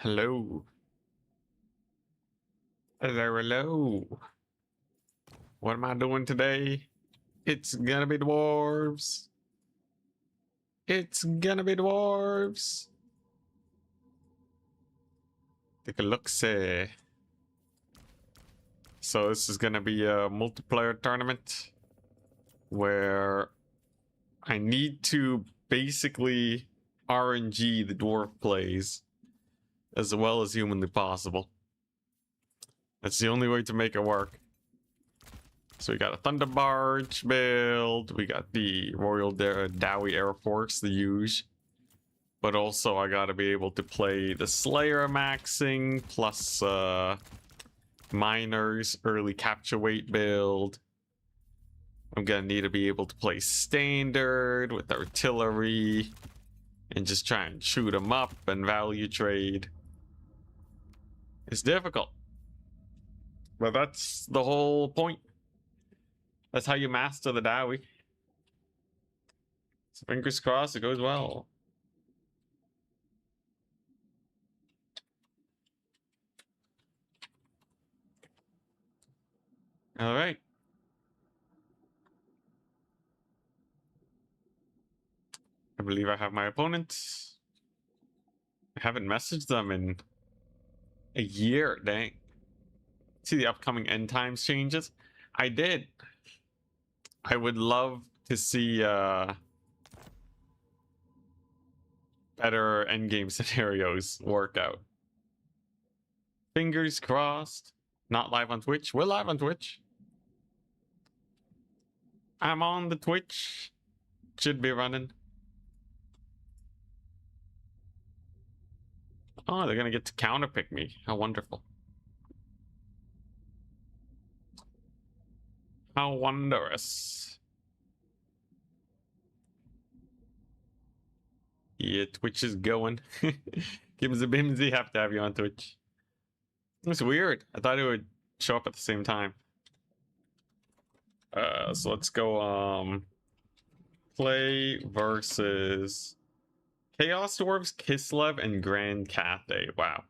Hello. Hello, hello. What am I doing today? It's gonna be dwarves. It's gonna be dwarves. Take a look, see. So this is gonna be a multiplayer tournament where I need to basically RNG the dwarf plays as well as humanly possible. That's the only way to make it work. So we got a Thunder Barge build, we got the Royal Dawi Air Force, the huge. But also I gotta be able to play the Slayer maxing, plus Miners, early capture weight build. I'm gonna need to be able to play Standard with artillery, and just try and shoot them up and value trade. It's difficult. But that's the whole point. That's how you master the Dawi. So fingers crossed it goes well. All right. I believe I have my opponent. I haven't messaged them in a year, dang. See the upcoming end times changes? I did. I would love to see better endgame scenarios work out. Fingers crossed. Not live on Twitch. We're live on Twitch. I'm on the Twitch. Should be running. Oh, they're gonna get to counterpick me. How wonderful. How wondrous. Yeah, Twitch is going. Gimsy Bimsy have to have you on Twitch. It's weird. I thought it would show up at the same time. So let's go play versus Chaos Dwarves, Kislev, and Grand Cathay. Wow.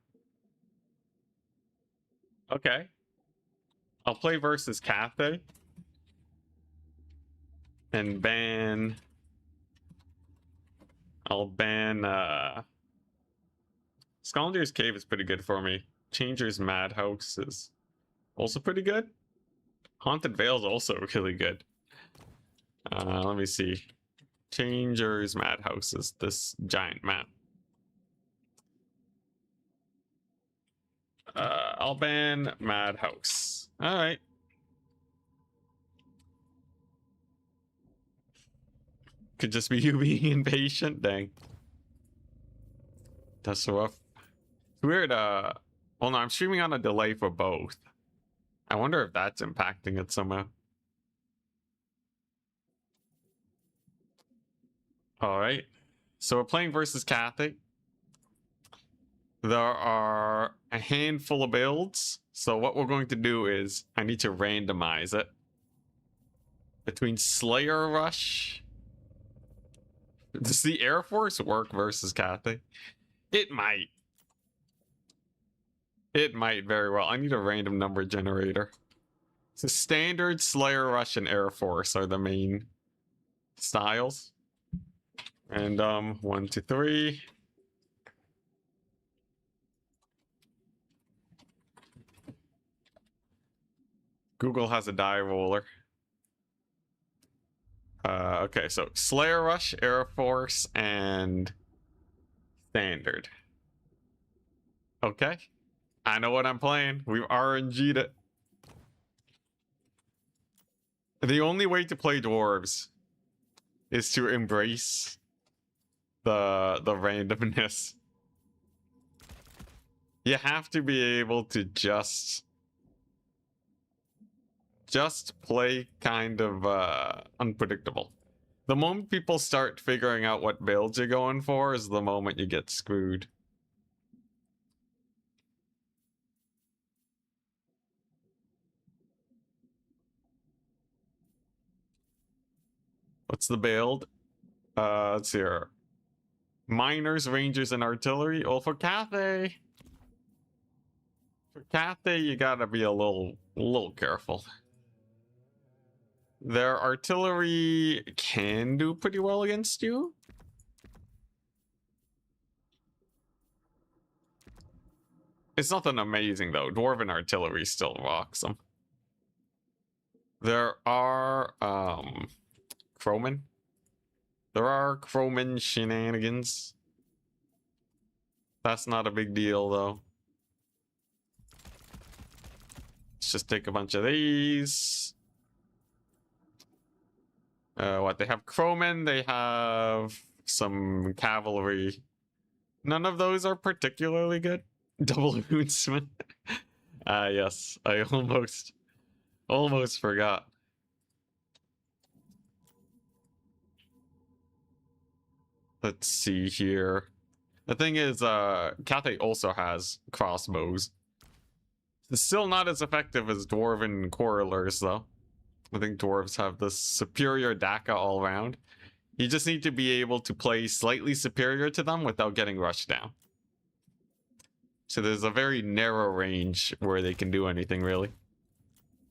Okay. I'll play versus Cathay. And ban... I'll ban, Scalenger's Cave is pretty good for me. Changer's Madhouse is also pretty good. Haunted Vale's also really good. Let me see. Changer's Madhouse is this giant map. I'll ban Madhouse. Alright. Could just be you being impatient. Dang. That's rough. It's weird. Well, no, I'm streaming on a delay for both. I wonder if that's impacting it somehow. Alright. So we're playing versus Cathay. There are a handful of builds. So what we're going to do is I need to randomize it between Slayer Rush. Does the Air Force work versus Cathay? It might. It might very well. I need a random number generator. So Standard, Slayer Rush, and Air Force are the main styles. And 1, 2, 3. Google has a die roller. Okay, so Slayer Rush, Air Force, and Standard. Okay. I know what I'm playing. We've RNG'd it. The only way to play dwarves is to embrace the randomness. You have to be able to just play kind of unpredictable. The moment people start figuring out what builds you're going for is the moment you get screwed. What's the build? Let's see here. Miners, Rangers, and Artillery, all for Cathay. For Cathay, you gotta be a little careful. Their artillery can do pretty well against you. It's nothing amazing though. Dwarven artillery still rocks them. There are Croman. There are Croman shenanigans. That's not a big deal though. Let's just take a bunch of these. What they have Croman, they have some cavalry. None of those are particularly good. Double Moonsman. Yes, I almost forgot. Let's see here. The thing is, Cathay also has crossbows. It's still not as effective as Dwarven Quarrelers, though. I think Dwarves have the superior DACA all around. You just need to be able to play slightly superior to them without getting rushed down. So there's a very narrow range where they can do anything, really.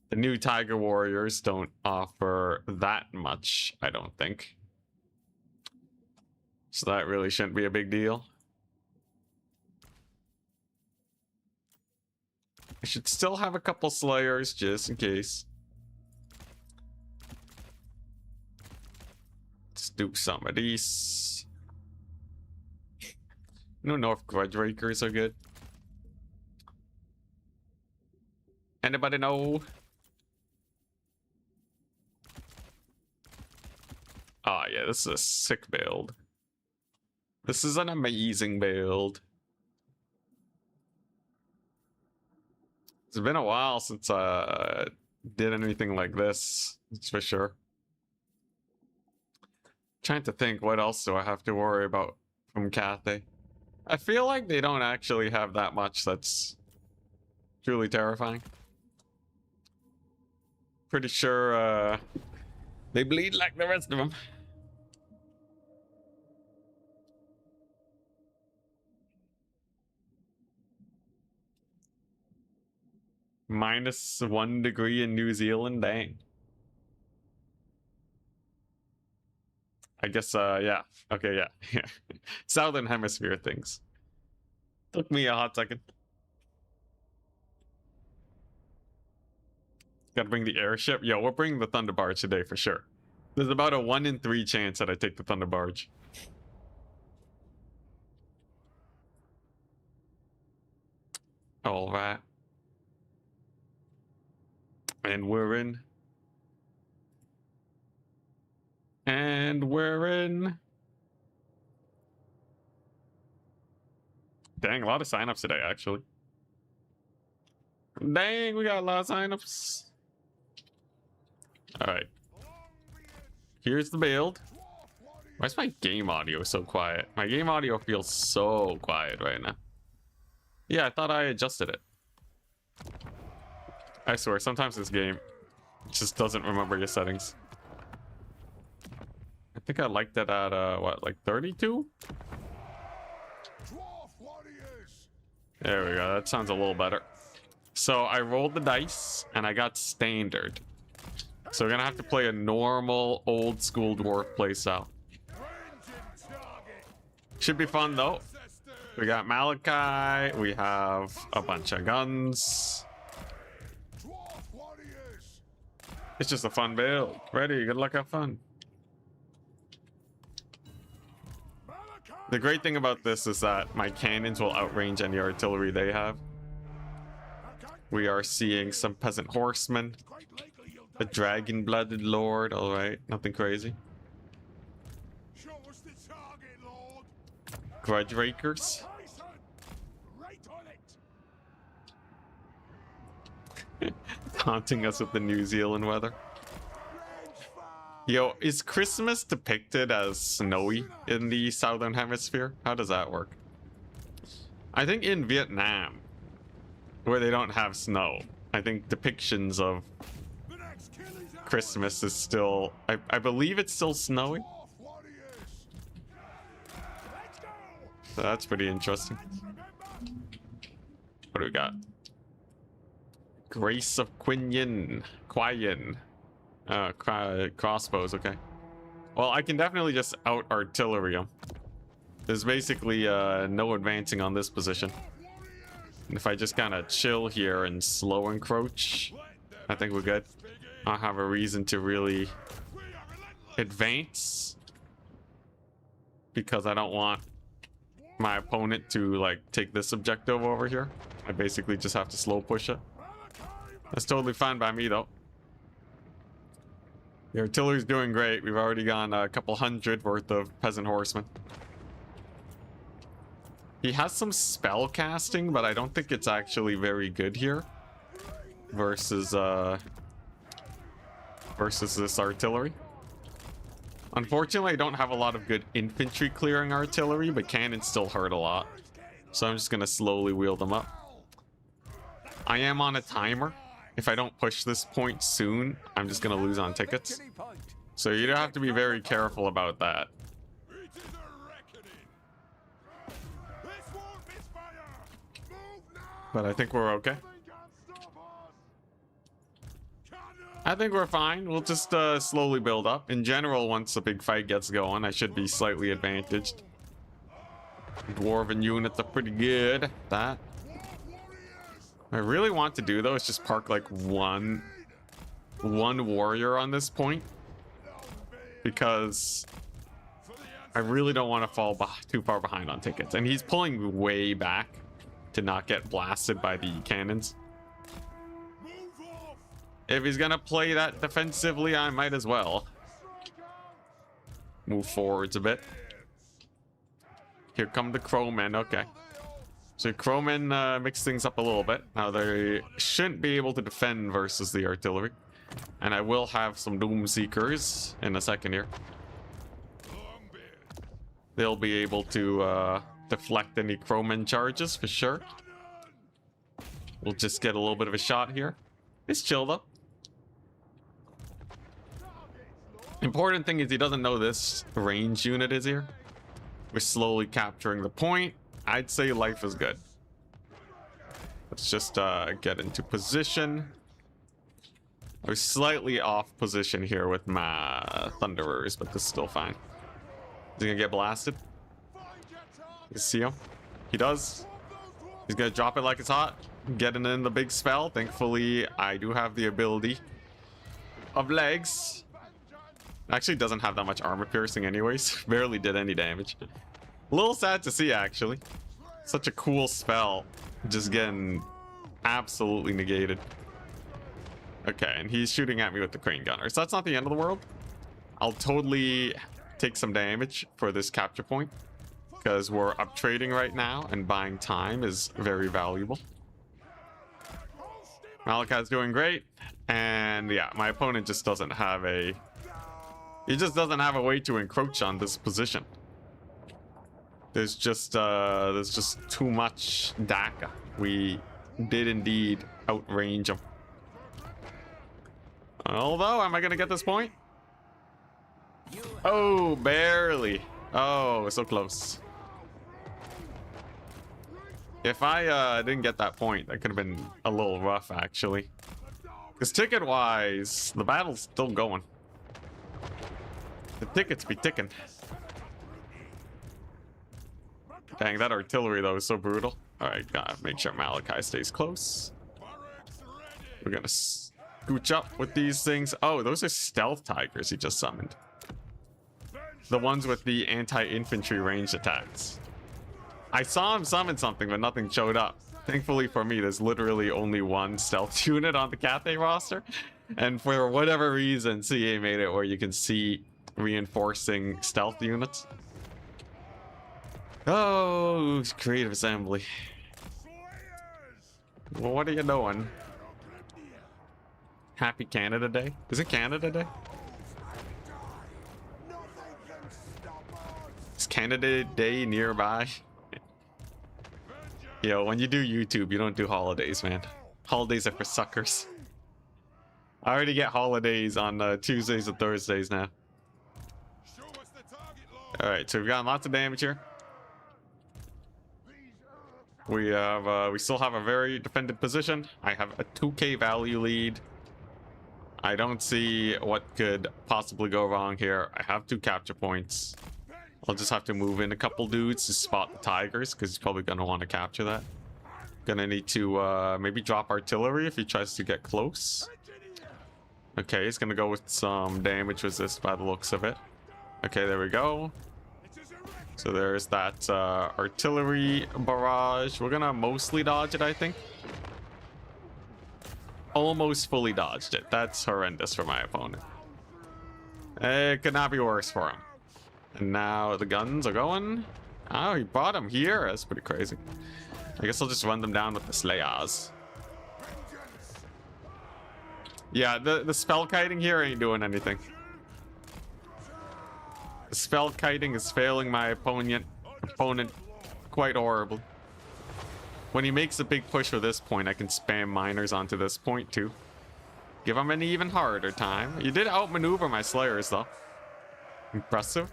The new Tiger Warriors don't offer that much, I don't think. So that really shouldn't be a big deal. I should still have a couple Slayers just in case. Let's do some of these. I don't know if Grudge Rakers are good. Anybody know? Oh yeah, this is a sick build. This is an amazing build. It's been a while since I did anything like this, that's for sure. Trying to think, what else do I have to worry about from Cathay? I feel like they don't actually have that much that's truly terrifying. Pretty sure they bleed like the rest of them. -1 degree in New Zealand, dang. I guess, yeah. Okay, yeah. Yeah. Southern Hemisphere things. Took me a hot second. Gotta bring the airship. Yo, we're bringing the Thunder Barge today for sure. There's about a 1 in 3 chance that I take the Thunder Barge. All right. And we're in. And we're in. Dang, a lot of signups today, actually. Dang, we got a lot of signups. All right. Here's the build. Why is my game audio so quiet? My game audio feels so quiet right now. Yeah, I thought I adjusted it. I swear, sometimes this game just doesn't remember your settings. I think I liked it at, what, like 32? There we go, that sounds a little better. So I rolled the dice, and I got standard. So we're gonna have to play a normal, old-school dwarf playstyle. Should be fun, though. We got Malachi, we have a bunch of guns. It's just a fun build. Ready, good luck, have fun. The great thing about this is that my cannons will outrange any artillery they have. We are seeing some peasant horsemen. A dragon-blooded lord, alright, nothing crazy. Grudge Rakers. Taunting us with the New Zealand weather. Yo, is Christmas depicted as snowy in the Southern Hemisphere? How does that work? I think in Vietnam, where they don't have snow, I think depictions of Christmas is still... I believe it's still snowy. So that's pretty interesting. What do we got? Grace of Quinyin. Quayin. Crossbows, okay. Well, I can definitely just out-artillery him. There's basically no advancing on this position. And if I just kind of chill here and slow encroach, I think we're good. I don't have a reason to really advance because I don't want my opponent to like take this objective over here. I basically just have to slow push it. That's totally fine by me though. The artillery's doing great. We've already gone a couple hundred worth of peasant horsemen. He has some spell casting, but I don't think it's actually very good here versus this artillery. Unfortunately, I don't have a lot of good infantry clearing artillery, but cannons still hurt a lot. So I'm just gonna slowly wheel them up. I am on a timer. If I don't push this point soon, I'm just gonna lose on tickets. So you have to be very careful about that. But I think we're okay. I think we're fine. We'll just slowly build up. In general, once the big fight gets going, I should be slightly advantaged. Dwarven units are pretty good at that. What I really want to do though is just park like one warrior on this point, because I really don't want to fall too far behind on tickets, and he's pulling way back to not get blasted by the cannons. If he's gonna play that defensively, I might as well move forwards a bit. Here come the crowmen. Okay, so crowmen mix things up a little bit. Now they shouldn't be able to defend versus the artillery, and I will have some doom seekers in a second here. They'll be able to deflect any crowmen charges for sure. We'll just get a little bit of a shot here. It's chill though. Important thing is he doesn't know this range unit is here. We're slowly capturing the point. I'd say life is good. Let's just get into position. We're slightly off position here with my Thunderers, but this is still fine. Is he gonna get blasted? You see him? He does. He's gonna drop it like it's hot. Getting in the big spell. Thankfully, I do have the ability of legs. Actually doesn't have that much armor piercing anyways. Barely did any damage. A little sad to see, actually. Such a cool spell. Just getting absolutely negated. Okay, and he's shooting at me with the crane gunner. So that's not the end of the world. I'll totally take some damage for this capture point, because we're up trading right now, and buying time is very valuable. Malachi's doing great. And yeah, my opponent just doesn't have a... He just doesn't have a way to encroach on this position. There's just too much DACA. We did indeed outrange him. Although, am I gonna get this point? Oh, barely. Oh, so close. If I didn't get that point, that could have been a little rough, actually. Because ticket-wise, the battle's still going. The tickets be ticking. Dang, that artillery, though, is so brutal. Alright, gotta make sure Malachi stays close. We're gonna scooch up with these things. Oh, those are stealth tigers he just summoned. The ones with the anti-infantry ranged attacks. I saw him summon something, but nothing showed up. Thankfully for me, there's literally only one stealth unit on the Cathay roster. And for whatever reason, CA made it where you can see reinforcing stealth units. Oh, creative assembly. Well, what are you doing? Happy Canada Day? Is it Canada Day? Is Canada Day nearby? Yo, when you do YouTube, you don't do holidays, man. Holidays are for suckers. I already get holidays on Tuesdays and Thursdays now. Alright, so we've got lots of damage here. We still have a very defended position. I have a 2k value lead. I don't see what could possibly go wrong here. I have 2 capture points. I'll just have to move in a couple dudes to spot the tigers, because he's probably going to want to capture that. Gonna need to maybe drop artillery if he tries to get close. Okay, he's gonna go with some damage resist by the looks of it. Okay, there we go. So there's that artillery barrage. We're gonna mostly dodge it, I think. Almost fully dodged it. That's horrendous for my opponent. It could not be worse for him. And now the guns are going. Oh, he brought him here. That's pretty crazy. I guess I'll just run them down with the Slayers. Yeah, the spell kiting here ain't doing anything. The spell kiting is failing my opponent quite horribly. When he makes a big push for this point, I can spam miners onto this point too. Give him an even harder time. You did outmaneuver my Slayers though. Impressive.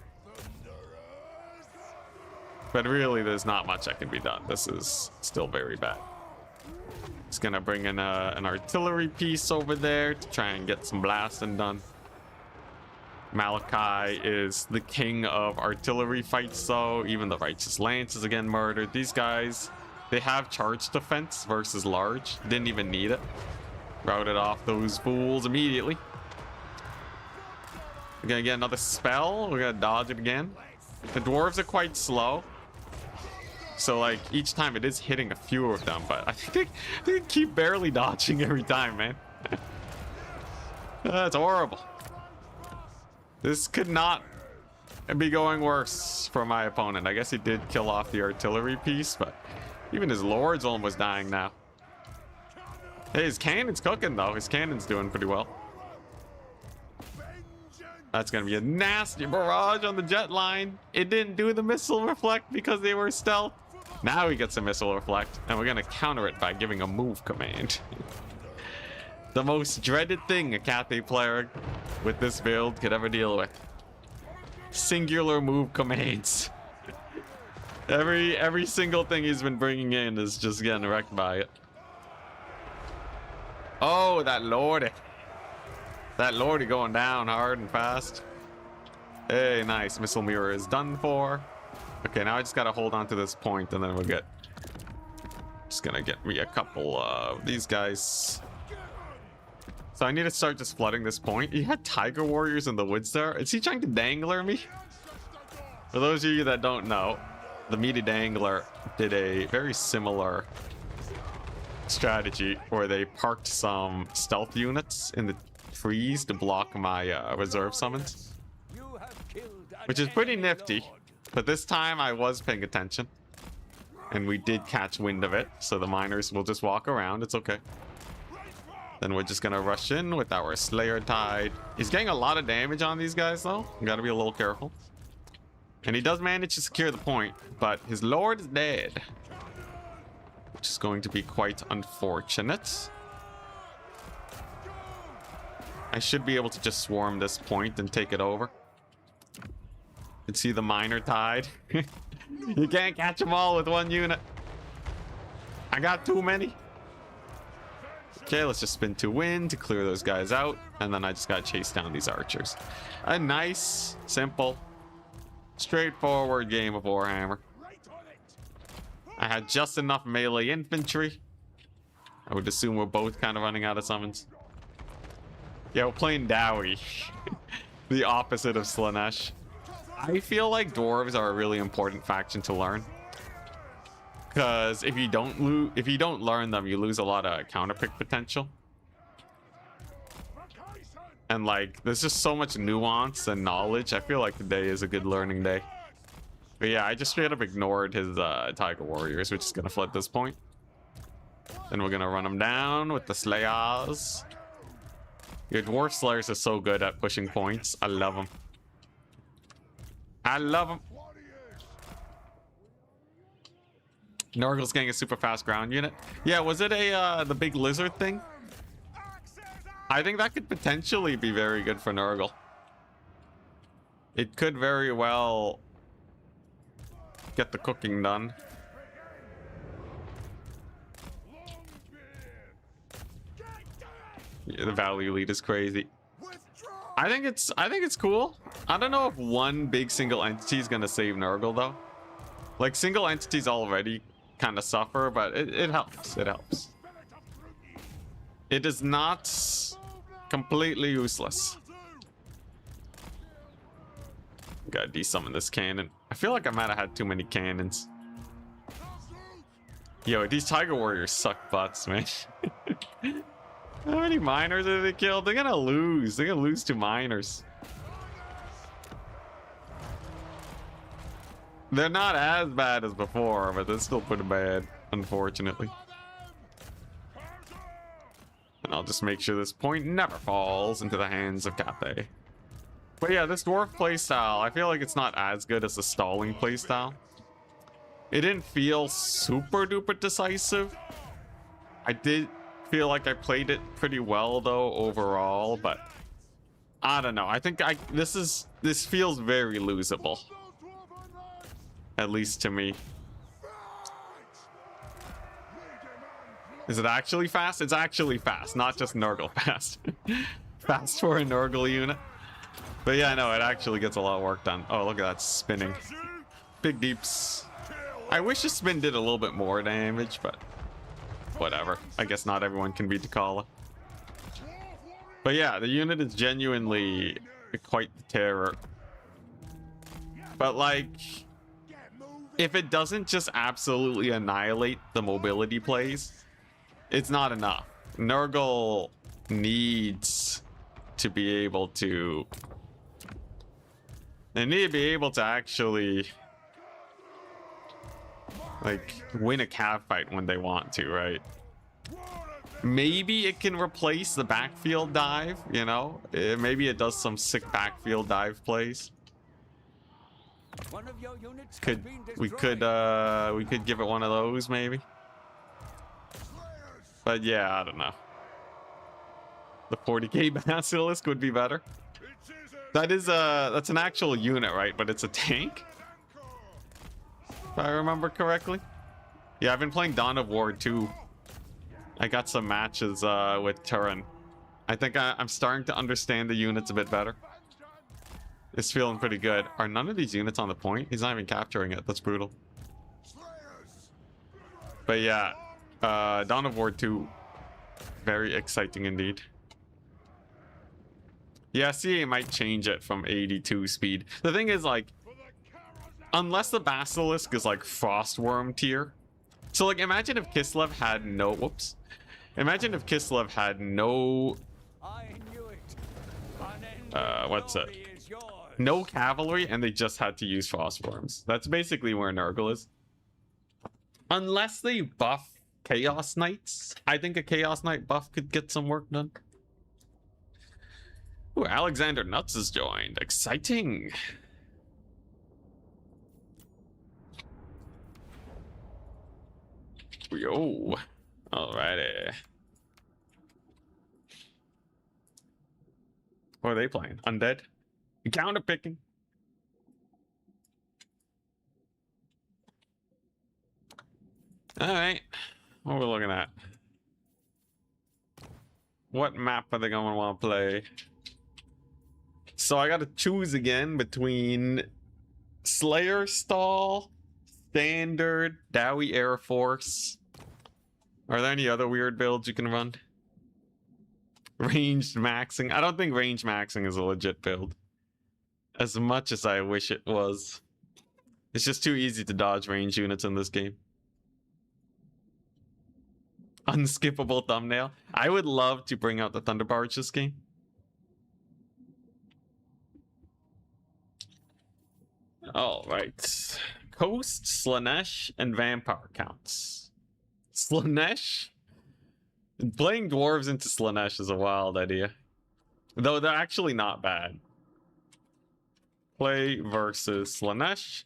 But really, there's not much that can be done. This is still very bad. He's gonna bring in an artillery piece over there to try and get some blasting done. Malachi is the king of artillery fights, though. Even the Righteous Lance is again murdered. These guys, they have charge defense versus large. Didn't even need it. Routed off those fools immediately. We're gonna get another spell. We're gonna dodge it again. The dwarves are quite slow. So, like, each time it is hitting a few of them, but I think they keep barely dodging every time, man. That's horrible. This could not be going worse for my opponent. I guess he did kill off the artillery piece, but even his lord's almost dying now. Hey, his cannon's cooking, though. His cannon's doing pretty well. That's going to be a nasty barrage on the jet line. It didn't do the missile reflect because they were stealth. Now he gets a missile reflect, and we're going to counter it by giving a move command. The most dreaded thing a Cathay player with this build could ever deal with. Singular move commands. Every single thing he's been bringing in is just getting wrecked by it. Oh, that lordy. That lordy going down hard and fast. Hey, nice. Missile mirror is done for. Okay, now I just gotta hold on to this point and then we'll get... Just gonna get me a couple of these guys. So I need to start just flooding this point. He had tiger warriors in the woods there. Is he trying to dangler me? For those of you that don't know, the meaty dangler did a very similar strategy where they parked some stealth units in the trees to block my reserve summons, which is pretty nifty. But this time I was paying attention and we did catch wind of it, so the miners will just walk around. It's okay. Then we're just gonna rush in with our Slayer Tide. He's getting a lot of damage on these guys though. You gotta be a little careful. And he does manage to secure the point, but his lord is dead, which is going to be quite unfortunate. I should be able to just swarm this point and take it over. You can see the miner tide. You can't catch them all with one unit. I got too many. Okay, let's just spin to win to clear those guys out. And then I just gotta chase down these archers. A nice, simple, straightforward game of Warhammer. I had just enough melee infantry. I would assume we're both kind of running out of summons. Yeah, we're playing Dawi. The opposite of Slanesh. I feel like dwarves are a really important faction to learn. Because if you don't learn them, you lose a lot of counterpick potential. And like, there's just so much nuance and knowledge. I feel like today is a good learning day. But yeah, I just straight up ignored his Tiger Warriors, which is gonna flood this point. Then we're gonna run them down with the Slayers. Your Dwarf Slayers are so good at pushing points. I love them. I love them. Nurgle's getting a super fast ground unit. Yeah, was it a the big lizard thing? I think that could potentially be very good for Nurgle. It could very well get the cooking done. Yeah, the value lead is crazy. I think it's cool. I don't know if one big single entity is gonna save Nurgle though. Like single entities already kind of suffer, but it helps. It helps. It is not completely useless. Gotta de-summon this cannon. I feel like I might have had too many cannons. Yo, these Tiger Warriors suck butts, man. How many miners have they killed? They're gonna lose. They're gonna lose to miners. They're not as bad as before, but they're still pretty bad, unfortunately. And I'll just make sure this point never falls into the hands of Cathay. But yeah, this dwarf playstyle, I feel like it's not as good as the stalling playstyle. It didn't feel super duper decisive. I did feel like I played it pretty well though overall, but I don't know. I think this feels very losable. At least to me. Is it actually fast? It's actually fast, not just Nurgle fast. Fast for a Nurgle unit. But yeah, no, it actually gets a lot of work done. Oh, look at that spinning. Big deeps. I wish the spin did a little bit more damage, but whatever. I guess not everyone can beat T'Challa. But yeah, the unit is genuinely quite the terror. But like, if it doesn't just absolutely annihilate the mobility plays, it's not enough. Nurgle needs to be able to... They need to be able to actually like win a cav fight when they want to, right? Maybe it can replace the backfield dive, you know? Maybe it does some sick backfield dive plays. We could give it one of those maybe. But yeah, I don't know. The 40k Basilisk would be better. That's an actual unit, right? But it's a tank, if I remember correctly. Yeah, I've been playing Dawn of War 2. I got some matches with Turin. I think I'm starting to understand the units a bit better. It's feeling pretty good. Are none of these units on the point? He's not even capturing it. That's brutal. But yeah, Dawn of War 2, very exciting indeed. Yeah, CA might change it from 82 speed. The thing is, like, unless the Basilisk is like Frostworm tier. So like, imagine if Kislev had no... Whoops. Imagine if Kislev had no... what's it? No cavalry, and they just had to use Frostworms. That's basically where Nurgle is. Unless they buff Chaos Knights. I think a Chaos Knight buff could get some work done. Ooh, Alexander Nuts has joined. Exciting. Yo. Alrighty. What are they playing? Undead? Counter picking. Alright. What are we looking at? What map are they gonna want to play? So I gotta choose again between Slayer Stall, Standard, Dawi Air Force. Are there any other weird builds you can run? Ranged maxing. I don't think ranged maxing is a legit build. As much as I wish it was. It's just too easy to dodge range units in this game. Unskippable thumbnail. I would love to bring out the Thunder Barge this game. All right. Coast, Slanesh, and Vampire counts. Slanesh? Playing dwarves into Slanesh is a wild idea. Though they're actually not bad. Play versus Slanesh.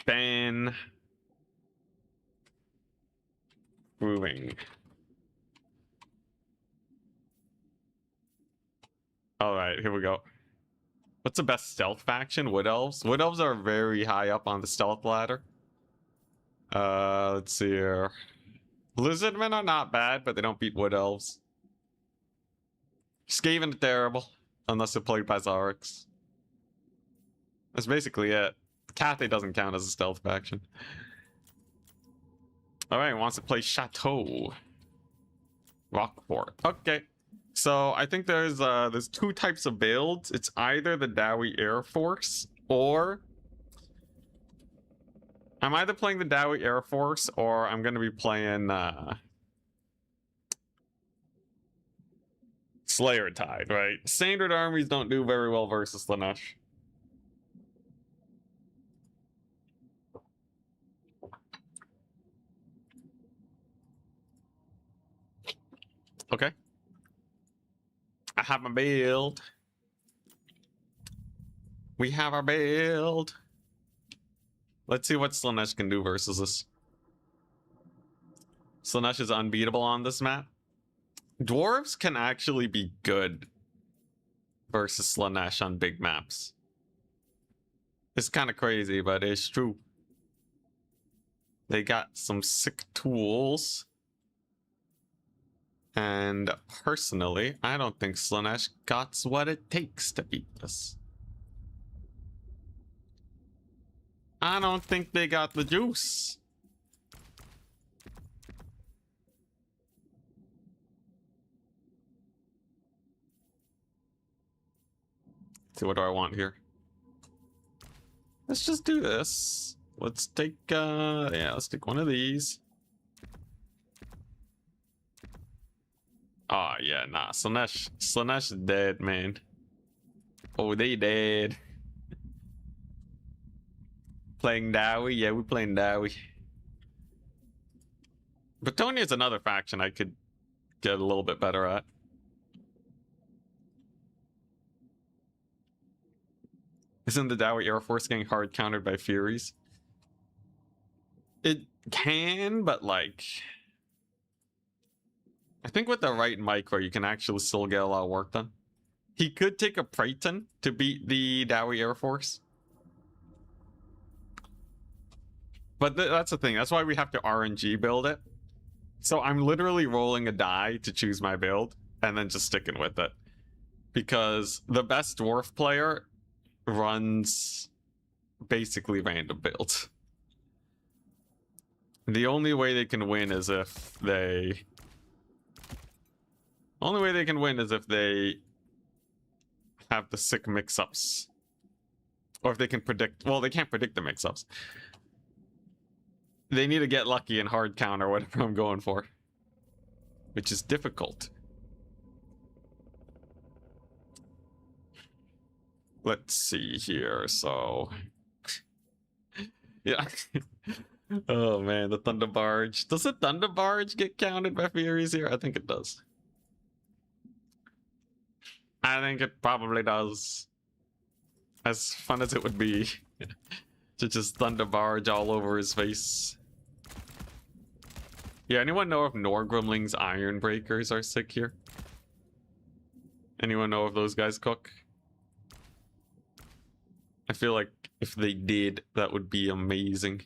Ban. Moving. Alright, here we go. What's the best stealth faction? Wood Elves? Wood Elves are very high up on the stealth ladder. Let's see here. Lizardmen are not bad, but they don't beat Wood Elves. Skaven are terrible, unless they're played by Zarix. That's basically it. Cathay doesn't count as a stealth faction. Alright, wants to play Chateau. Rockport. Okay. So I think there's two types of builds. It's either the Dawi Air Force, or I'm either playing the Dawi Air Force or I'm gonna be playing Slayer Tide, right? Standard armies don't do very well versus Slanesh. Okay. I have my build. We have our build. Let's see what Slanesh can do versus us. Slanesh is unbeatable on this map. Dwarves can actually be good versus Slanesh on big maps. It's kind of crazy, but it's true. They got some sick tools. And personally, I don't think Slanesh got what it takes to beat this. I don't think they got the juice. Let's see, what do I want here? Let's just do this. Let's take, yeah, let's take one of these. Oh, yeah, nah, Slanesh is dead, man. Oh, they dead. Playing Dawi? Yeah, we're playing Dawi. Bretonia is another faction I could get a little bit better at. Isn't the Dawi Air Force getting hard countered by Furies? It can, but like... I think with the right micro, you can actually still get a lot of work done. He could take a Praeton to beat the Dawi Air Force. But that's the thing. That's why we have to RNG build it. So I'm literally rolling a die to choose my build and then just sticking with it. Because the best dwarf player runs basically random builds. The only way they can win is if they... Only way they can win is if they have the sick mix-ups. Or if they can predict... Well, they can't predict the mix-ups. They need to get lucky and hard counter whatever I'm going for. Which is difficult. Let's see here, so... yeah. Oh man, the Thunder Barge. Does the Thunder Barge get counted by Furies here? I think it does. I think it probably does. As fun as it would be to just Thunder Barge all over his face. Yeah, anyone know if Norgrimling's Iron Breakers are sick here? Anyone know if those guys cook? I feel like if they did, that would be amazing.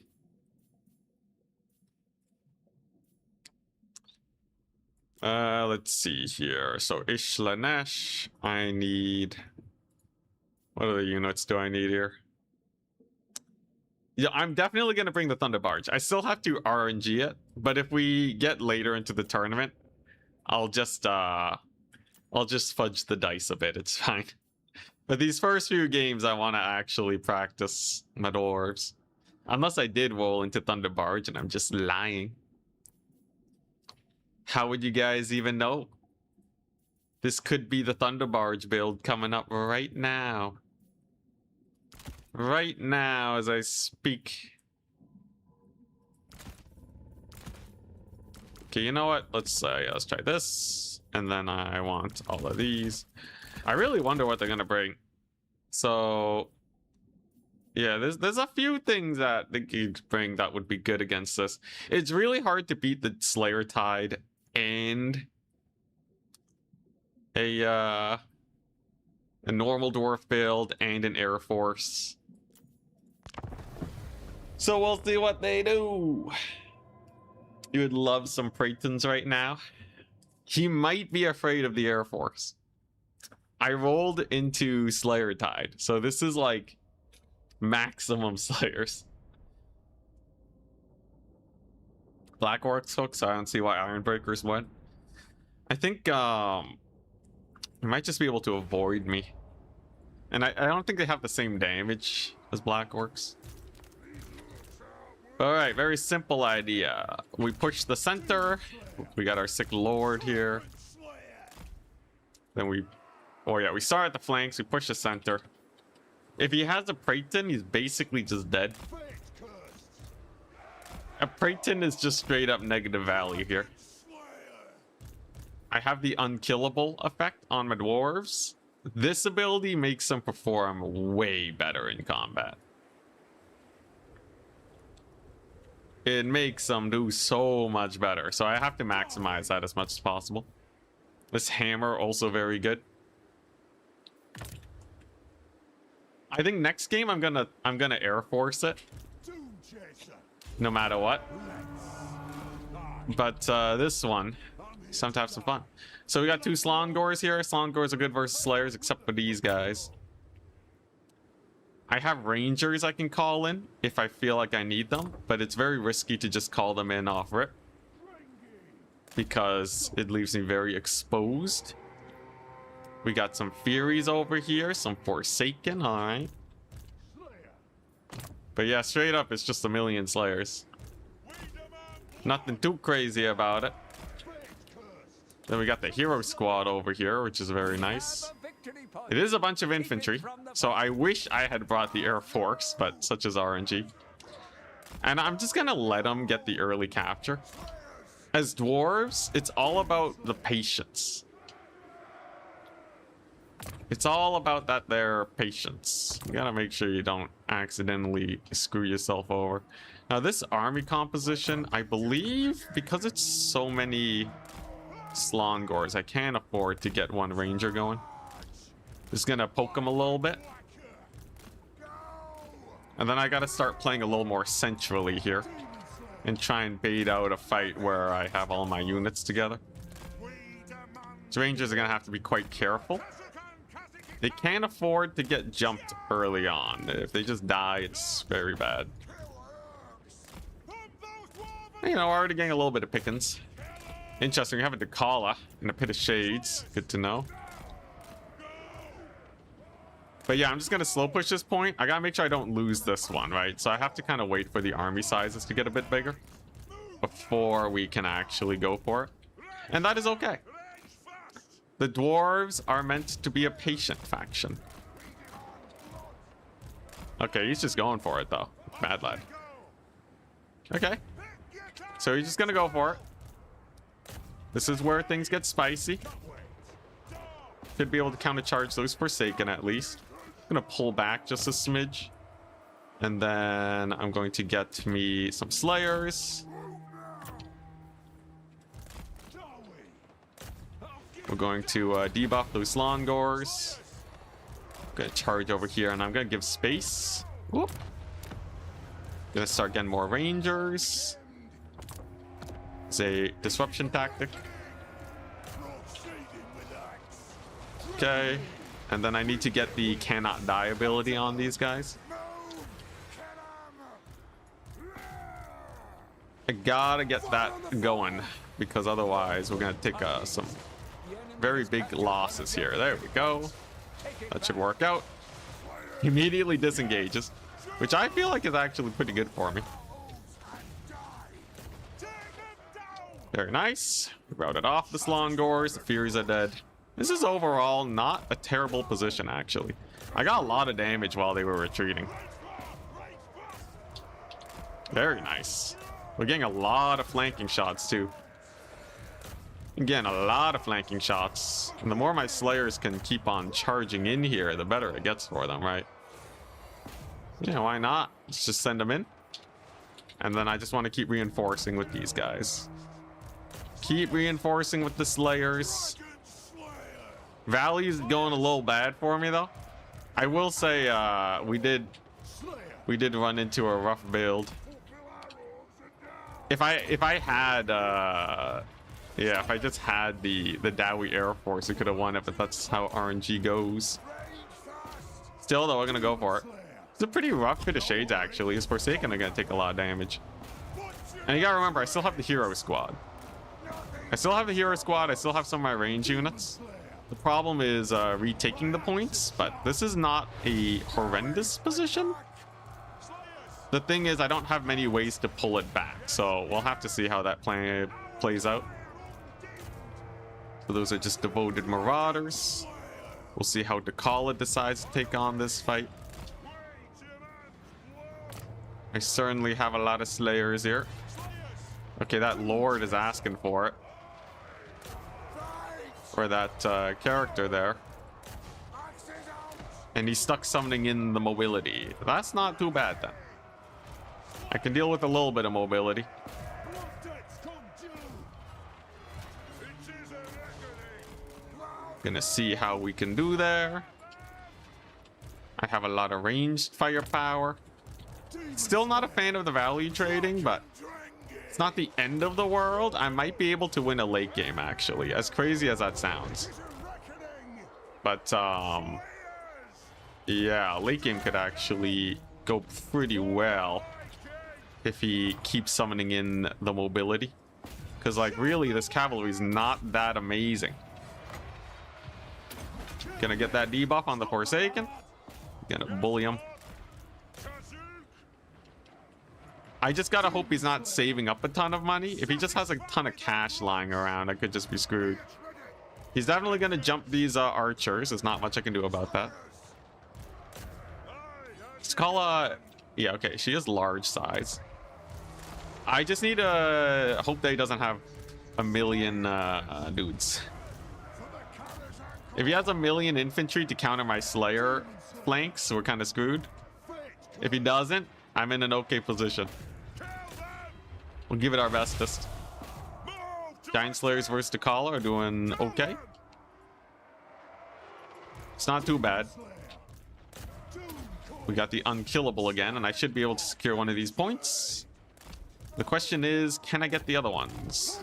Let's see here. So Slanesh, I need... What other units do I need here? Yeah, I'm definitely going to bring the Thunder Barge. I still have to RNG it, but if we get later into the tournament, I'll just fudge the dice a bit. It's fine. But these first few games, I want to actually practice my dwarves. Unless I did roll into Thunder Barge and I'm just lying. How would you guys even know? This could be the Thunder Barge build coming up right now. Right now as I speak. Okay, you know what? Let's try this. And then I want all of these. I really wonder what they're gonna bring. So yeah, there's a few things that they could bring that would be good against this. It's really hard to beat the Slayer Tide and a normal dwarf build and an Air Force. So we'll see what they do. You would love some Pratons right now. He might be afraid of the Air Force. I rolled into Slayer Tide, so this is like maximum Slayers. Black Orcs hook, so I don't see why Ironbreakers went. I think he might just be able to avoid me. And I don't think they have the same damage as Black Orcs. Alright, very simple idea. We push the center. We got our sick lord here. Then we... Oh yeah, we start at the flanks, we push the center. If he has a Praeton, he's basically just dead. A Praeton is just straight up negative value here. I have the unkillable effect on my dwarves. This ability makes them perform way better in combat. It makes them do so much better, so I have to maximize that as much as possible. This hammer also very good. I think next game I'm gonna Air Force it, no matter what. But this one, it's time to have some fun. So we got two Slongors here. Slongors are good versus Slayers, except for these guys. I have Rangers I can call in if I feel like I need them, but it's very risky to just call them in off rip because it leaves me very exposed. We got some Furies over here, some Forsaken, alright. But yeah, straight up, it's just a million Slayers. Nothing too crazy about it. Then we got the Hero Squad over here, which is very nice. It is a bunch of infantry, so I wish I had brought the Air Force, but such is RNG. And I'm just gonna let them get the early capture. As dwarves, it's all about the patience. It's all about their patience. You gotta make sure you don't accidentally screw yourself over. Now this army composition, I believe, because it's so many Slongors, I can't afford to get one Ranger going. Just gonna poke him a little bit. And then I gotta start playing a little more centrally here. And try and bait out a fight where I have all my units together. So Rangers are gonna have to be quite careful. They can't afford to get jumped early on. If they just die, it's very bad. You know, we're already getting a little bit of pickings. Interesting, we have a Dakala in a Pit of Shades. Good to know. But yeah, I'm just gonna slow push this point. I gotta make sure I don't lose this one, right? So I have to kind of wait for the army sizes to get a bit bigger before we can actually go for it. And that is okay. The dwarves are meant to be a patient faction. Okay, he's just going for it though. Bad lad. Okay. So he's just gonna go for it. This is where things get spicy. Should be able to countercharge those Forsaken at least. I'm gonna pull back just a smidge. And then I'm going to get me some Slayers. We're going to debuff those Slongors. I'm gonna charge over here and I'm gonna give space. Whoop. Gonna start getting more Rangers. It's a disruption tactic. Okay. And then I need to get the cannot die ability on these guys. I gotta get that going because otherwise we're gonna take some very big losses here. There we go. That should work out. Immediately disengages, which I feel like is actually pretty good for me. Very nice. Routed off the Slongors. The Furies are dead. This is overall not a terrible position, actually. I got a lot of damage while they were retreating. Very nice. We're getting a lot of flanking shots, too. Again, a lot of flanking shots. And the more my Slayers can keep on charging in here, the better it gets for them, right? Yeah, why not? Let's just send them in. And then I just want to keep reinforcing with these guys. Keep reinforcing with the Slayers. Valley's going a little bad for me, though. I will say we did run into a rough build. If I had yeah, if I just had the Dawi Air Force, we could have won it, but that's how RNG goes. Still though, we're gonna go for it. It's a pretty rough bit of shades actually. His Forsaken are gonna take a lot of damage. And you gotta remember, I still have the hero squad. I still have some of my range units. The problem is retaking the points, but this is not a horrendous position. The thing is, I don't have many ways to pull it back, so we'll have to see how that plays out. So those are just devoted marauders. We'll see how Dakala decides to take on this fight. I certainly have a lot of slayers here. Okay, that lord is asking for it. For that character there. And he's stuck summoning in the mobility. That's not too bad then. I can deal with a little bit of mobility. Gonna see how we can do there. I have a lot of ranged firepower. Still not a fan of the value trading, but it's not the end of the world. I might be able to win a late game, actually, as crazy as that sounds. But yeah, late game could actually go pretty well if he keeps summoning in the mobility, because like really this cavalry is not that amazing. Gonna get that debuff on the Forsaken. Gonna bully him. I just gotta hope he's not saving up a ton of money. If he just has a ton of cash lying around, I could just be screwed. He's definitely gonna jump these archers. There's not much I can do about that. Let's call yeah, okay, she is large size. I just need to hope that he doesn't have a million dudes. If he has a million infantry to counter my Slayer flanks, we're kind of screwed. If he doesn't, I'm in an okay position. We'll give it our bestest. Giant Slayers versus Dakala are doing okay. It's not too bad. We got the unkillable again, and I should be able to secure one of these points. The question is, can I get the other ones?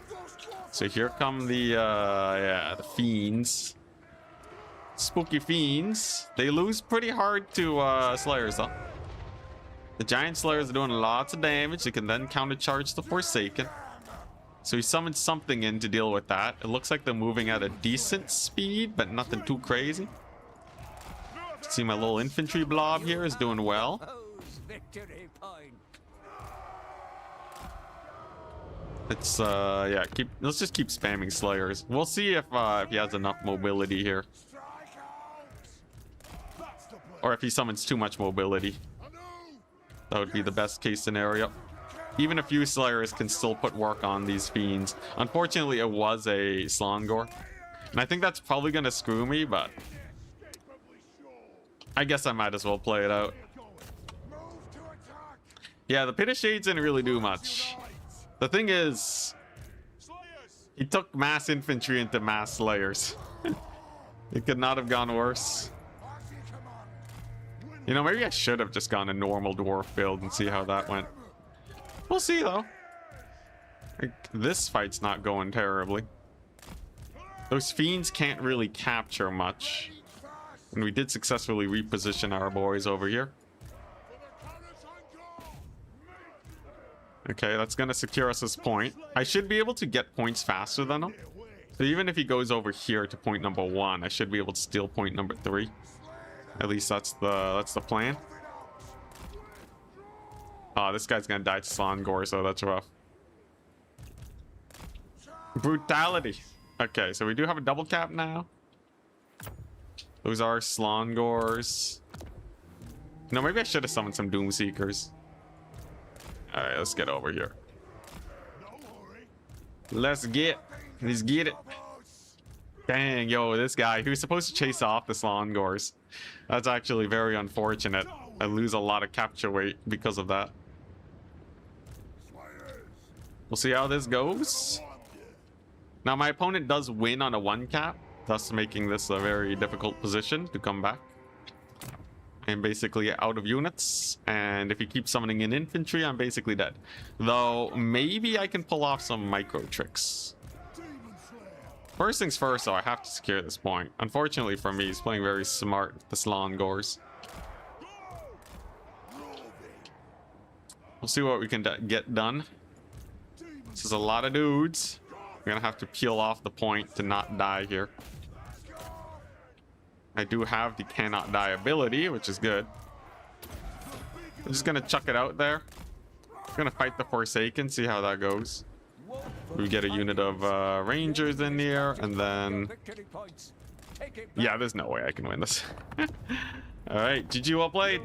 So here come the yeah, the fiends. Spooky fiends. They lose pretty hard to Slayers though. The giant Slayers are doing lots of damage. They can then countercharge the Forsaken. So he summoned something in to deal with that. It looks like they're moving at a decent speed, but nothing too crazy. See, my little infantry blob here is doing well. It's yeah, let's just keep spamming Slayers. We'll see if he has enough mobility here, or if he summons too much mobility. That would be the best case scenario. Even a few Slayers can still put work on these fiends. Unfortunately, it was a Slangor, and I think that's probably gonna screw me, but I guess I might as well play it out. Yeah, the Pit of Shades didn't really do much. The thing is, he took mass infantry into mass Slayers. It could not have gone worse. You know, maybe I should have just gone a normal dwarf build and see how that went. We'll see, though. Like, this fight's not going terribly. Those fiends can't really capture much. And we did successfully reposition our boys over here. Okay, that's going to secure us this point. I should be able to get points faster than him. So even if he goes over here to point number 1, I should be able to steal point number 3. At least that's the plan. Oh, this guy's going to die to Slangor, so that's rough. Brutality. Okay, so we do have a double cap now. Those are Slangors. No, maybe I should have summoned some Doomseekers. Alright, let's get over here. Let's get it. Dang, yo, this guy, he was supposed to chase off the Slangors. That's actually very unfortunate. I lose a lot of capture weight because of that. We'll see how this goes. Now, my opponent does win on a 1 cap, thus making this a very difficult position to come back. I'm basically out of units, and if he keeps summoning in infantry, I'm basically dead. Though, maybe I can pull off some micro tricks. First things first, though, I have to secure this point. Unfortunately for me, he's playing very smart with the Slan Gores. We'll see what we can get done. This is a lot of dudes. We're gonna have to peel off the point to not die here. I do have the cannot die ability, which is good. I'm just gonna chuck it out there. I'm gonna fight the Forsaken, see how that goes. We get a unit of Rangers in here, and then... Yeah, there's no way I can win this. Alright, GG, well played.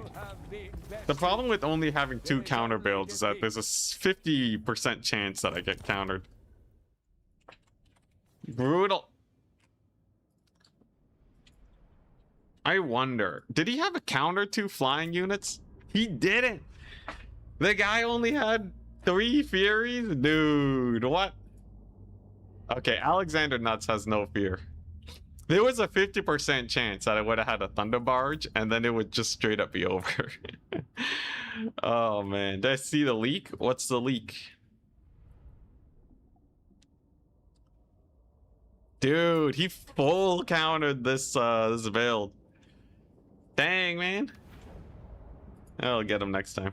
The problem with only having 2 counter builds is that there's a 50% chance that I get countered. Brutal. I wonder, did he have a counter to flying units? He didn't. The guy only had 3 Furies? Dude, what? Okay, Alexander Nuts has no fear. There was a 50% chance that I would have had a Thunder Barge, and then it would just straight up be over. Oh, man. Did I see the leak? What's the leak? Dude, he full countered this this build. Dang, man. I'll get him next time.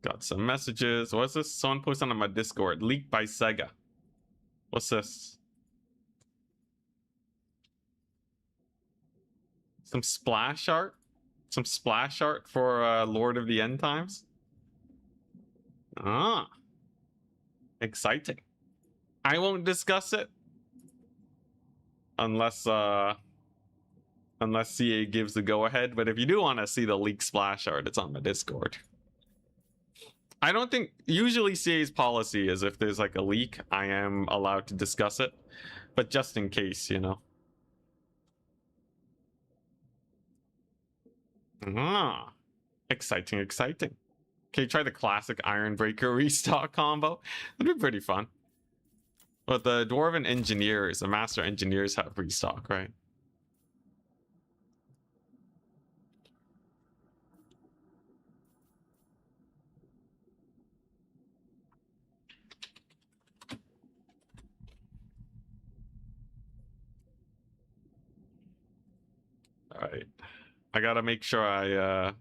Got some messages. What's this? Someone posted on my Discord. Leaked by Sega. What's this? Some splash art? Some splash art for Lord of the End Times? Ah. Exciting. I won't discuss it. Unless CA gives the go-ahead. But if you do want to see the leaked splash art, it's on the Discord. I don't think... Usually CA's policy is if there's like a leak, I am allowed to discuss it. But just in case, you know. Ah. Exciting, exciting. Okay, try the classic Ironbreaker restock combo. That'd be pretty fun. But the Dwarven Engineers, the Master Engineers have restock, right? Alright. I gotta make sure I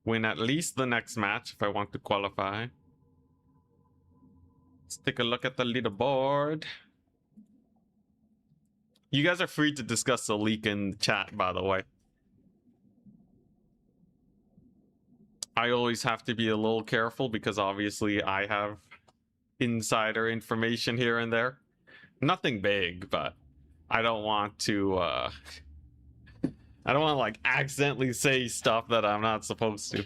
win at least the next match if I want to qualify. Let's take a look at the leaderboard. You guys are free to discuss the leak in the chat, by the way. I always have to be a little careful because obviously I have insider information here and there. Nothing big, but I don't want to I don't want to like accidentally say stuff that I'm not supposed to.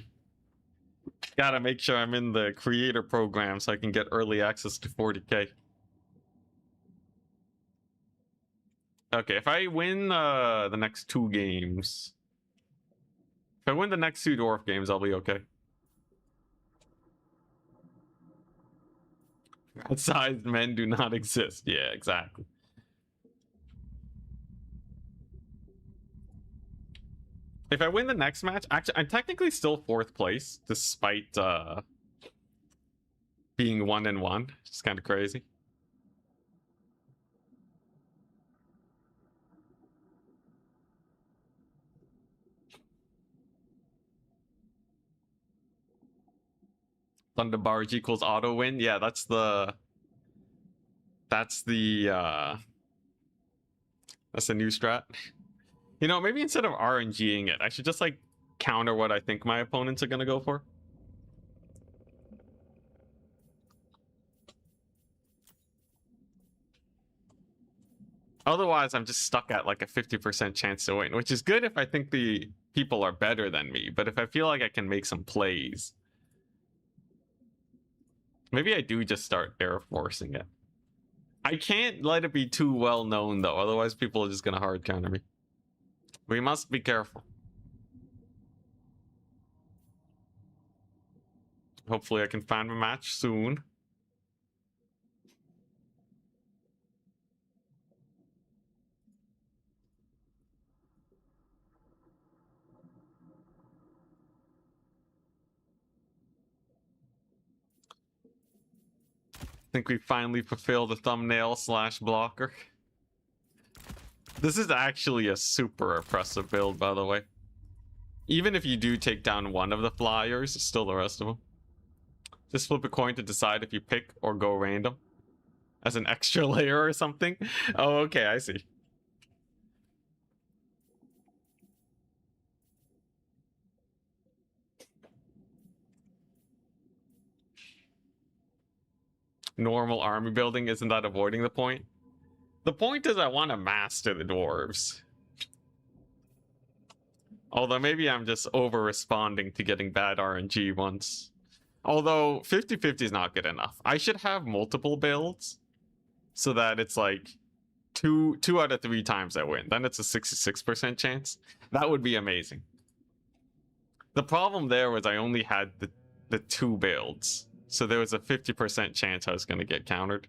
Gotta make sure I'm in the creator program so I can get early access to 40k. Okay, if I win the next 2 games, if I win the next 2 dwarf games, I'll be okay. Sized men do not exist. Yeah, exactly. If I win the next match, actually, I'm technically still 4th place, despite being 1-1. It's kind of crazy. Thunder Barge equals auto win. Yeah, that's the new strat. You know, maybe instead of RNGing it, I should just like counter what I think my opponents are gonna go for. Otherwise, I'm just stuck at like a 50% chance to win, which is good if I think the people are better than me. But if I feel like I can make some plays, maybe I do just start air forcing it. I can't let it be too well known though, otherwise people are just gonna hard counter me. We must be careful. Hopefully I can find a match soon. think we finally fulfilled the thumbnail slash blocker. This is actually a super oppressive build, by the way. Even if you do take down one of the flyers, it's still the rest of them. Just flip a coin to decide if you pick or go random. As an extra layer or something. Oh, okay, I see. Normal army building, isn't that avoiding the point? The point is I want to master the dwarves. Although maybe I'm just over-responding to getting bad RNG once. Although 50-50 is not good enough. I should have multiple builds so that it's like two out of 3 times I win. Then it's a 66% chance. That would be amazing. The problem there was I only had the 2 builds. So there was a 50% chance I was going to get countered.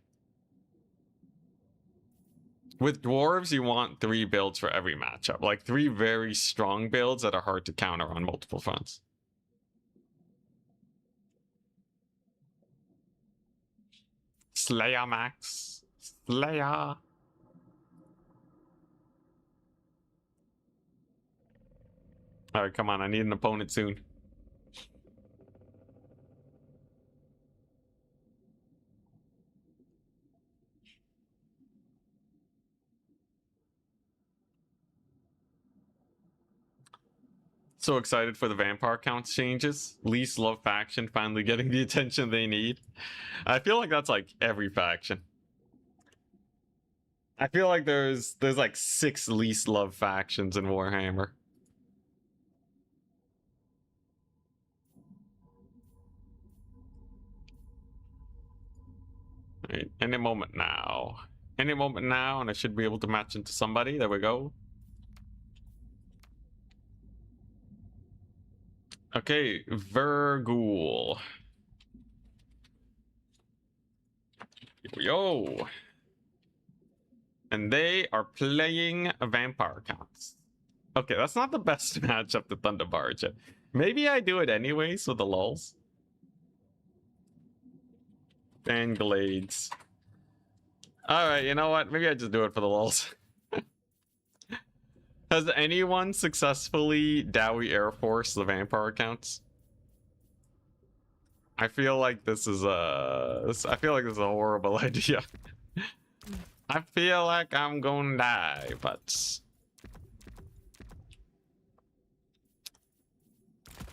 With dwarves, you want 3 builds for every matchup. Like 3 very strong builds that are hard to counter on multiple fronts. Slayer Max. Slayer. Alright, come on. I need an opponent soon. So excited for the vampire counts changes. Least loved faction finally getting the attention they need. I feel like that's like every faction. I feel like there's like 6 least loved factions in Warhammer. Right, any moment now. Any moment now, and I should be able to match into somebody. There we go. Okay, Vergul. Yo. And they are playing vampire counts. Okay, that's not the best matchup to Thunderbarge yet. Maybe I do it anyways with the lulz. And Glades. Alright, you know what? Maybe I just do it for the lulz. Has anyone successfully Dawi Air Force the vampire accounts? I feel like this is a horrible idea. I feel like I'm gonna die, but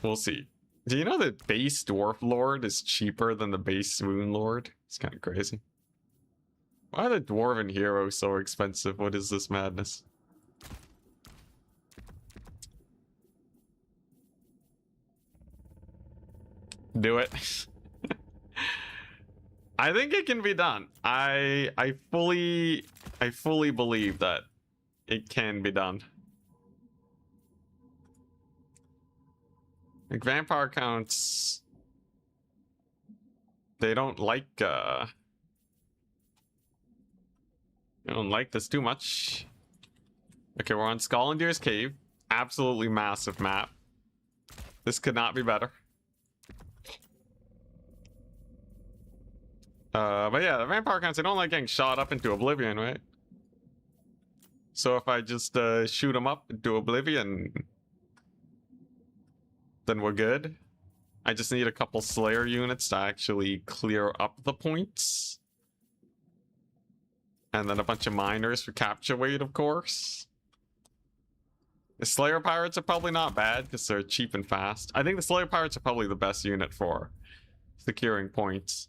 we'll see. Do you know that base Dwarf Lord is cheaper than the base Swoon Lord? It's kind of crazy. Why are the Dwarven heroes so expensive? What is this madness? Do it. I think it can be done. I fully believe that it can be done. Like vampire counts, they don't like this too much. Okay, we're on Skollendir's Cave. Absolutely massive map. This could not be better. But yeah, the vampire counts, they don't like getting shot up into oblivion, right? So if I just shoot them up into oblivion, then we're good. I just need a couple Slayer units to actually clear up the points. And then a bunch of miners for capture weight, of course. The Slayer Pirates are probably not bad because they're cheap and fast. I think the Slayer Pirates are probably the best unit for securing points.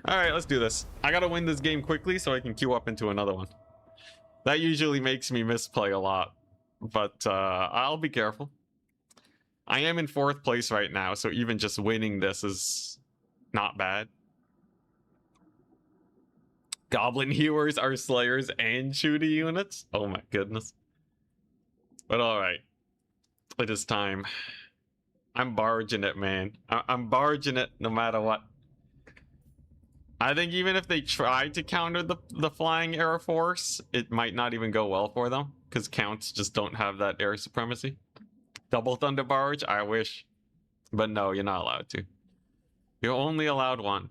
Alright, let's do this. I gotta win this game quickly so I can queue up into another one. That usually makes me misplay a lot. But I'll be careful. I am in 4th place right now, so even just winning this is not bad. Goblin Hewers are Slayers and Shooty units? Oh my goodness. But alright. It is time. I'm barging it, man. I'm barging it no matter what. I think even if they tried to counter the flying air force, it might not even go well for them. Because counts just don't have that air supremacy. Double Thunder Barge? I wish. But no, you're not allowed to. You're only allowed 1.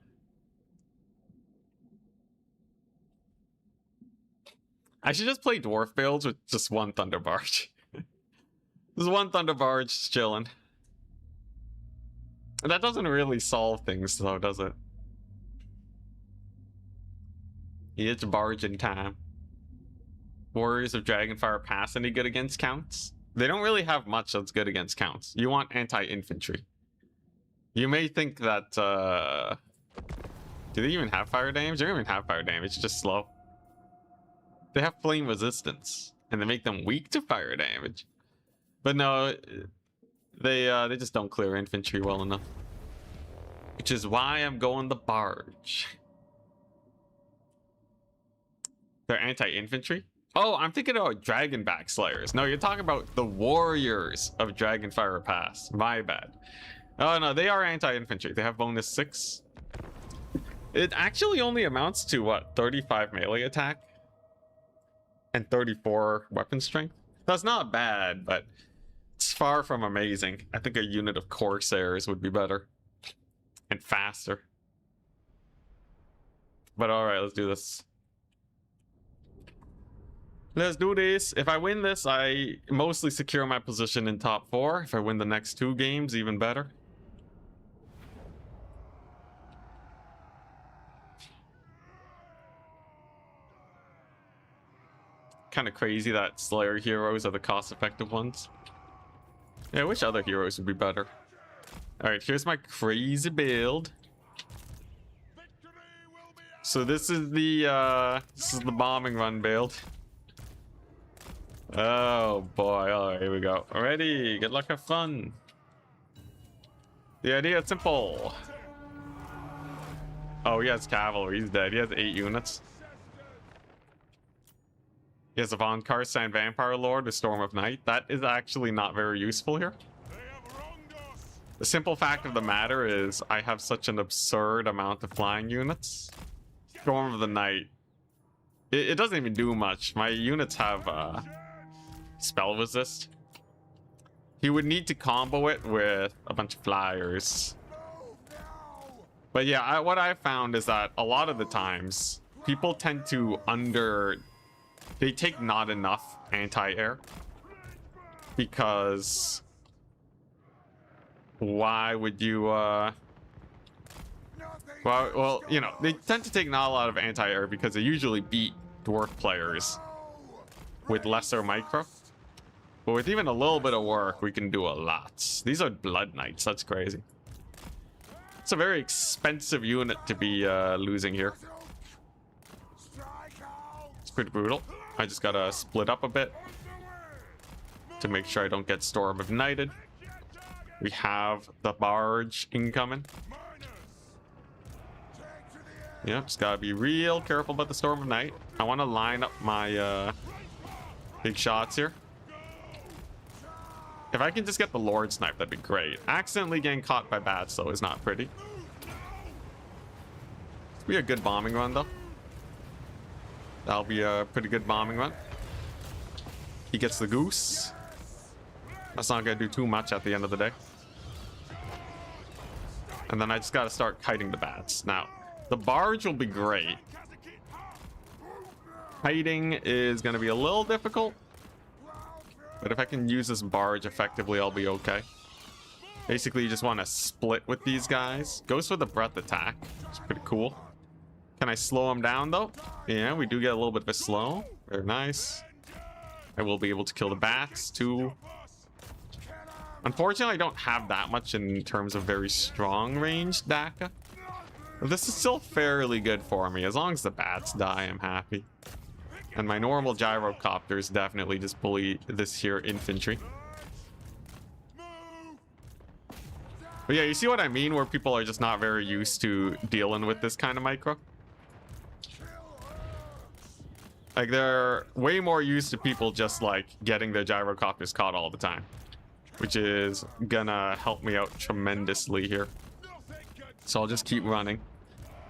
I should just play dwarf builds with just one Thunder Barge. There's one Thunder Barge just chilling. That doesn't really solve things though, does it? It's barge in time. Warriors of Dragonfire Pass any good against counts? They don't really have much that's good against counts. You want anti-infantry. You may think that, do they even have fire damage? They don't even have fire damage, it's just slow. They have flame resistance, and they make them weak to fire damage. But no, they just don't clear infantry well enough. Which is why I'm going the barge. They're anti-infantry? Oh, I'm thinking about Dragonback Slayers. No, you're talking about the Warriors of Dragonfire Pass. My bad. Oh no, they are anti-infantry. They have bonus 6. It actually only amounts to what, 35 melee attack? And 34 weapon strength? That's not bad, but it's far from amazing. I think a unit of Corsairs would be better. And faster. But alright, let's do this. Let's do this. If I win this, I mostly secure my position in top 4. If I win the next 2 games, even better. Kind of crazy that Slayer heroes are the cost-effective ones. Yeah, I wish other heroes would be better. Alright, here's my crazy build. So this is the bombing run build. Oh boy, alright, here we go. Ready, good luck, have fun. The idea is simple. Oh, he has cavalry, he's dead. He has 8 units. He has a Von Karstein Vampire Lord with Storm of Night. That is actually not very useful here. The simple fact of the matter is I have such an absurd amount of flying units. Storm of the Night. It doesn't even do much. My units have spell resist. He would need to combo it with a bunch of flyers. But yeah, what I found is that a lot of the times people tend to they take not enough anti-air because why would you well, you know, they tend to take not a lot of anti-air because they usually beat dwarf players with lesser micro. But with even a little bit of work, we can do a lot. These are Blood Knights. That's crazy. It's a very expensive unit to be losing here. It's pretty brutal. I just gotta split up a bit to make sure I don't get Storm of Nighted. We have the barge incoming. Yeah, just gotta be real careful about the Storm of Night. I want to line up my big shots here. If I can just get the Lord Snipe, that'd be great. Accidentally getting caught by bats, though, is not pretty. It'll be a good bombing run, though. That'll be a pretty good bombing run. He gets the goose. That's not gonna do too much at the end of the day. And then I just gotta start kiting the bats. Now, the barge will be great. Kiting is gonna be a little difficult. But if I can use this barge effectively, I'll be okay. Basically, you just want to split with these guys. Goes for the breath attack. It's pretty cool. Can I slow him down, though? Yeah, we do get a little bit of a slow. Very nice. I will be able to kill the bats, too. Unfortunately, I don't have that much in terms of very strong ranged DACA. But this is still fairly good for me. As long as the bats die, I'm happy. And my normal gyrocopters definitely just bully this here infantry. But yeah, you see what I mean? Where people are just not very used to dealing with this kind of micro. Like, they're way more used to people just, like, getting their gyrocopters caught all the time. Which is gonna help me out tremendously here. So I'll just keep running.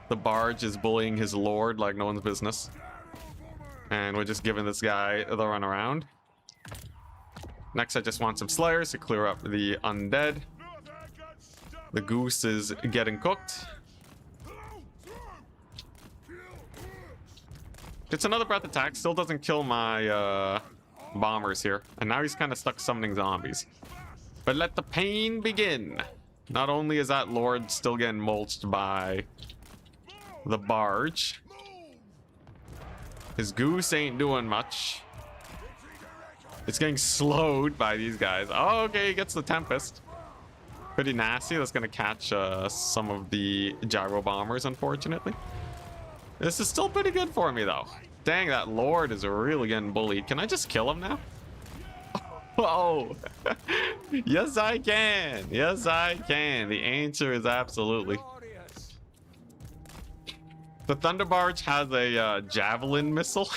The barge is bullying his lord like no one's business. And we're just giving this guy the run around. Next, I just want some slayers to clear up the undead. The goose is getting cooked. It's another breath attack. Still doesn't kill my bombers here. And now he's kind of stuck summoning zombies. But let the pain begin. Not only is that Lord still getting mulched by the barge, his goose ain't doing much. It's getting slowed by these guys. Oh, okay, he gets the Tempest. Pretty nasty. That's going to catch some of the gyro bombers, unfortunately. This is still pretty good for me, though. Dang, that Lord is really getting bullied. Can I just kill him now? Oh, yes, I can. Yes, I can. The answer is absolutely. The Thunder Barge has a javelin missile.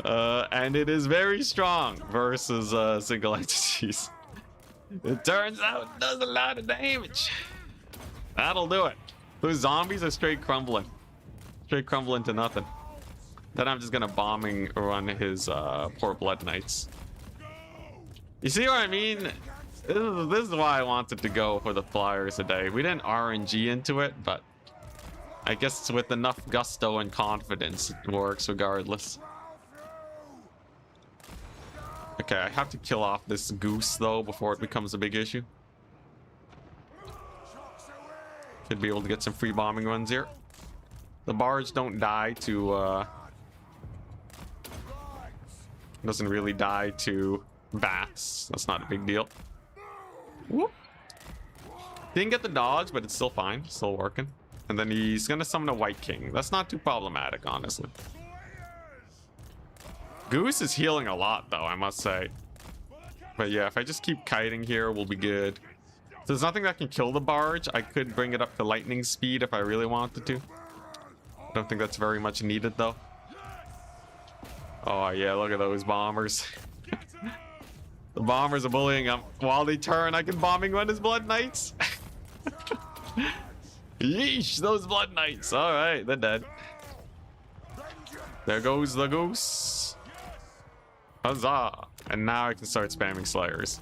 And it is very strong versus single entities. It turns out it does a lot of damage. That'll do it. Those zombies are straight crumbling. Straight crumbling to nothing. Then I'm just gonna bombing run his poor Blood Knights. You see what I mean? This is why I wanted to go for the Flyers today. We didn't RNG into it, but I guess with enough gusto and confidence, it works regardless. Okay, I have to kill off this goose though before it becomes a big issue. Should be able to get some free bombing runs here. The barge don't die to doesn't really die to bats. That's not a big deal. Whoop. Didn't get the dodge, but it's still fine. Still working. And then he's gonna summon a White King. That's not too problematic, honestly. Goose is healing a lot, though, I must say. But yeah, if I just keep kiting here, we'll be good. There's nothing that can kill the barge. I could bring it up to lightning speed if I really wanted to. I don't think that's very much needed, though. Oh, yeah, look at those bombers. The bombers are bullying him. While they turn, I can bombing run his Blood Knights. Yeesh, those Blood Knights. All right, they're dead. There goes the goose. Huzzah. And now I can start spamming Slayers.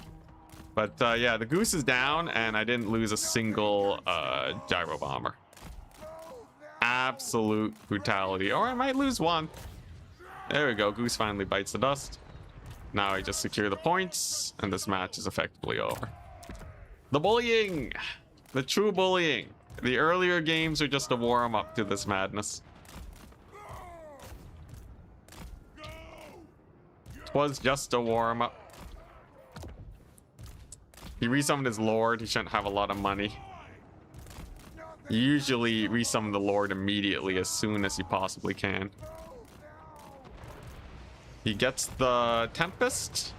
But yeah, the goose is down, and I didn't lose a single gyro bomber. Absolute brutality. Or I might lose one. There we go. Goose finally bites the dust. Now I just secure the points, and this match is effectively over. The bullying! The true bullying. The earlier games are just a warm-up to this madness. It was just a warm-up. He resummoned his Lord. He shouldn't have a lot of money. You usually resummon the Lord immediately as soon as you possibly can. He gets the Tempest,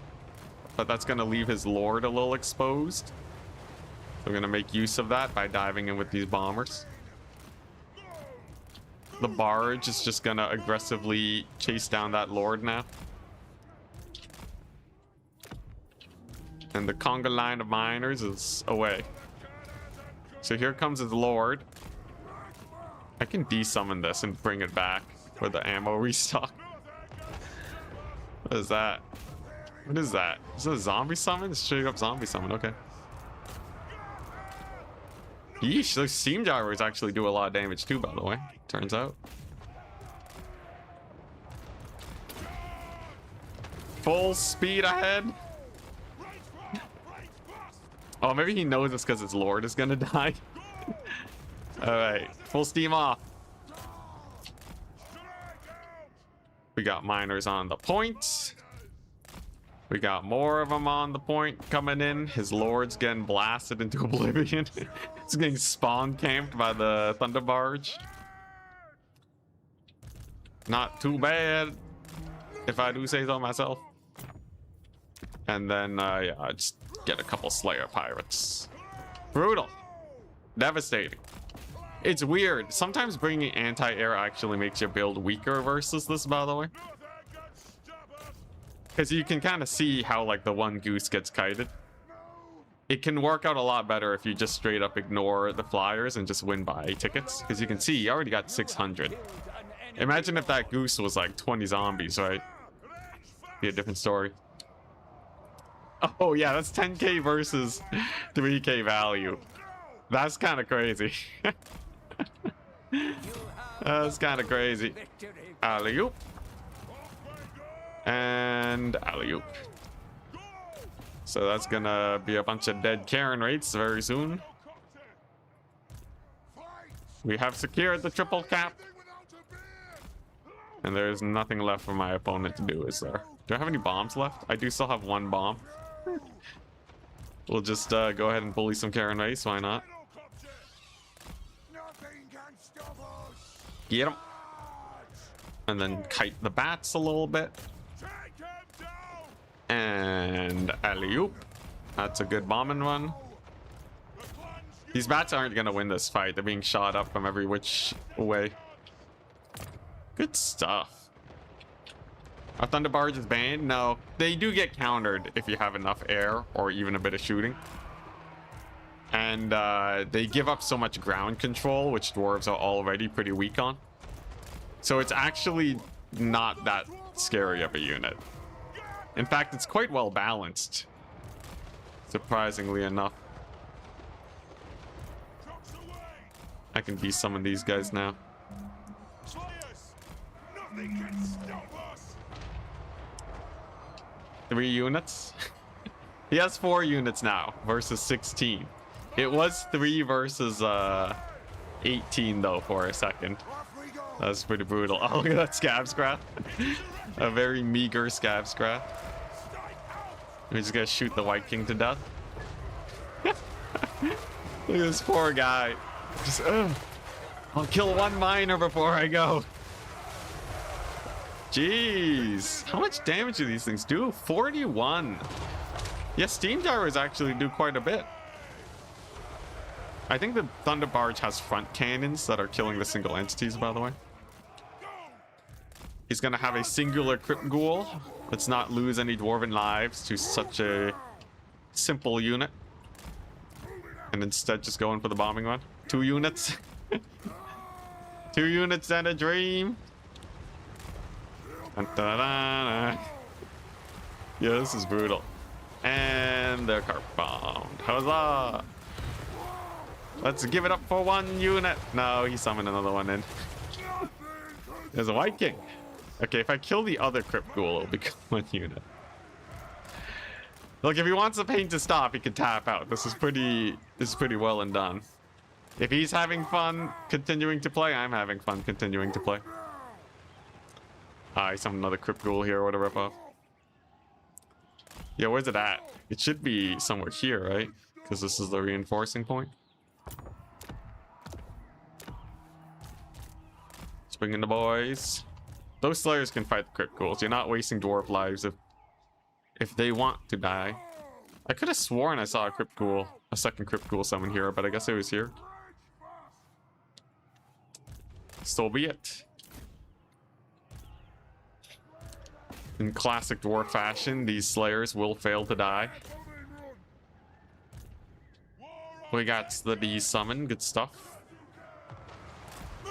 but that's going to leave his Lord a little exposed. We're going to make use of that by diving in with these bombers. The barge is just going to aggressively chase down that Lord now. And the conga line of miners is away. So here comes his Lord. I can desummon this and bring it back for the ammo restock. What is that? What is that? Is it a zombie summon? It's straight up zombie summon. Okay. Yeesh, those steam gyros actually do a lot of damage too, by the way. Turns out. Full speed ahead. Oh, maybe he knows it's because his Lord is gonna die. All right, full steam off. We got miners on the point. We got more of them on the point coming in. His Lord's getting blasted into oblivion. He's getting spawn camped by the Thunder Barge. Not too bad, if I do say so myself. And then, yeah, just get a couple Slayer Pirates. Brutal. Devastating. It's weird. Sometimes bringing anti-air actually makes your build weaker versus this, by the way. Because you can kind of see how, like, the one goose gets kited. It can work out a lot better if you just straight up ignore the flyers and just win by tickets. Because you can see, you already got 600. Imagine if that goose was, like, 20 zombies, right? Be a different story. Oh, yeah, that's 10k versus 3k value. That's kind of crazy. That's kind of crazy. Alley-oop. And alley-oop. So that's gonna be a bunch of dead Karen rates very soon. We have secured the triple cap. And there's nothing left for my opponent to do, is there? Do I have any bombs left? I do still have one bomb. We'll just go ahead and bully some Karen race, why not? Get him. And then kite the bats a little bit. And alley-oop. That's a good bombing run. These bats aren't gonna win this fight. They're being shot up from every which way. Good stuff. Our Thunder Barge is banned? No. They do get countered if you have enough air or even a bit of shooting. And they give up so much ground control, which dwarves are already pretty weak on. So it's actually not that scary of a unit. In fact, it's quite well balanced. Surprisingly enough. I can de-summon these guys now. Nothing can stop us. 3 units? He has 4 units now versus 16. It was 3 versus 18 though for a second. That's pretty brutal. Oh, look at that scab scrap. A very meager scab scrap. We're just gonna shoot the White King to death. Look at this poor guy. Just, I'll kill 1 miner before I go. Jeez. How much damage do these things do? 41. Yeah, steam gyros actually do quite a bit. I think the Thunder Barge has front cannons that are killing the single entities, by the way. He's gonna have a singular Crypt Ghoul. Let's not lose any dwarven lives to such a simple unit. And instead just going for the bombing run. 2 units. 2 units and a dream. Yeah, this is brutal. And they're carp bombed. Huzzah! Let's give it up for 1 unit. No, he summoned another one in. There's a White King. Okay, if I kill the other Crypt Ghoul, it'll become 1 unit. Look, if he wants the pain to stop, he can tap out. This is pretty well and done. If he's having fun continuing to play, I'm having fun continuing to play. I summoned another Crypt Ghoul here, what a ripoff. Yeah, where's it at? It should be somewhere here, right? Because this is the reinforcing point. Swinging the boys. Those Slayers can fight the Crypt Ghouls. You're not wasting dwarf lives if they want to die. I could have sworn I saw a Crypt Ghoul, a second Crypt Ghoul summon here, but I guess it was here. So be it. In classic dwarf fashion, these Slayers will fail to die. We got the de-summon, good stuff.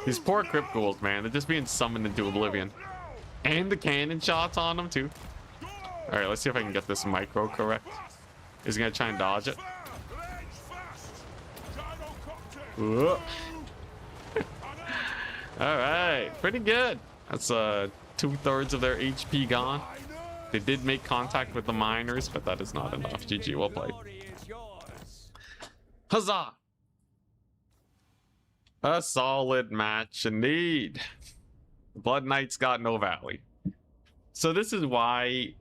These poor Crypt Ghouls, man, they're just being summoned into oblivion. And the cannon shots on them, too. Alright, let's see if I can get this micro correct. Is he gonna try and dodge it? Alright, pretty good. That's 2/3 of their HP gone. They did make contact with the miners, but that is not enough. GG, well played. Huzzah! A solid match indeed. Blood Knights got no Valley. So this is why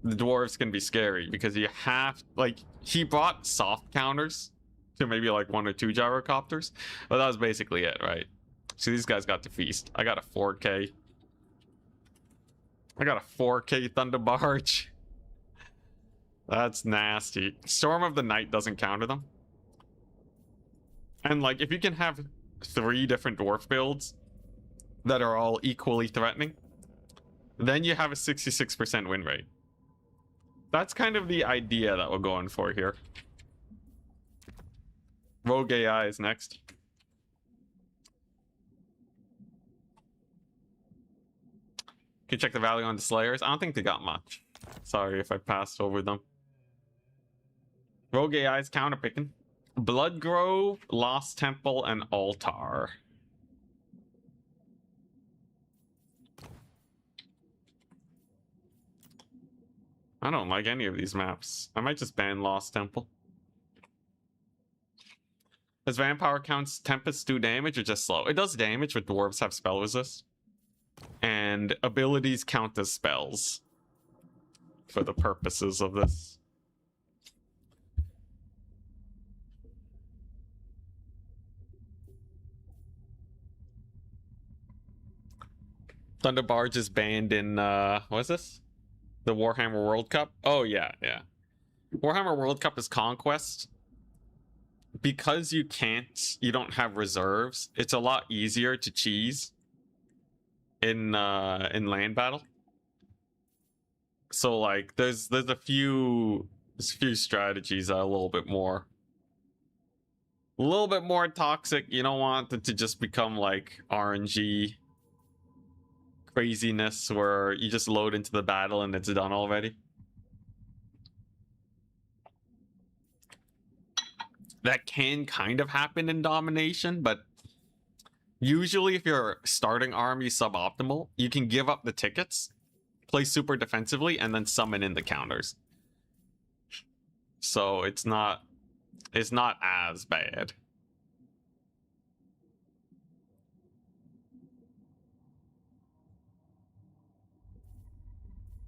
the dwarves can be scary, because you have, like, he brought soft counters to maybe like 1 or 2 gyrocopters, but that was basically it, right? So these guys got to feast. I got a 4K. I got a 4K Thunder Barge. That's nasty. Storm of the Night doesn't counter them. And like, if you can have 3 different dwarf builds that are all equally threatening, then you have a 66% win rate. That's kind of the idea that we're going for here. Rogue AI is next. Can you check the value on the Slayers? I don't think they got much. Sorry if I passed over them. Rogue AI is counterpicking. Blood Grove, Lost Temple, and Altar. I don't like any of these maps. I might just ban Lost Temple. Does Vampire counts Tempest do damage or just slow? It does damage, but dwarves have spell resist. And abilities count as spells for the purposes of this. Thunderbarge is banned in, what is this? The Warhammer World Cup? Oh, yeah, yeah. Warhammer World Cup is Conquest. Because you don't have reserves, it's a lot easier to cheese in land battle. So like there's a few strategies that are a little bit more toxic. You don't want it to just become like RNG craziness where you just load into the battle and it's done already. That can kind of happen in domination, but usually if your starting army is suboptimal, you can give up the tickets, play super defensively, and then summon in the counters. So it's not as bad.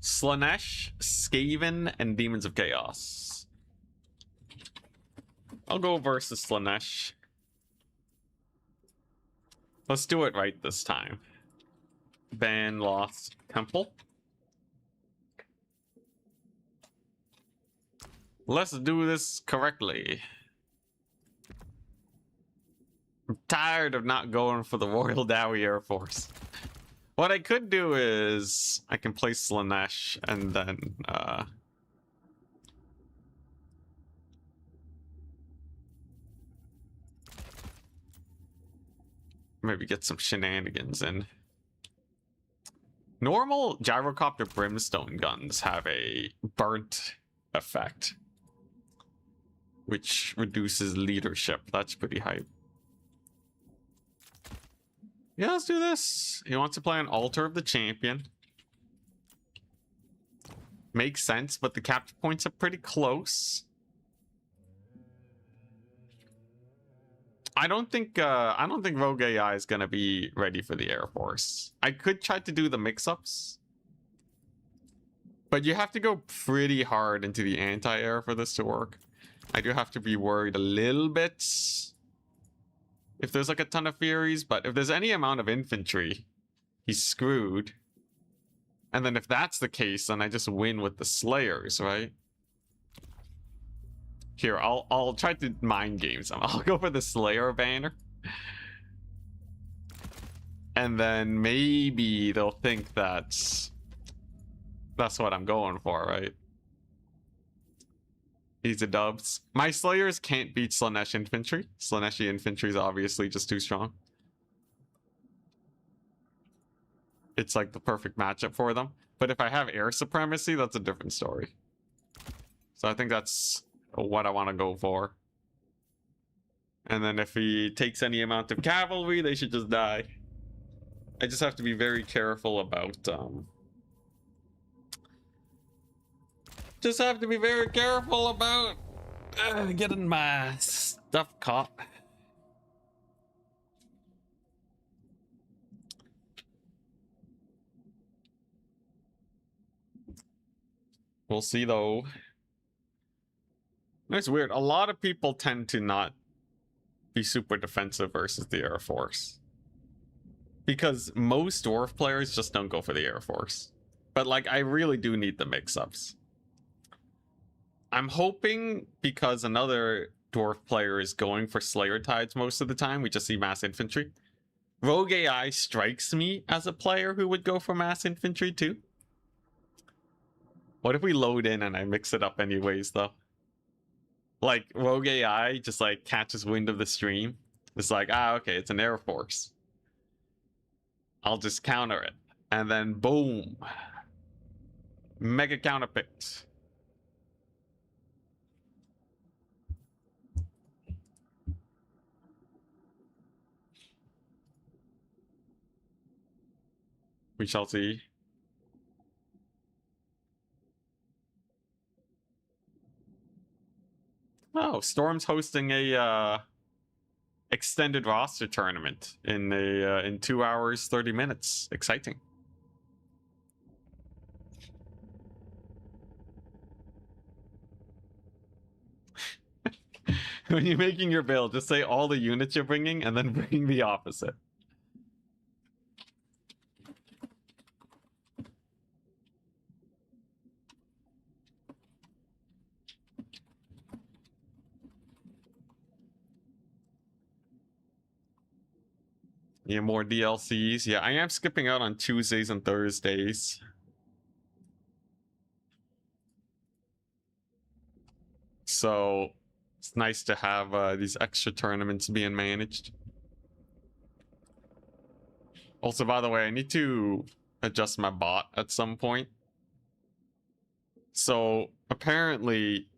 Slanesh, Skaven, and Demons of Chaos. I'll go versus Slanesh. Let's do it right this time. Ban Lost Temple. Let's do this correctly. I'm tired of not going for the Royal Dawi Air Force. What I could do is I can play Slanesh and then maybe get some shenanigans in. Normal gyrocopter brimstone guns have a burnt effect, which reduces leadership. That's pretty hype. Yeah, let's do this. He wants to play an Altar of the Champion. Makes sense, but the capture points are pretty close. I don't think Rogue AI is gonna be ready for the Air Force. I could try to do the mix-ups, but you have to go pretty hard into the anti-air for this to work. I do have to be worried a little bit if there's like a ton of Furies, but if there's any amount of infantry, he's screwed. And then if that's the case, then I just win with the Slayers, right? Here, I'll try to mind games. I'll go for the Slayer banner. And then maybe they'll think that's what I'm going for, right? He's a dubs. My Slayers can't beat Slanesh infantry. Slaneshi infantry is obviously just too strong. It's like the perfect matchup for them. But if I have air supremacy, that's a different story. So I think that's what I want to go for. And then if he takes any amount of cavalry, they should just die. I just have to be very careful about getting my stuff caught. We'll see though. It's weird. A lot of people tend to not be super defensive versus the Air Force, because most dwarf players just don't go for the Air Force. But like, I really do need the mix-ups. I'm hoping because another dwarf player is going for Slayer Tides most of the time, we just see mass infantry. Rogue AI strikes me as a player who would go for mass infantry too. What if we load in and I mix it up anyways though? Like, Rogue AI just like catches wind of the stream. It's like, okay, it's an Air Force. I'll just counter it. And then boom. Mega counterpicked. We shall see. Oh, Storm's hosting a extended roster tournament in 2 hours 30 minutes. Exciting. When you're making your build, just say all the units you're bringing and then bring the opposite. Yeah, more DLCs. Yeah, I am skipping out on Tuesdays and Thursdays. So it's nice to have these extra tournaments being managed. Also, by the way, I need to adjust my bot at some point. So apparently,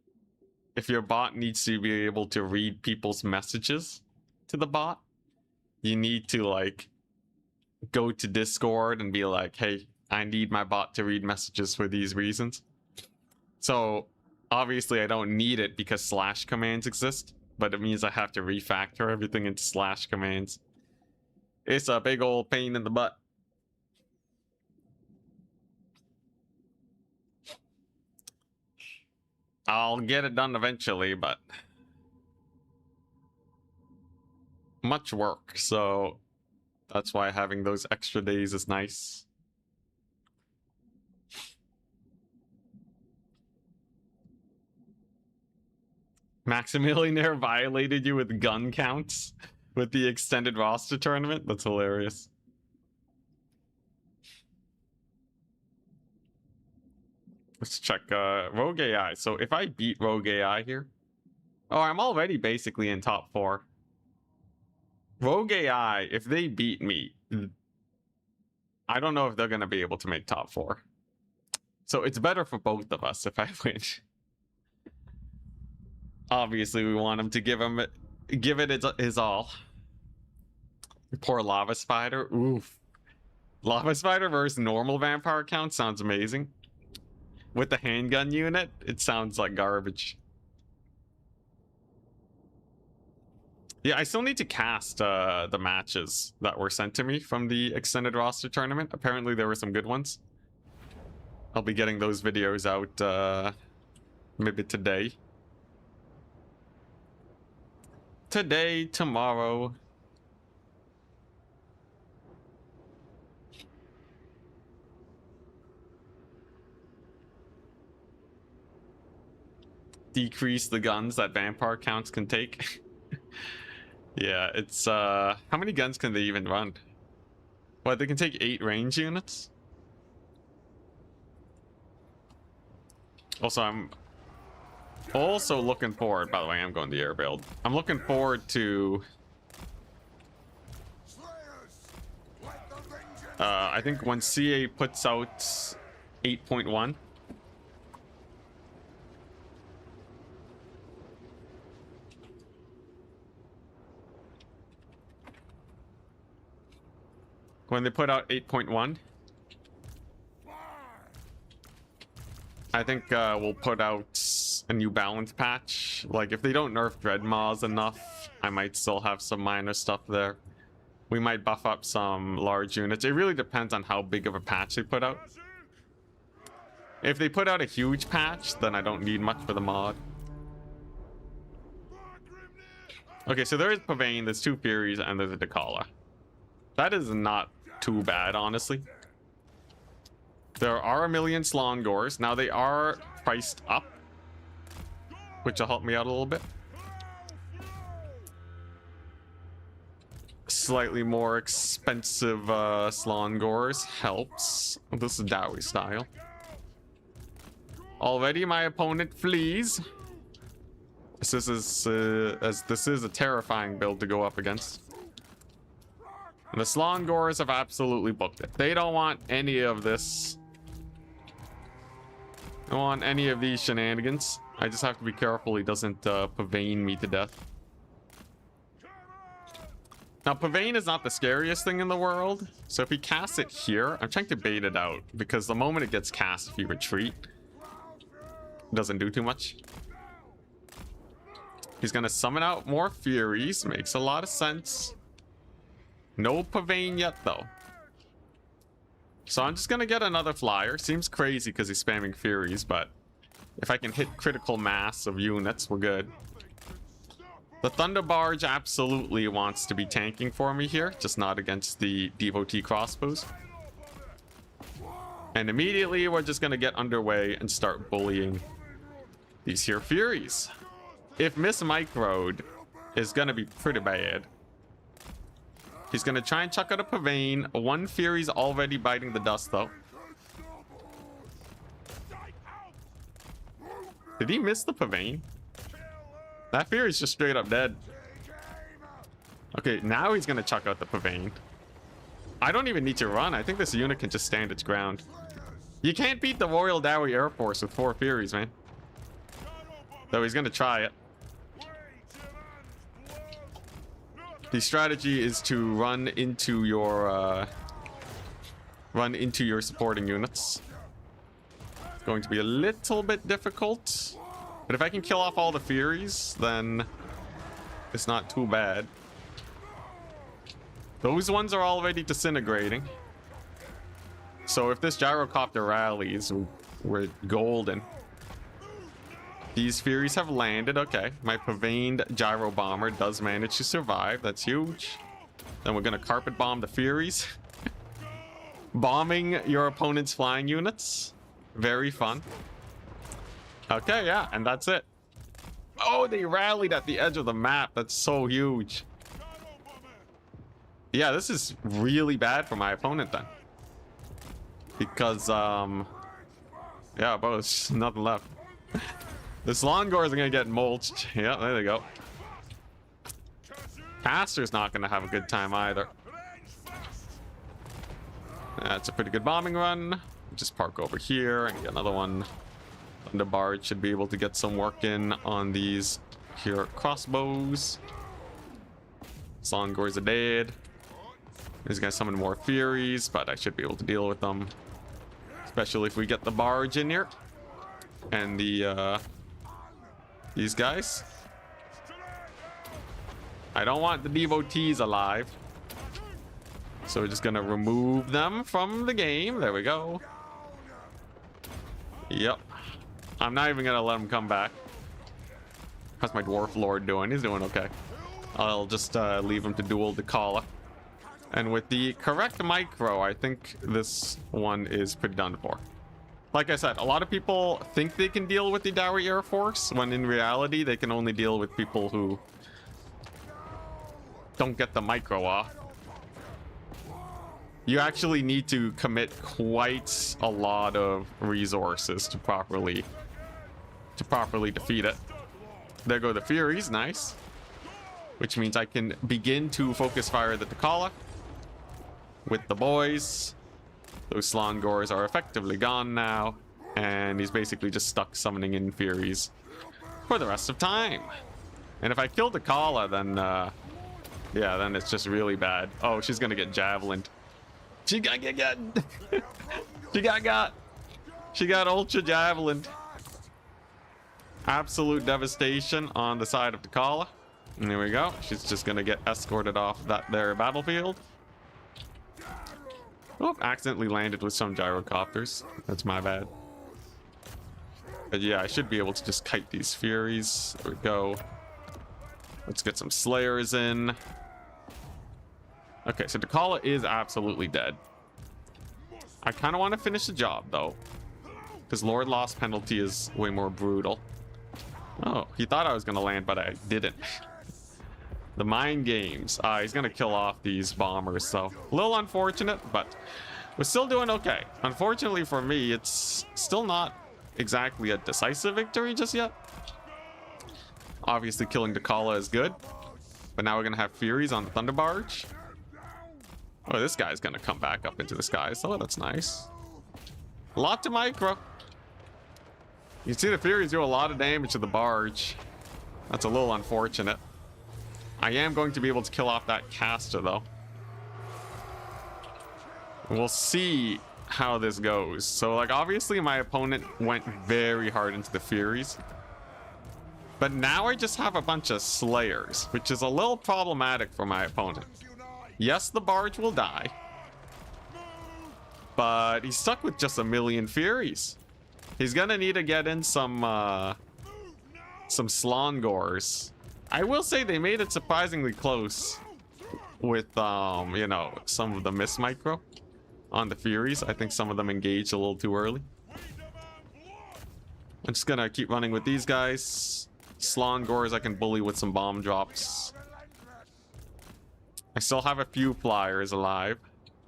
if your bot needs to be able to read people's messages to the bot, you need to like go to Discord and be like, hey, I need my bot to read messages for these reasons. So obviously I don't need it because slash commands exist, but it means I have to refactor everything into slash commands. It's a big old pain in the butt. I'll get it done eventually, but much work, so that's why having those extra days is nice. Maximilianaire violated you with gun counts with the extended roster tournament? That's hilarious. Let's check Rogue AI. So if I beat Rogue AI here... Oh, I'm already basically in top 4. Rogue AI, if they beat me, I don't know if they're going to be able to make top 4. So it's better for both of us if I win. Obviously, we want him to give it his all. Poor Lava Spider. Oof. Lava Spider versus normal vampire count sounds amazing. With the handgun unit, it sounds like garbage. Yeah, I still need to cast the matches that were sent to me from the extended roster tournament. Apparently there were some good ones. I'll be getting those videos out maybe today. Today, tomorrow. Decrease the guns that vampire counts can take. Yeah, it's how many guns can they even run? What, they can take 8 range units? Also, I'm also looking forward, by the way, I'm going the air build. I'm looking forward to I think when CA puts out 8.1, when they put out 8.1, I think we'll put out a new balance patch. Like, if they don't nerf Dreadmaws enough, I might still have some minor stuff there. We might buff up some large units. It really depends on how big of a patch they put out. If they put out a huge patch, then I don't need much for the mod. Okay, so there is Pavane, there's 2 Furies, and there's a Dakala. That is not too bad, honestly. There are a million Slongors. Now, they are priced up, which will help me out a little bit. Slightly more expensive Slongors helps. This is Dawi style. Already my opponent flees. This is a terrifying build to go up against. And the Slongors have absolutely booked it. They don't want any of this. They don't want any of these shenanigans. I just have to be careful he doesn't Pavane me to death. Now, Pavane is not the scariest thing in the world, so if he casts it here, I'm trying to bait it out, because the moment it gets cast, if you retreat, it doesn't do too much. He's gonna summon out more Furies, makes a lot of sense. No Pavane yet, though. So I'm just gonna get another flyer. Seems crazy because he's spamming Furies, but if I can hit critical mass of units, we're good. The Thunder Barge absolutely wants to be tanking for me here, just not against the Devotee crossbows. And immediately we're just gonna get underway and start bullying these here Furies. If mismicroed is gonna be pretty bad. He's gonna try and chuck out a Pavane. One Fury's already biting the dust though. Did he miss the Pavane? That Fury's just straight up dead. Okay, now he's gonna chuck out the Pavane. I don't even need to run. I think this unit can just stand its ground. You can't beat the Royal Dawi Air Force with 4 Furies, man. Though he's gonna try it. The strategy is to run into your supporting units. It's going to be a little bit difficult. But if I can kill off all the Furies, then it's not too bad. Those ones are already disintegrating. So if this gyrocopter rallies, we're golden. These Furies have landed. Okay, my Pavaned gyro bomber does manage to survive. That's huge. Then we're gonna carpet bomb the Furies. Bombing your opponent's flying units. Very fun. Okay, yeah, and that's it. Oh, they rallied at the edge of the map. That's so huge. Yeah, this is really bad for my opponent then. Because, yeah, but there's nothing left. This Longor is gonna get mulched. Yeah, there they go. Caster's not gonna have a good time either. That's a pretty good bombing run. Just park over here and get another one. The Barge should be able to get some work in on these here crossbows. Longors are dead. He's gonna summon more Furies, but I should be able to deal with them. Especially if we get the Barge in here. And the, these guys. I don't want the Devotees alive. So we're just gonna remove them from the game. There we go. Yep. I'm not even gonna let him come back. How's my Dwarf Lord doing? He's doing okay. I'll just leave him to duel the Kala. And with the correct micro, I think this one is pretty done for. Like I said, a lot of people think they can deal with the Dawi Air Force, when in reality, they can only deal with people who don't get the micro off. You actually need to commit quite a lot of resources to properly defeat it. There go the Furies, nice. Which means I can begin to focus fire the Takala with the boys. Those Slongors are effectively gone now, and he's basically just stuck summoning in Furies for the rest of time. And if I kill the Kala, then yeah, then it's just really bad. Oh, she's gonna get javelined. She got she got ultra javelined. Absolute devastation on the side of the Kala. And there we go. She's just gonna get escorted off that there battlefield. Oh, accidentally landed with some gyrocopters. That's my bad. But yeah, I should be able to just kite these Furies. There we go. Let's get some Slayers in. Okay, so Dakala is absolutely dead. I kind of want to finish the job, though. Because Lord Loss penalty is way more brutal. Oh, he thought I was going to land, but I didn't. The mind games. He's going to kill off these bombers, so a little unfortunate, but we're still doing okay. Unfortunately for me, it's still not exactly a decisive victory just yet. Obviously, killing Dakala is good, but now we're going to have Furies on the Thunder Barge. Oh, this guy's going to come back up into the skies. Oh, that's nice. A lot to micro. You can see the Furies do a lot of damage to the barge. That's a little unfortunate. I am going to be able to kill off that caster, though. We'll see how this goes. So, like, obviously my opponent went very hard into the Furies. But now I just have a bunch of Slayers, which is a little problematic for my opponent. Yes, the Barge will die. But he's stuck with just a million Furies. He's gonna need to get in some Slongors. I will say they made it surprisingly close with, you know, some of the miss micro on the Furies. I think some of them engaged a little too early. I'm just gonna keep running with these guys. Slongors I can bully with some bomb drops. I still have a few flyers alive.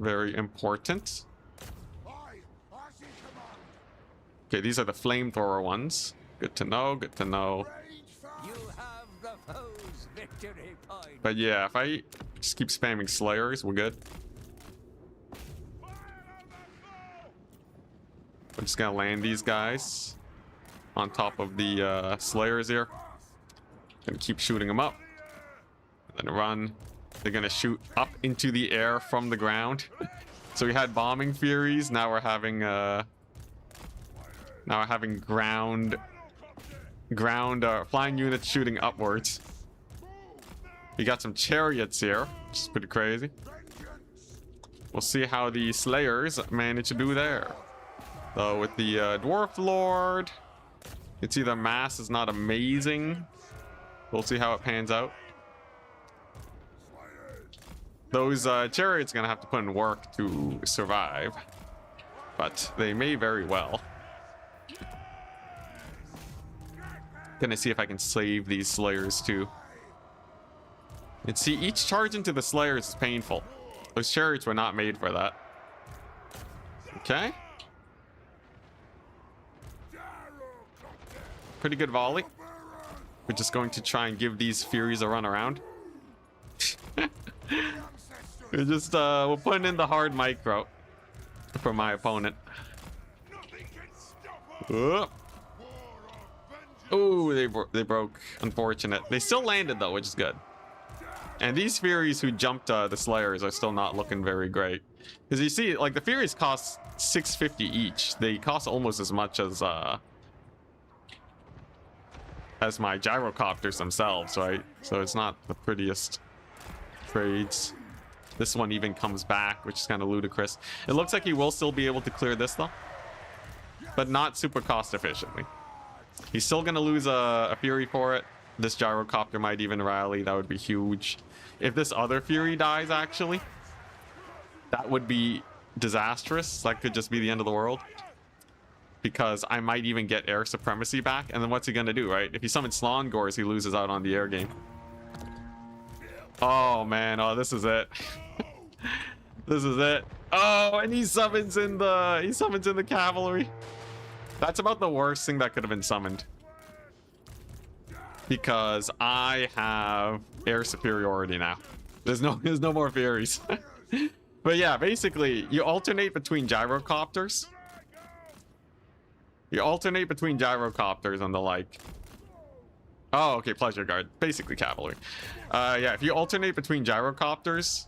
Very important. Okay, these are the flamethrower ones. Good to know, good to know. But yeah, if I just keep spamming Slayers, we're good. I'm just gonna land these guys on top of the Slayers here. Gonna keep shooting them up. And then run. They're gonna shoot up into the air from the ground. So we had bombing Furies, now we're having ground flying units shooting upwards. We got some chariots here, which is pretty crazy. We'll see how the Slayers manage to do there. So with the Dwarf Lord, it's either mass is not amazing. We'll see how it pans out. Those chariots are gonna have to put in work to survive, but they may very well. Gonna see if I can save these Slayers too. And see, each charge into the Slayers is painful. Those chariots were not made for that. Okay. Pretty good volley. We're just going to try and give these Furies a run around. We're putting in the hard micro for my opponent. Oh, they broke. Unfortunate. They still landed though, which is good. And these Furies who jumped the Slayers are still not looking very great. Because you see, like, the Furies cost 650 each. They cost almost as much as my gyrocopters themselves, right? So it's not the prettiest trades. This one even comes back, which is kind of ludicrous. It looks like he will still be able to clear this though, but not super cost efficiently. He's still gonna lose a Fury for it. This gyrocopter might even rally. That would be huge. If this other Fury dies, actually, that would be disastrous. That could just be the end of the world, because I might even get air supremacy back. And then what's he gonna do, right? If he summons Slongors, he loses out on the air game. Oh man, oh, this is it. This is it. Oh, and he summons in the cavalry. That's about the worst thing that could have been summoned, because I have air superiority now. There's no more Furies. But yeah, basically you alternate between gyrocopters. You alternate between gyrocopters and the like. Oh, okay, pleasure guard, basically cavalry. Yeah, if you alternate between gyrocopters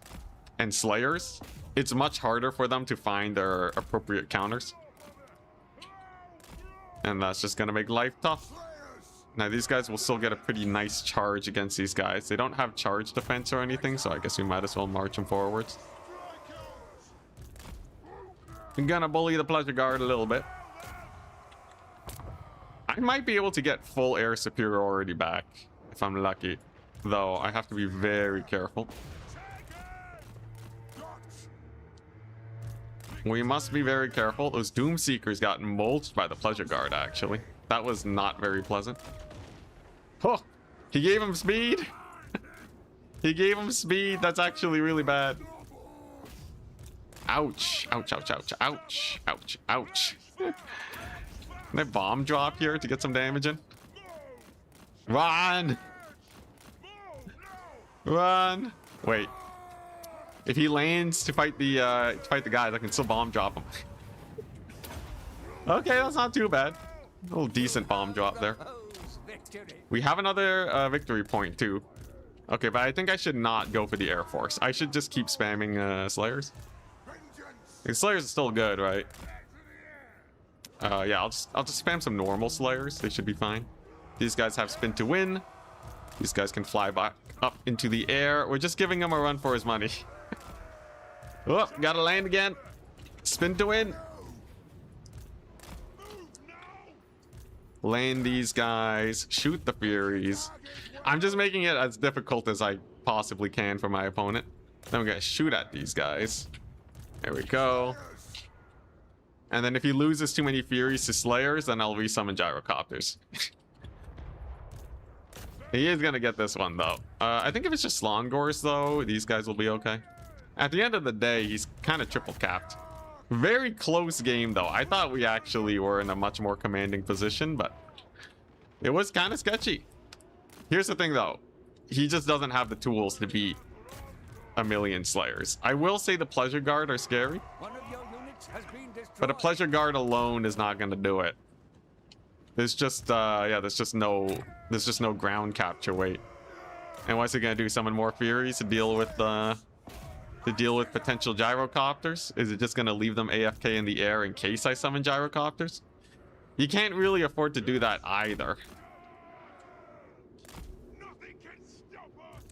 and Slayers, it's much harder for them to find their appropriate counters. And that's just gonna make life tough. Now these guys will still get a pretty nice charge against these guys. They don't have charge defense or anything, so I guess we might as well march them forwards. I'm gonna bully the pleasure guard a little bit. I might be able to get full air superiority back if I'm lucky, though I have to be very careful. We must be very careful. Those Doom Seekers got mulched by the pleasure guard, actually. That was not very pleasant. Oh, he gave him speed. He gave him speed. That's actually really bad. Ouch. Ouch, ouch, ouch, ouch, ouch, ouch. Can I bomb drop here to get some damage in? Run! Run! Wait. If he lands to fight the guys, I can still bomb drop him. Okay, that's not too bad. A little decent bomb drop there. We have another victory point too. Okay, but I think I should not go for the Air Force. I should just keep spamming Slayers. The Slayers are still good, right? Yeah, I'll just spam some normal Slayers. They should be fine. These guys have spin to win. These guys can fly back up into the air. We're just giving him a run for his money. Oh, gotta land again. Spin to win. Land these guys. Shoot the Furies. I'm just making it as difficult as I possibly can for my opponent. Then we're gonna shoot at these guys. There we go. And then if he loses too many Furies to Slayers, then I'll resummon Gyrocopters. He is gonna get this one, though. I think if it's just Slongors, though, these guys will be okay. At the end of the day, he's kind of triple capped. Very close game, though. I thought we actually were in a much more commanding position, but it was kind of sketchy. Here's the thing, though. He just doesn't have the tools to beat a million Slayers. I will say the Pleasure Guard are scary, but a Pleasure Guard alone is not going to do it. There's just, yeah, there's just no ground capture weight. And what's he gonna do? Summon more Furies to deal with potential Gyrocopters? Is it just gonna leave them AFK in the air in case I summon Gyrocopters? You can't really afford to do that either.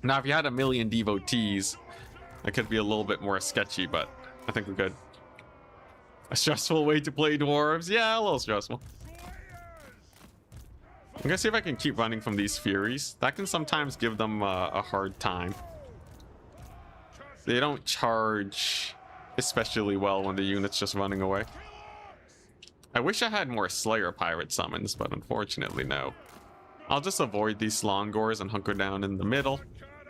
Now, if you had a million devotees, that could be a little bit more sketchy, but I think we're good. A stressful way to play dwarves? Yeah, a little stressful. I'm gonna see if I can keep running from these Furies. That can sometimes give them a hard time. They don't charge especially well when the unit's just running away. I wish I had more Slayer Pirate summons, but unfortunately no. I'll just avoid these Slongors and hunker down in the middle.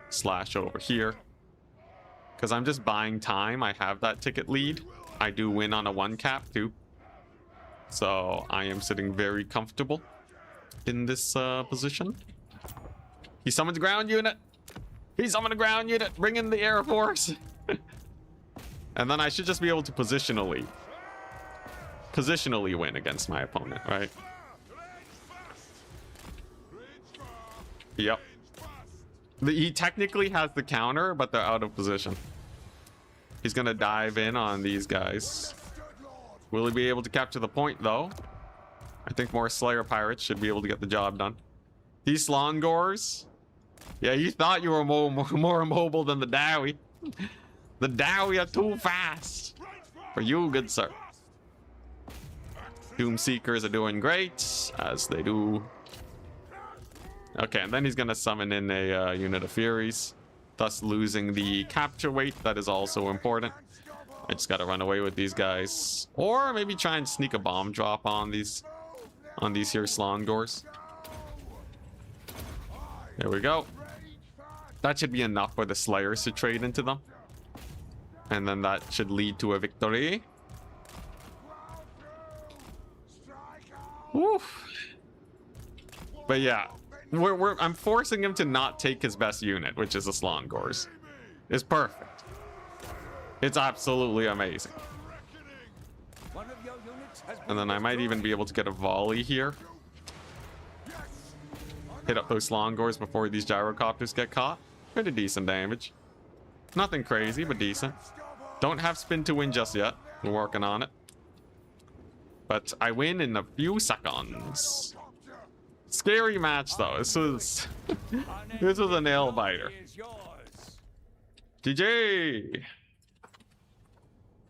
Slash over here. Because I'm just buying time. I have that ticket lead. I do win on a 1 cap too. So I am sitting very comfortable in this position. He summoned a ground unit. He summoned a ground unit. Bring in the Air Force. And then I should just be able to positionally win against my opponent, right? Yep. He technically has the counter, but they're out of position. He's gonna dive in on these guys. Will he be able to capture the point, though? I think more Slayer Pirates should be able to get the job done. These Slongors? Yeah, you thought you were more mobile than the Dawi. The Dawi are too fast. For you, good sir. Doom Seekers are doing great, as they do. Okay, and then he's gonna summon in a unit of Furies, thus losing the capture weight. That is also important. I just gotta run away with these guys. Or maybe try and sneak a bomb drop on these here Slongors. There we go. That should be enough for the Slayers to trade into them. And then that should lead to a victory. Woof. But yeah, I'm forcing him to not take his best unit, which is the Slongors. It's perfect. It's absolutely amazing. And then I might even be able to get a volley here. Hit up those Slongors before these Gyrocopters get caught. Pretty decent damage. Nothing crazy, but decent. Don't have spin to win just yet. We're working on it. But I win in a few seconds. Scary match, though. This was a nail biter. GG!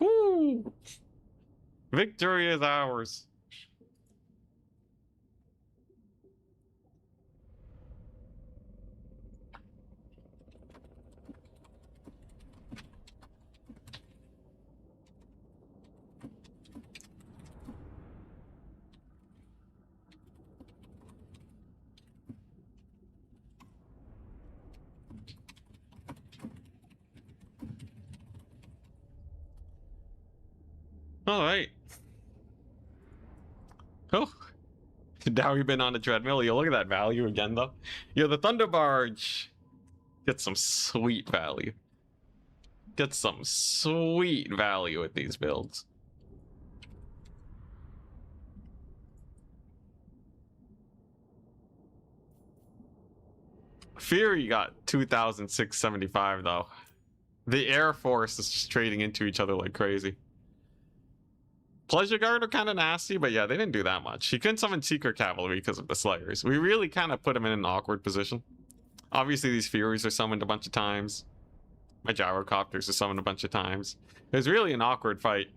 Woo! Victory is ours. All right. Oh, Dawi been on a treadmill. You look at that value again, though. Yeah, the Thunder Barge. Get some sweet value. Get some sweet value with these builds. Fury got 2,675 though. The Air Force is just trading into each other like crazy. Pleasure Guard are kind of nasty, but yeah, they didn't do that much. He couldn't summon Secret Cavalry because of the Slayers. We really kind of put him in an awkward position. Obviously, these Furies are summoned a bunch of times. My Gyrocopters are summoned a bunch of times. It was really an awkward fight.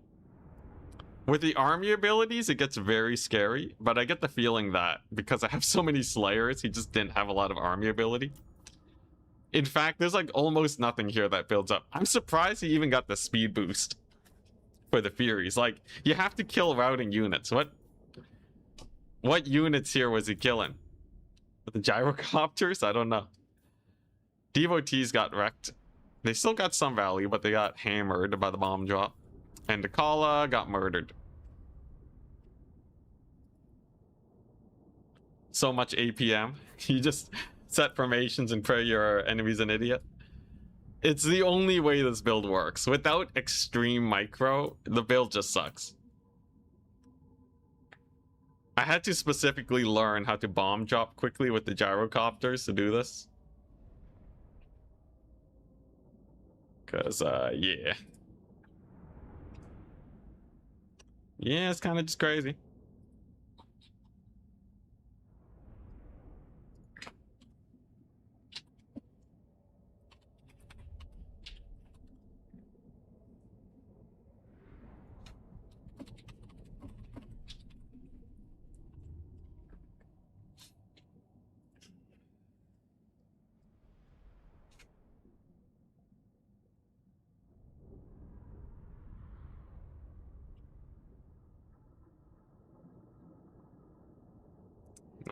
With the army abilities, it gets very scary, but I get the feeling that because I have so many Slayers, he just didn't have a lot of army ability. In fact, there's like almost nothing here that builds up. I'm surprised he even got the speed boost for the Furies. Like, you have to kill routing units. What units here was he killing? With the Gyrocopters? I don't know. Devotees got wrecked. They still got some value, but they got hammered by the bomb drop. And Dakala got murdered. So much APM. You just set formations and pray your enemy's an idiot. It's the only way this build works. Without extreme micro, the build just sucks. I had to specifically learn how to bomb drop quickly with the Gyrocopters to do this. Because, yeah. Yeah, it's kind of just crazy.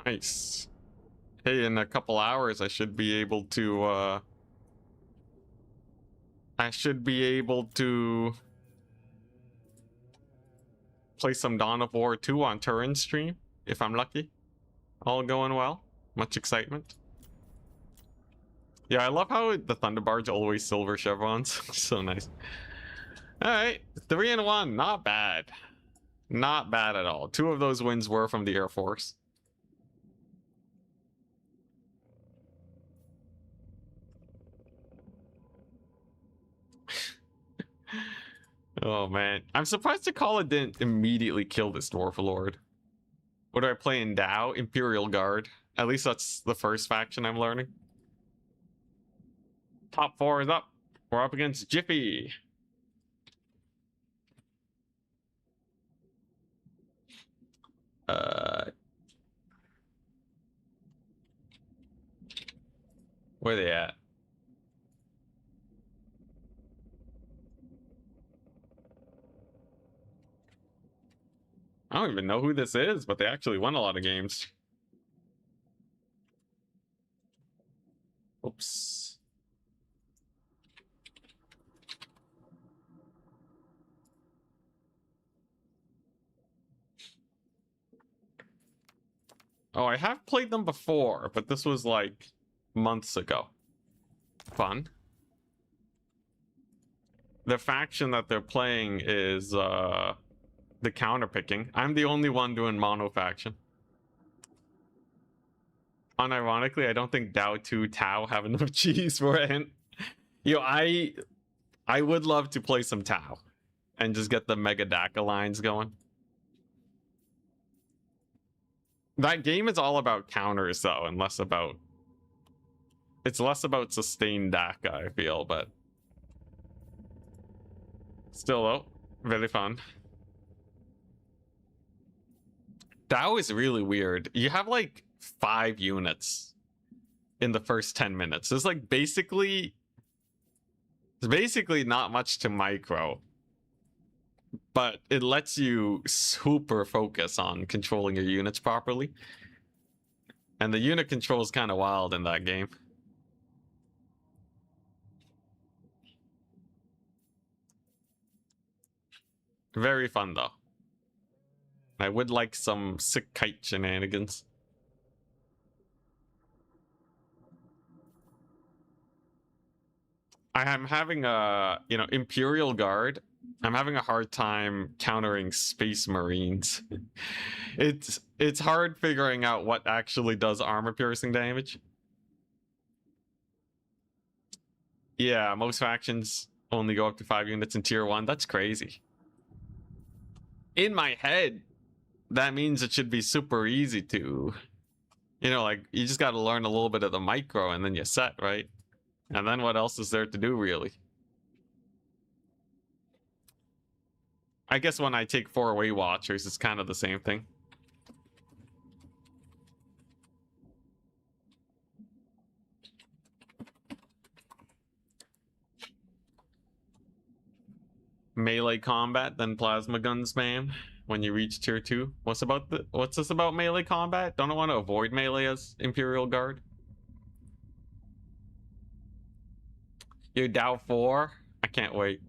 Nice. Hey, in a couple hours, I should be able to, play some Dawn of War 2 on Turin stream, if I'm lucky. All going well. Much excitement. Yeah, I love how the Thunderbarge always silver chevrons. So nice. Alright, 3-1. Not bad. Not bad at all. 2 of those wins were from the Air Force. Oh man, I'm surprised Takala didn't immediately kill this Dwarf Lord. What do I play in Dao? Imperial Guard. At least that's the first faction I'm learning. Top 4 is up. We're up against Jiffy. Where they at? I don't even know who this is, but they actually won a lot of games. Oops. Oh, I have played them before, but this was like months ago. Fun. The faction that they're playing is the counterpicking. I'm the only one doing mono faction. Unironically, I don't think Dao 2 Tau have enough cheese for it. Yo, I would love to play some Tau and just get the Mega DACA lines going. That game is all about counters though, and less about... It's less about sustained DACA, I feel, but... Still though, very fun. Dao is really weird. You have like 5 units in the first 10 minutes. It's like basically not much to micro, but it lets you super focus on controlling your units properly. And the unit control is kind of wild in that game. Very fun though. I would like some sick kite shenanigans. I am having a, Imperial Guard. I'm having a hard time countering Space Marines. It's hard figuring out what actually does armor piercing damage. Yeah, most factions only go up to 5 units in tier 1. That's crazy. In my head, that means it should be super easy to, you know, like, you just got to learn a little bit of the micro and then you're set, right? And then what else is there to do, really? I guess when I take 4 away watchers, it's kind of the same thing. Melee combat, then plasma gun spam when you reach tier 2. What's this about melee combat? Don't I want to avoid melee as Imperial Guard? You Dow 4? I can't wait.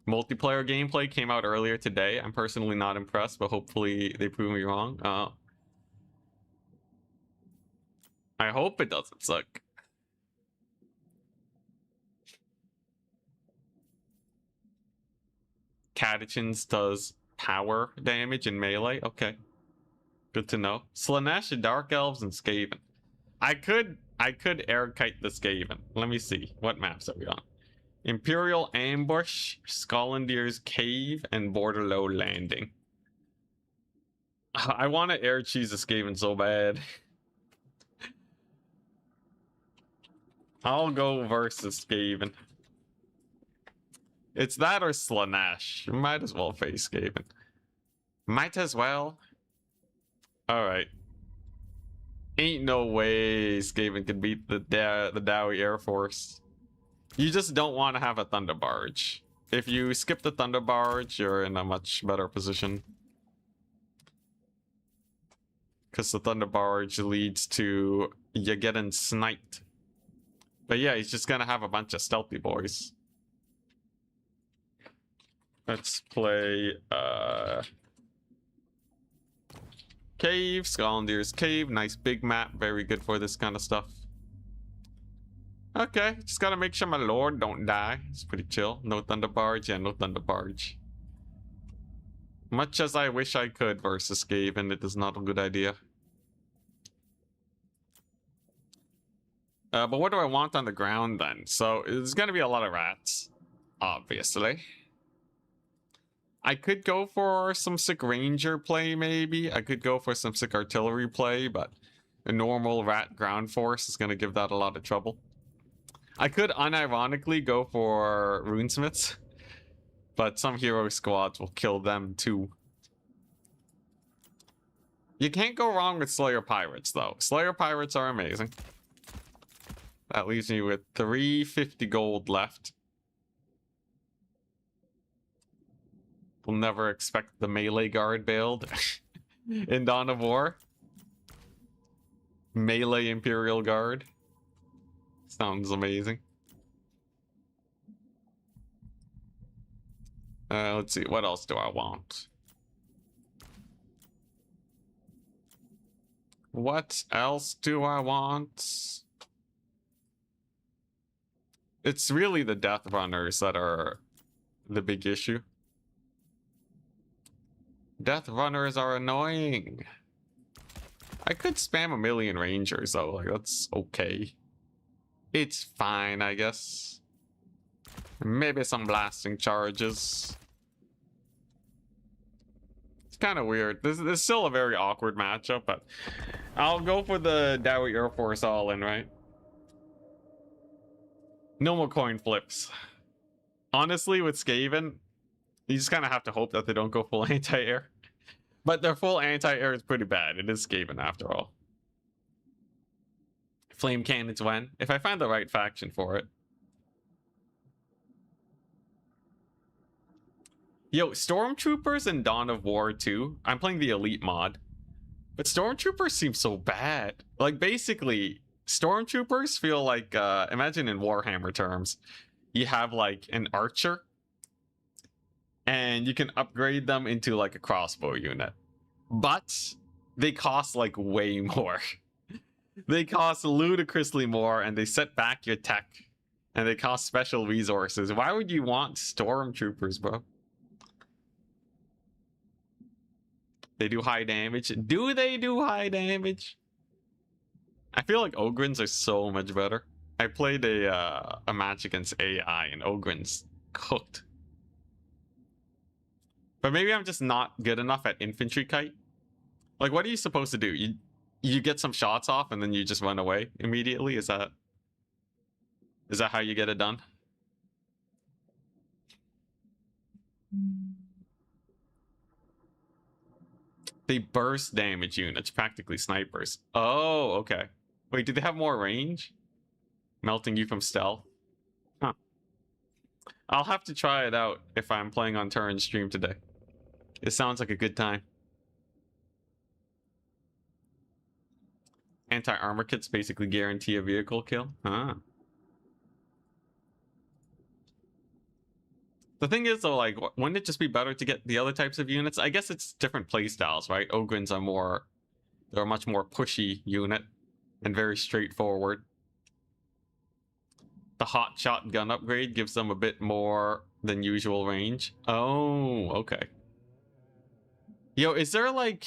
Multiplayer gameplay came out earlier today. I'm personally not impressed, but hopefully they prove me wrong. I hope it doesn't suck. Catechins does power damage in melee. Okay. Good to know. Slanesh, Dark Elves, and Skaven. I could air kite the Skaven. Let me see. What maps are we on? Imperial Ambush, Skollendir's Cave, and Borderlow Landing. I want to air cheese the Skaven so bad. I'll go versus Skaven. It's that or Slanesh. You might as well face Skaven. Might as well. Alright. Ain't no way Skaven can beat the Dawi Air Force. You just don't want to have a Thunder Barge. If you skip the Thunder Barge, you're in a much better position. Because the Thunder Barge leads to you getting sniped. But yeah, he's just gonna have a bunch of stealthy boys. Let's play Cave, Skollendir's Cave. Nice big map, very good for this kind of stuff. Okay, just gotta make sure my lord don't die. It's pretty chill. No Thunder Barge, yeah, no Thunder Barge. Much as I wish I could versus Skaven, it is not a good idea. But what do I want on the ground then? So there's gonna be a lot of rats, obviously. I could go for some sick ranger play, maybe. I could go for some sick artillery play, but a normal rat ground force is gonna give that a lot of trouble. I could unironically go for runesmiths, but some hero squads will kill them too. You can't go wrong with Slayer Pirates, though. Slayer Pirates are amazing. That leaves me with 350 gold left. We'll never expect the melee guard build in Dawn of War. Melee Imperial Guard. Sounds amazing. Let's see, what else do I want? What else do I want? It's really the Death Runners that are the big issue. Death Runners are annoying. I could spam a million Rangers though, like that's okay. It's fine, I guess. Maybe some blasting charges. It's kind of weird. This is still a very awkward matchup, but I'll go for the Dawi Air Force all-in, right? No more coin flips. Honestly, with Skaven, you just kind of have to hope that they don't go full anti-air. But their full anti-air is pretty bad. It is Skaven after all. Flame cannons when? If I find the right faction for it. Yo, Stormtroopers in Dawn of War 2. I'm playing the Elite mod. But Stormtroopers seem so bad. Like, basically, Stormtroopers feel like, imagine in Warhammer terms, you have, like, an archer. And you can upgrade them into, like, a crossbow unit. But they cost, like, way more. They cost ludicrously more, and they set back your tech. And they cost special resources. Why would you want Stormtroopers, bro? They do high damage. Do they do high damage? I feel like Ogrins are so much better. I played a match against AI and Ogren's cooked. But maybe I'm just not good enough at infantry kite. Like, what are you supposed to do? You get some shots off and then you just run away immediately? Is that how you get it done? They burst damage units, practically snipers. Oh, okay. Wait, do they have more range? Melting you from stealth? Huh. I'll have to try it out if I'm playing on Turin stream today. It sounds like a good time. Anti-armor kits basically guarantee a vehicle kill? Huh. The thing is, though, like, wouldn't it just be better to get the other types of units? I guess it's different playstyles, right? Ogrins are more... They're a much more pushy unit and very straightforward. The hot shotgun upgrade gives them a bit more than usual range. Oh, okay. Yo, is there, like...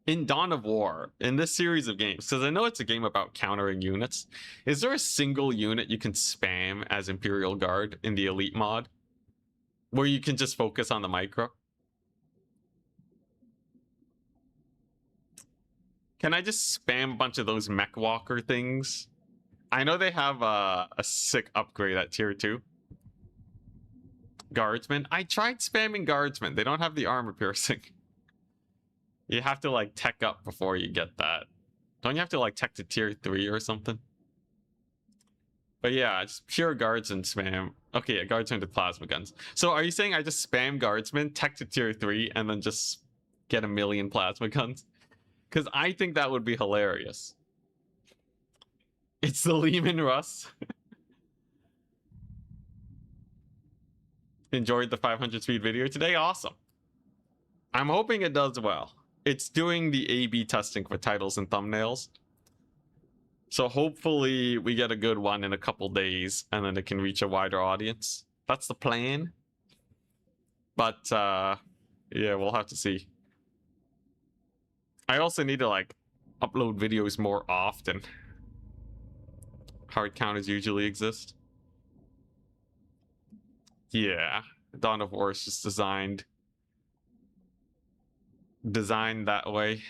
In Dawn of War, in this series of games, because I know it's a game about countering units, is there a single unit you can spam as Imperial Guard in the Elite mod? Where you can just focus on the micro? Can I just spam a bunch of those mech walker things? I know they have a sick upgrade at tier 2. Guardsmen. I tried spamming Guardsmen. They don't have the armor piercing. You have to, like, tech up before you get that. Don't you have to, like, tech to tier 3 or something? But yeah, just pure guardsmen spam. Okay, yeah, guardsmen with plasma guns. So are you saying I just spam guardsmen, tech to tier 3, and then just get a million plasma guns? Because I think that would be hilarious. It's the Lehman Russ. Enjoyed the 500 speed video today? Awesome. I'm hoping it does well. It's doing the A/B testing for titles and thumbnails. So hopefully we get a good one in a couple days and then it can reach a wider audience. That's the plan. But yeah, we'll have to see. I also need to, like, upload videos more often. Hard counters usually exist. Yeah, Dawn of War is just designed that way.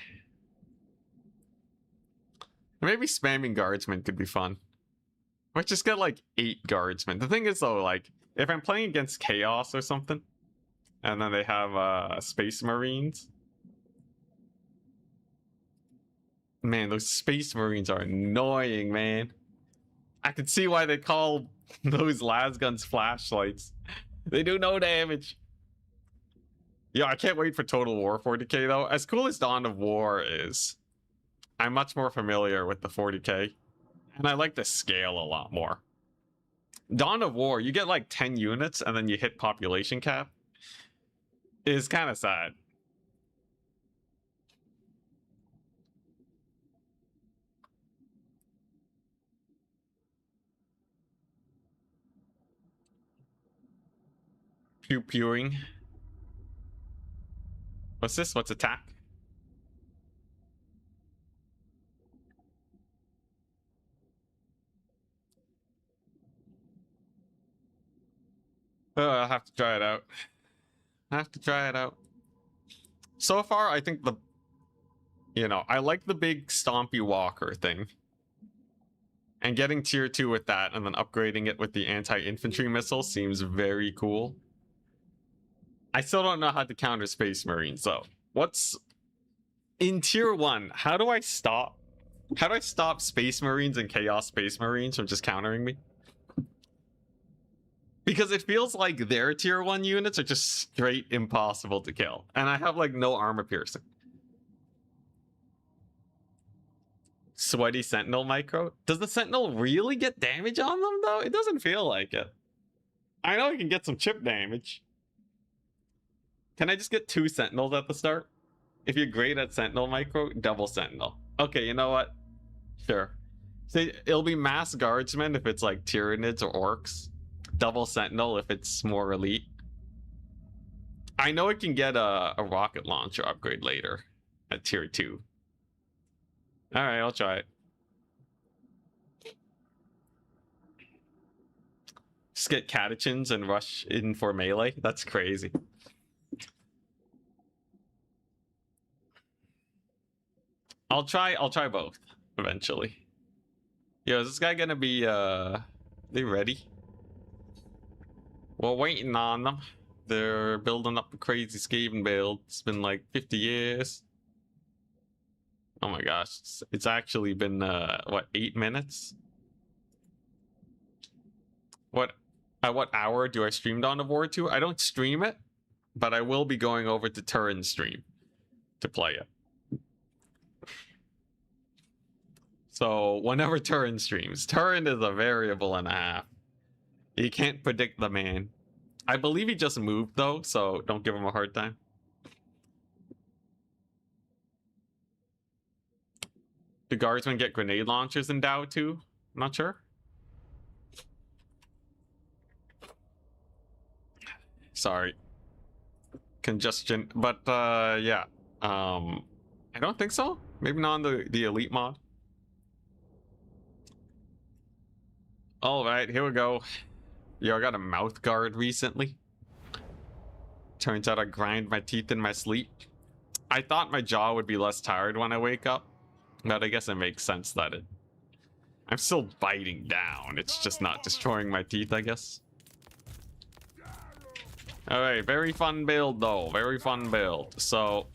Maybe spamming guardsmen could be fun. Might just get like 8 guardsmen. The thing is, though, like, if I'm playing against Chaos or something, and then they have Space Marines. Man, those Space Marines are annoying, man. I can see why they call those lasguns flashlights. They do no damage. Yeah, I can't wait for Total War 40k, though. As cool as Dawn of War is, I'm much more familiar with the 40k. And I like the scale a lot more. Dawn of War, you get like 10 units and then you hit population cap. Is kind of sad. Pew-pewing. What's this? What's attack? Oh, I'll have to try it out. So far, I think I like the big stompy walker thing. And getting tier 2 with that and then upgrading it with the anti-infantry missile seems very cool. I still don't know how to counter Space Marines, though. What's... In tier 1, how do I stop Space Marines and Chaos Space Marines from just countering me? Because it feels like their tier 1 units are just straight impossible to kill. And I have, like, no armor piercing. Sweaty Sentinel micro? Does the Sentinel really get damage on them, though? It doesn't feel like it. I know I can get some chip damage. Can I just get 2 Sentinels at the start? If you're great at Sentinel micro, double Sentinel. Okay, you know what? Sure. So it'll be mass guardsmen if it's like Tyranids or Orcs. Double Sentinel if it's more elite. I know it can get a rocket launcher upgrade later at tier 2. Alright, I'll try it. Just get catechins and rush in for melee. That's crazy. I'll try both eventually. Yo, is this guy gonna be they ready? We're waiting on them. They're building up a crazy Skaven build. It's been like 50 years. Oh my gosh, it's actually been what, 8 minutes? At what hour do I stream Dawn of War 2? I don't stream it, but I will be going over to Turin's stream to play it. So whenever Turin streams, Turin is a variable and a half. You can't predict the man. I believe he just moved though, so don't give him a hard time. Do guardsmen get grenade launchers in Dawi too? I'm not sure. Sorry. Congestion, but yeah. I don't think so. Maybe not on the elite mod. All right, here we go. Yo, I got a mouth guard recently. Turns out I grind my teeth in my sleep. I thought my jaw would be less tired when I wake up, but I guess it makes sense that I'm still biting down. It's just not destroying my teeth, I guess. All right, very fun build though. Very fun build. So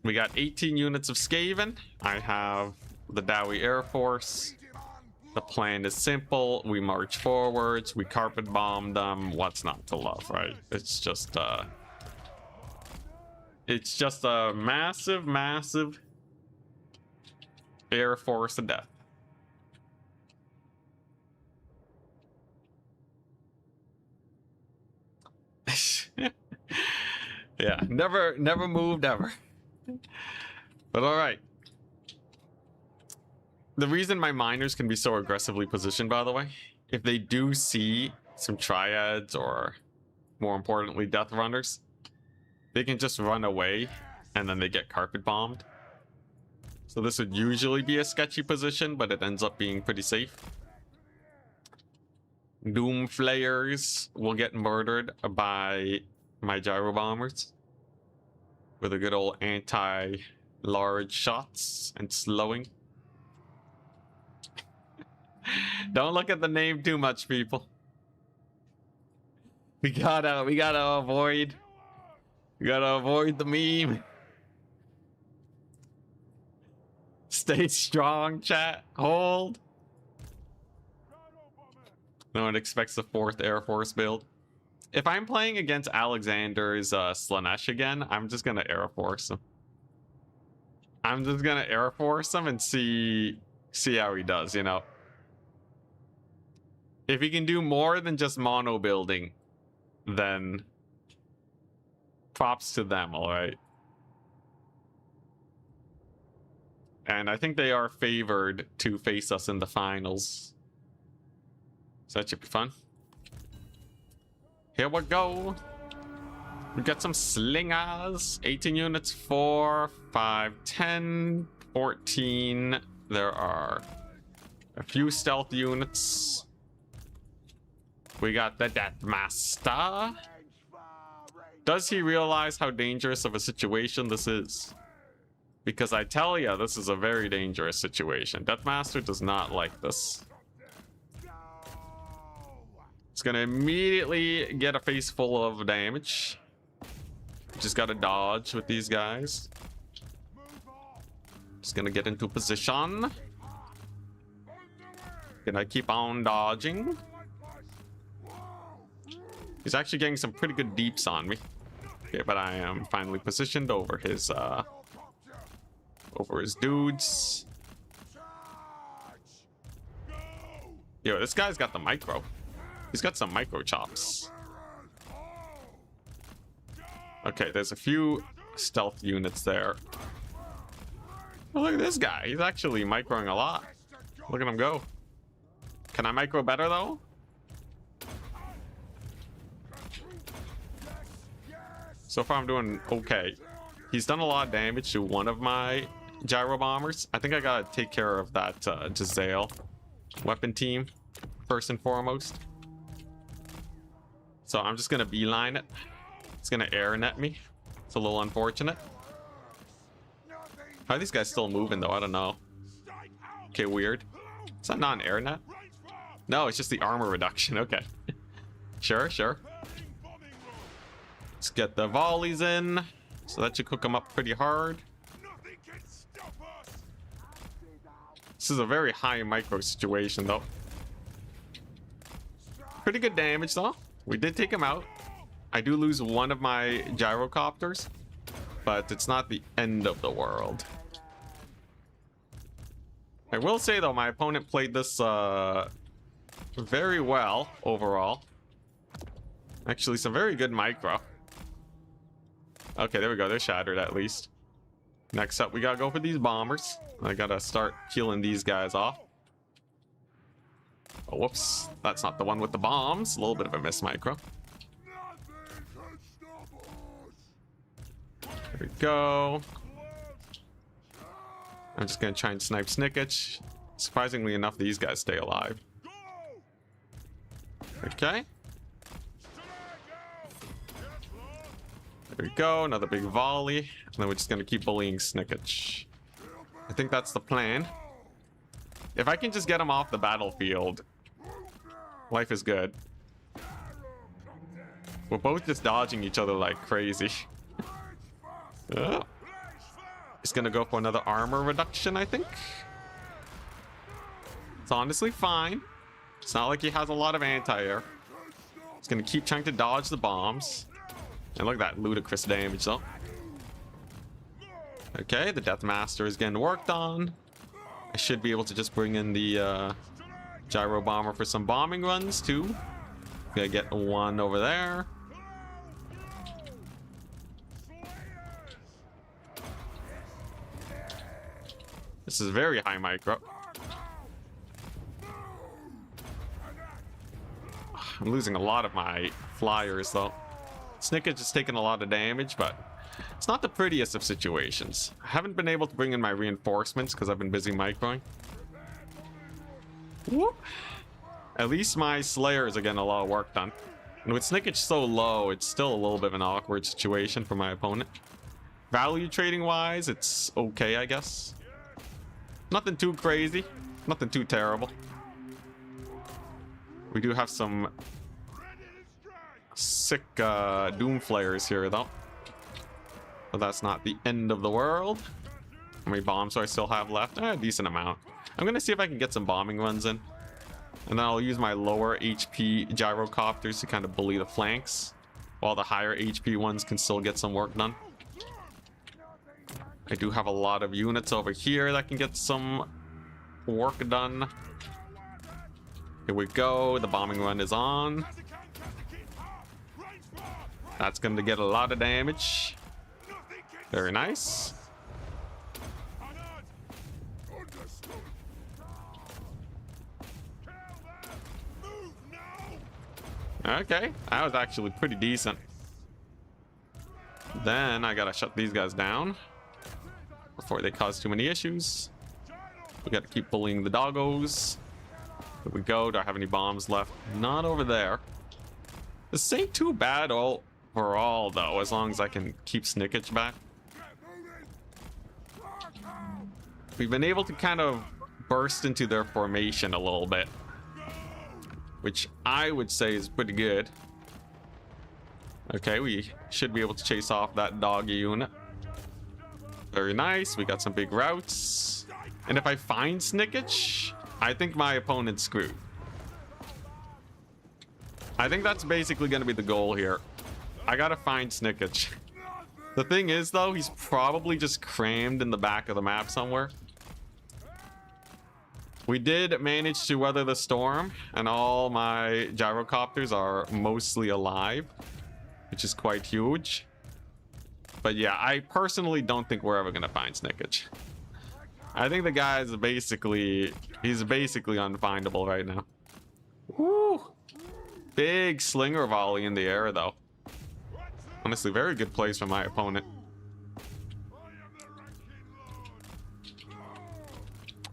we got 18 units of Skaven. I have the Dawi Air Force. The plan is simple. We march forwards. We carpet bomb them. What's not to love, right? It's just a massive, massive Air Force of death. Yeah, never moved ever. But all right. The reason my miners can be so aggressively positioned, by the way, if they do see some triads or, more importantly, death runners, they can just run away and then they get carpet bombed. So this would usually be a sketchy position, but it ends up being pretty safe. Doom Flayers will get murdered by my gyro bombers with a good old anti-large shots and slowing. Don't look at the name too much, people. We gotta avoid the meme. Stay strong, chat. Hold. No one expects the 4th Air Force build. If I'm playing against Alexander's Slanesh again, I'm just gonna Air Force him. I'm just gonna Air Force him and see how he does, you know. If he can do more than just mono building, then props to them, all right. And I think they are favored to face us in the finals. So that should be fun. Here we go. We got some slingers. 18 units, 4, 5, 10, 14. There are a few stealth units. We got the Death Master. Does he realize how dangerous of a situation this is? Because I tell ya, this is a very dangerous situation. Death Master does not like this. It's gonna immediately get a face full of damage. Just gotta dodge with these guys. Just gonna get into position. Gonna keep on dodging. He's actually getting some pretty good deeps on me. Okay, but I am finally positioned over his dudes. Yo, this guy's got the micro. He's got some micro chops. Okay, there's a few stealth units there. Oh, look at this guy. He's actually microing a lot. Look at him go. Can I micro better though? So far I'm doing okay. He's done a lot of damage to one of my gyro bombers. I think I gotta take care of that Giselle weapon team first and foremost. So I'm just gonna beeline it. It's gonna air net me. It's a little unfortunate. How are these guys still moving though? I don't know. Okay, weird. Is that not an air net? No, it's just the armor reduction. Okay. Sure, sure. Let's get the volleys in. So that should cook them up pretty hard. This is a very high micro situation though. Pretty good damage though. We did take him out. I do lose one of my gyrocopters, but it's not the end of the world. I will say though, my opponent played this very well overall. Actually, some very good micro. Okay, there we go. They're shattered at least. Next up, we gotta go for these bombers. I gotta start killing these guys off. Oh, whoops. That's not the one with the bombs. A little bit of a miss micro. There we go. I'm just gonna try and snipe Snickage. Surprisingly enough, these guys stay alive. Okay. There we go. Another big volley. And then we're just gonna keep bullying Snickage. I think that's the plan. If I can just get him off the battlefield, life is good. We're both just dodging each other like crazy. He's gonna go for another armor reduction, I think. It's honestly fine. It's not like he has a lot of anti-air. He's gonna keep trying to dodge the bombs. And look at that ludicrous damage though. Okay, the Death Master is getting worked on. I should be able to just bring in the Gyro Bomber for some bombing runs too. Gonna get one over there. This is very high micro. I'm losing a lot of my flyers though. Snickage is taking a lot of damage, but it's not the prettiest of situations. I haven't been able to bring in my reinforcements because I've been busy microing. Whoop. At least my Slayers are getting a lot of work done. And with Snickage so low, it's still a little bit of an awkward situation for my opponent. Value trading wise, it's okay, I guess. Nothing too crazy. Nothing too terrible. We do have some sick Doom Flayers here, though. But that's not the end of the world. How many bombs do I still have left? A decent amount. I'm going to see if I can get some bombing runs in. And then I'll use my lower HP gyrocopters to kind of bully the flanks, while the higher HP ones can still get some work done. I do have a lot of units over here that can get some work done. Here we go. The bombing run is on. That's going to get a lot of damage. Very nice. Okay, that was actually pretty decent. Then I gotta shut these guys down before they cause too many issues. We gotta keep bullying the doggos. Here we go. Do I have any bombs left? Not over there. This ain't too bad overall, though, as long as I can keep Snickage back. We've been able to kind of burst into their formation a little bit, which I would say is pretty good. Okay, we should be able to chase off that doggy unit. Very nice. We got some big routes. And if I find Snickage, I think my opponent's screwed. I think that's basically going to be the goal here. I got to find Snickage. The thing is, though, he's probably just crammed in the back of the map somewhere. We did manage to weather the storm, and all my gyrocopters are mostly alive, which is quite huge. But yeah, I personally don't think we're ever going to find Snickage. I think the guy is basically, he's basically unfindable right now. Woo! Big slinger volley in the air, though. Honestly, very good place for my opponent.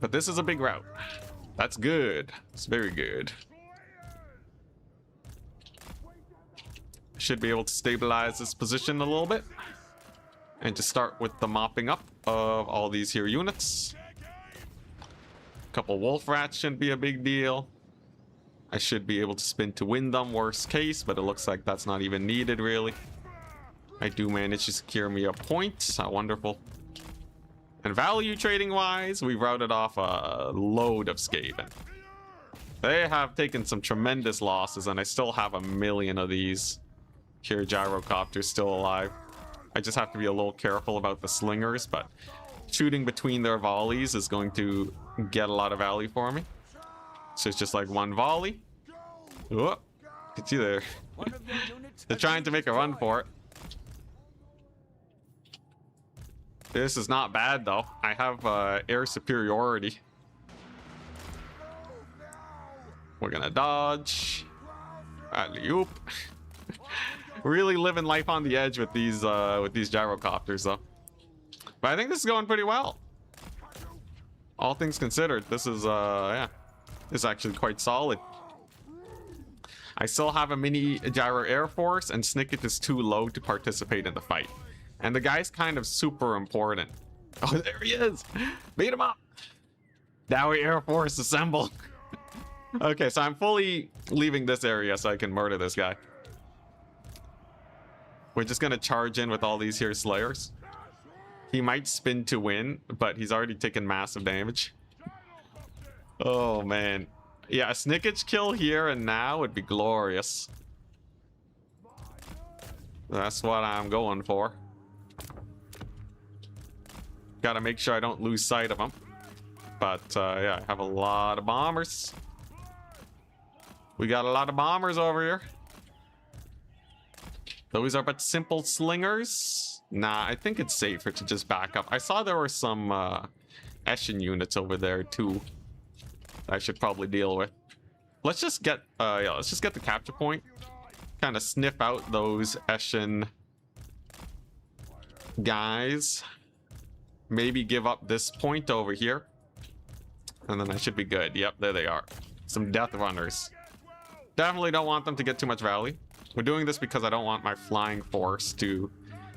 But this is a big route. That's good. It's very good. should be able to stabilize this position a little bit. And just start with the mopping up of all these here units. A couple wolf rats shouldn't be a big deal. I should be able to spin to win them, worst case, but it looks like that's not even needed, really. I do manage to secure me a point. Wonderful. And value trading-wise, we routed off a load of Skaven. They have taken some tremendous losses, and I still have a million of these here gyrocopters still alive. I just have to be a little careful about the slingers, but shooting between their volleys is going to get a lot of value for me. So it's just like one volley. Whoop. Get you there. They're trying to make a run for it. This is not bad, though. I have air superiority. We're gonna dodge. Alley-oop. Really living life on the edge with these gyrocopters, though. But I think this is going pretty well. All things considered, this is yeah, this is actually quite solid. I still have a mini gyro air force, and Snicket is too low to participate in the fight. And the guy's kind of super important. Oh, there he is! Beat him up! Dawi Air Force assemble! Okay, so I'm fully leaving this area so I can murder this guy. We're just gonna charge in with all these here Slayers. He might spin to win, but he's already taken massive damage. Oh, man. Yeah, a Snickage kill here and now would be glorious. That's what I'm going for. Gotta make sure I don't lose sight of him. But, yeah, I have a lot of bombers. We got a lot of bombers over here. Those are but simple slingers. Nah, I think it's safer to just back up. I saw there were some Eshin units over there too I should probably deal with. Let's just get yeah, let's just get the capture point. Kind of sniff out those Eshin guys. Maybe give up this point over here. And then I should be good. Yep, there they are. Some death runners. Definitely don't want them to get too much value. We're doing this because I don't want my flying force to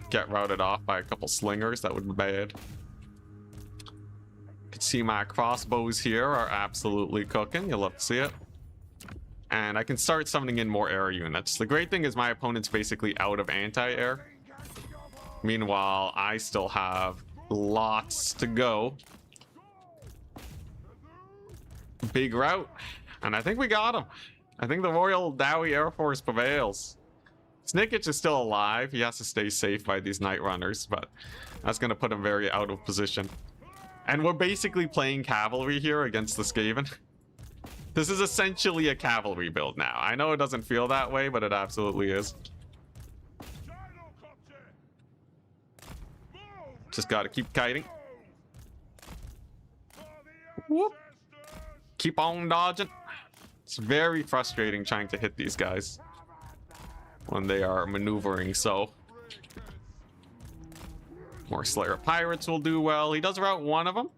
get routed off by a couple slingers. That would be bad. You can see my crossbows here are absolutely cooking. You'll love to see it. And I can start summoning in more air units. The great thing is my opponent's basically out of anti-air. Meanwhile, I still have lots to go. Big route. And I think we got him. I think the Royal Dawi Air Force prevails. Snickage is still alive. He has to stay safe by these Night Runners, but that's going to put him very out of position. And we're basically playing cavalry here against the Skaven. This is essentially a cavalry build now. I know it doesn't feel that way, but it absolutely is. Just got to keep kiting. Whoop. Keep on dodging. It's very frustrating trying to hit these guys when they are maneuvering so. More Slayer Pirates will do well. He does route one of them.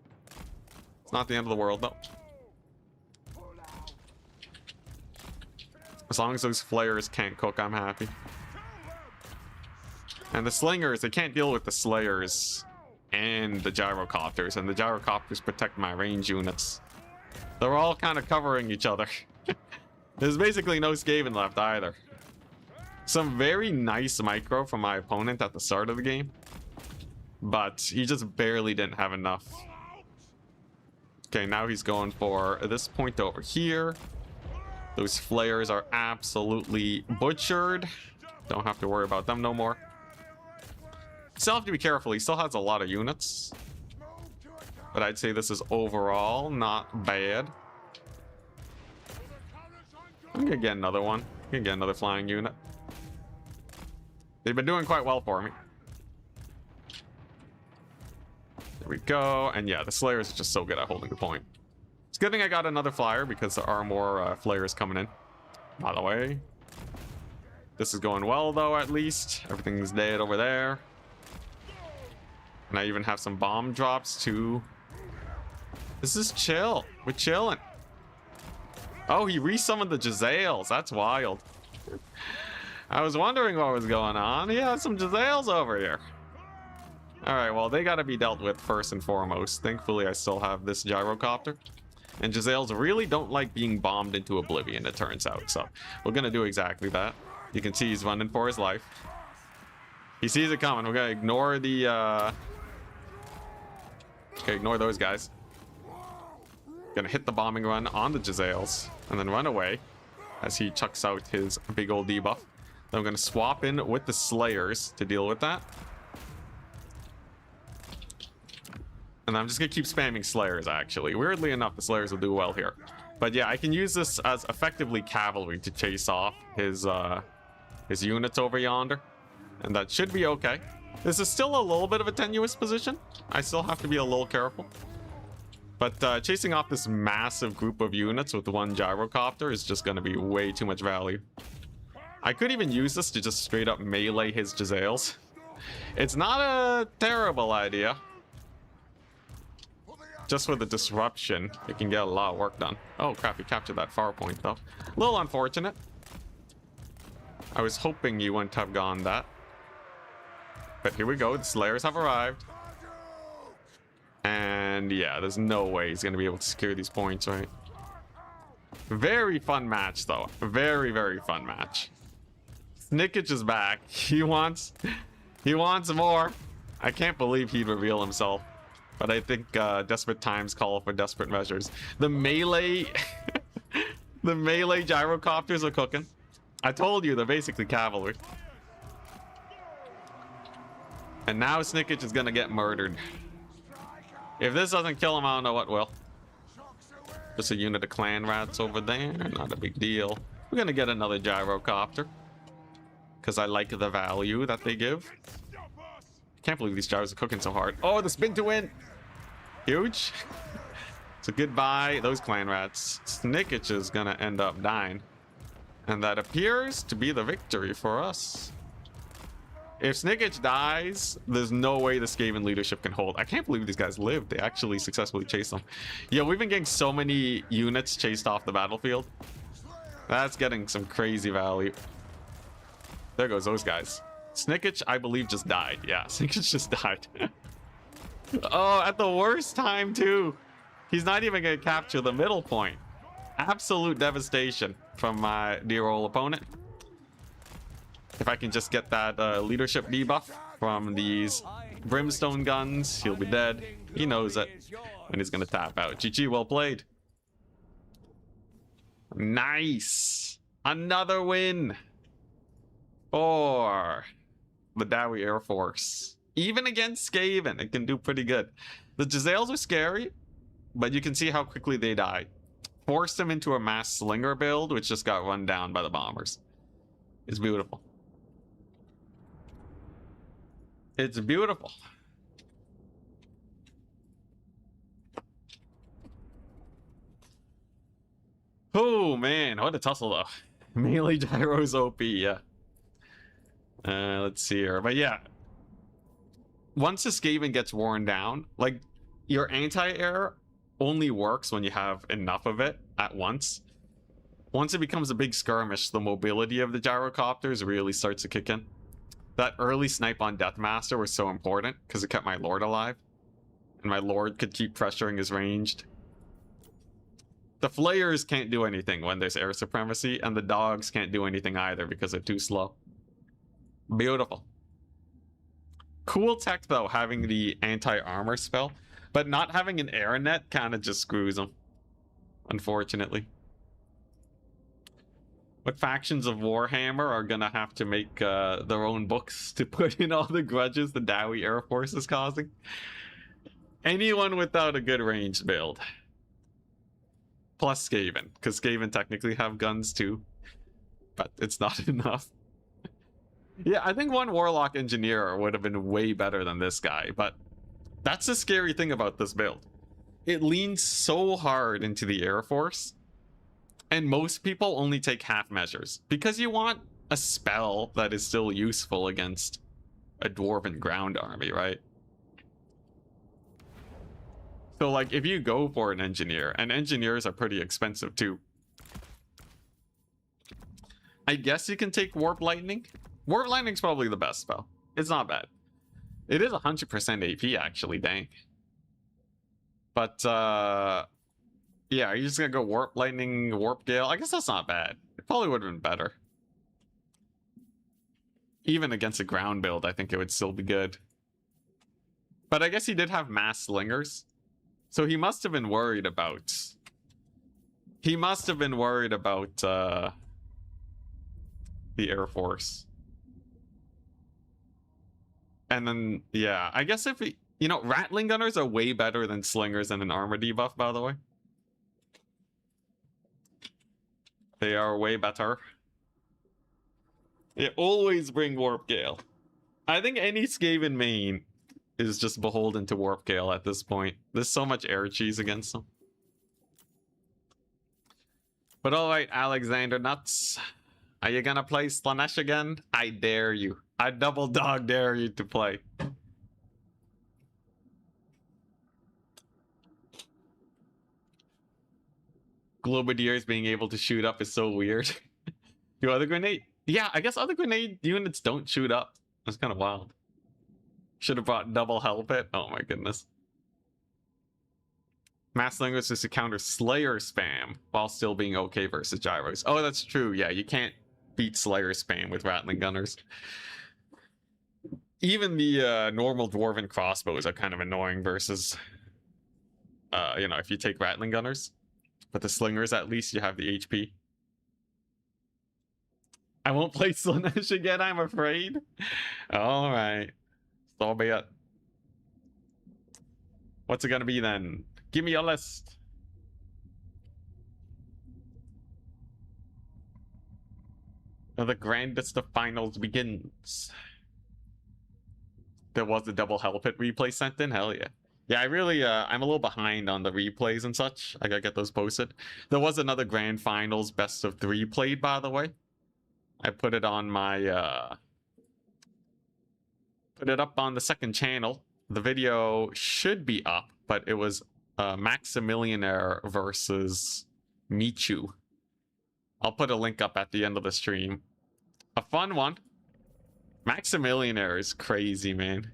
It's not the end of the world, though. As long as those flares can't cook, I'm happy. And the slingers, they can't deal with the slayers and the gyrocopters, and the gyrocopters protect my range units. They're all kind of covering each other. There's basically no Skaven left either. Some very nice micro from my opponent at the start of the game, but he just barely didn't have enough. Okay, now he's going for this point over here. Those flares are absolutely butchered. Don't have to worry about them no more. Still have to be careful. He still has a lot of units, but I'd say this is overall not bad. I'm gonna get another one. I'm gonna get another flying unit. They've been doing quite well for me. There we go. And yeah, the Slayer is just so good at holding the point. It's a good thing I got another flyer because there are more flares coming in. By the way, this is going well though. At least everything's dead over there. And I even have some bomb drops too. This is chill. We're chilling. Oh, he resummoned the Jezzails. That's wild. I was wondering what was going on. He has some Giselles over here. Alright, well, they gotta be dealt with first and foremost. Thankfully, I still have this gyrocopter. And Giselles really don't like being bombed into oblivion, it turns out. So, we're gonna do exactly that. You can see he's running for his life. He sees it coming. We're gonna ignore the, okay, ignore those guys. Gonna hit the bombing run on the Giselles. And then run away as he chucks out his big old debuff. Then we're gonna swap in with the Slayers to deal with that. And I'm just gonna keep spamming Slayers, actually. Weirdly enough, the Slayers will do well here. But yeah, I can use this as effectively cavalry to chase off his units over yonder. And that should be okay. This is still a little bit of a tenuous position. I still have to be a little careful. But chasing off this massive group of units with one gyrocopter is just gonna be way too much value. I could even use this to just straight up melee his Giselles. It's not a terrible idea. Just with the disruption, it can get a lot of work done. Oh crap, he captured that far point though. A little unfortunate. I was hoping you wouldn't have gone that. But here we go, the Slayers have arrived. And yeah, there's no way he's going to be able to secure these points, right? Very fun match though. Very, very fun match. Snickage is back. He wants more. I can't believe he'd reveal himself. But I think desperate times call for desperate measures. The melee the melee gyrocopters are cooking. I told you, they're basically cavalry. And now Snickage is gonna get murdered. If this doesn't kill him, I don't know what will. Just a unit of clan rats over there, not a big deal. We're gonna get another gyrocopter. Because I like the value that they give. Can't believe these gyros are cooking so hard. Oh, the spin to win! Huge. So goodbye, those clan rats. Snickage is gonna end up dying. And that appears to be the victory for us. If Snickage dies, there's no way the Skaven leadership can hold. I can't believe these guys lived. They actually successfully chased them. Yeah, we've been getting so many units chased off the battlefield. That's getting some crazy value. There goes those guys. Snickage, I believe, just died. Yeah, Snickage just died. Oh, at the worst time, too. He's not even going to capture the middle point. Absolute devastation from my dear old opponent. If I can just get that leadership debuff from these brimstone guns, he'll be dead. He knows it. And he's going to tap out. GG, well played. Nice. Another win. For the Dawi Air Force. Even against Skaven, it can do pretty good. The Giselles are scary, but you can see how quickly they die. Forced them into a mass slinger build, which just got run down by the bombers. It's beautiful. It's beautiful. Oh man, what a tussle though. Melee gyros OP, yeah. Let's see here. But yeah, once the Skaven gets worn down, like, your anti-air only works when you have enough of it at once. Once it becomes a big skirmish, the mobility of the gyrocopters really starts to kick in. That early snipe on Deathmaster was so important because it kept my Lord alive. And my Lord could keep pressuring his ranged. The Flayers can't do anything when there's air supremacy, and the dogs can't do anything either because they're too slow. Beautiful. Cool tech though, having the anti-armor spell, but not having an air net kind of just screws them, unfortunately. What factions of Warhammer are gonna have to make their own books to put in all the grudges the Dawi Air Force is causing? Anyone without a good ranged build. Plus Skaven, because Skaven technically have guns too, but it's not enough. Yeah, I think one Warlock Engineer would have been way better than this guy, but that's the scary thing about this build. It leans so hard into the Air Force, and most people only take half measures, because you want a spell that is still useful against a Dwarven ground army, right? So, like, if you go for an Engineer, and Engineers are pretty expensive too, I guess you can take Warp Lightning. Warp Lightning's probably the best spell. It's not bad. It is 100% AP, actually, dang. But, yeah, are you just gonna go Warp Lightning, Warp Gale? I guess that's not bad. It probably would have been better. Even against a ground build, I think it would still be good. But I guess he did have Mass Slingers. So he must have been worried about... He must have been worried about, the Air Force. And then, yeah, I guess if he... You know, Rattling Gunners are way better than Slingers and an armor debuff, by the way. They are way better. Yeah, always bring Warp Gale. I think any Skaven main is just beholden to Warp Gale at this point. There's so much air cheese against them. But alright, Alexander Nuts. Are you gonna play Slanesh again? I dare you. I double dog dare you to play. Globadiers being able to shoot up is so weird. Do other grenade? Yeah, I guess other grenade units don't shoot up. That's kind of wild. Should have brought double hell pit. Oh my goodness. Mass Slingers is to counter Slayer spam while still being okay versus gyros. Oh, that's true. Yeah, you can't beat Slayer spam with Rattling Gunners. Even the normal Dwarven crossbows are kind of annoying versus, you know, if you take Rattling Gunners. But the Slingers, at least you have the HP. I won't play Slanesh again, I'm afraid. Alright. So be it. What's it gonna be then? Give me a list. Now the grandest of finals begins. There was a double hell pit replay sent in? Hell yeah. Yeah, I really, I'm a little behind on the replays and such. I gotta get those posted. There was another grand finals best of 3 played, by the way. I put it on my, put it up on the second channel. The video should be up, but it was Maximillionaire versus Michu. I'll put a link up at the end of the stream. A fun one. Maximillionaire is crazy, man.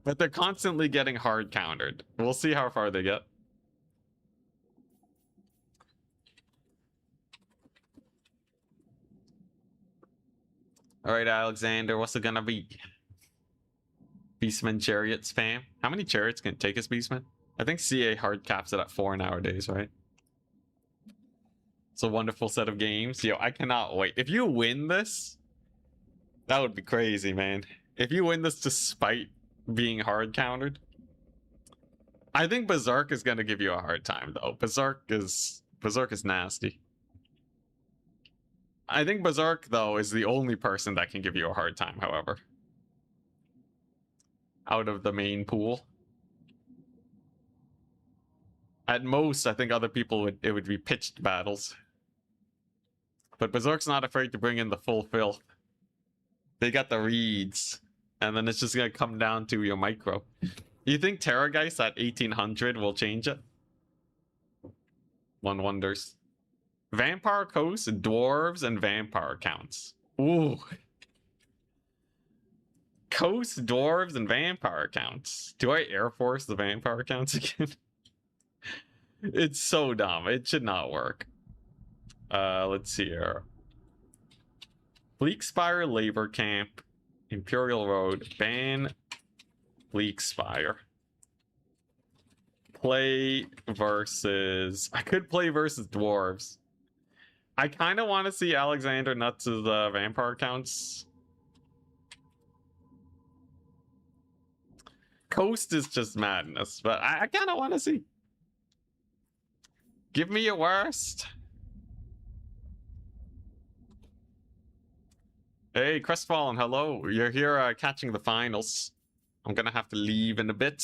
But they're constantly getting hard countered. We'll see how far they get. Alright, Alexander, what's it gonna be? Beastman Chariot spam. How many chariots can it take us, Beastman? I think CA hard caps it at 4 nowadays, right? It's a wonderful set of games. Yo, I cannot wait. If you win this, that would be crazy, man. If you win this despite being hard countered, I think Berserk is gonna give you a hard time, though. Berserk is nasty. I think Berserk, though, is the only person that can give you a hard time, however. Out of the main pool. At most, I think other people it would be pitched battles. But Berserk's not afraid to bring in the full filth. They got the reads. And then it's just gonna come down to your micro. You think Terrorgeist at 1800 will change it? One wonders. Vampire Coast, Dwarves, and Vampire counts. Ooh. Coast, Dwarves, and Vampire counts. Do I Air Force the Vampire counts again? It's so dumb. It should not work. Let's see here. Bleakspire Labor Camp. Imperial Road. Ban Bleakspire. Play versus... I could play versus Dwarves. I kind of want to see Alexander Nuts' Vampire counts. Coast is just madness, but I kind of want to see. Give me your worst. Hey, Crestfallen, hello. You're here catching the finals. I'm gonna have to leave in a bit,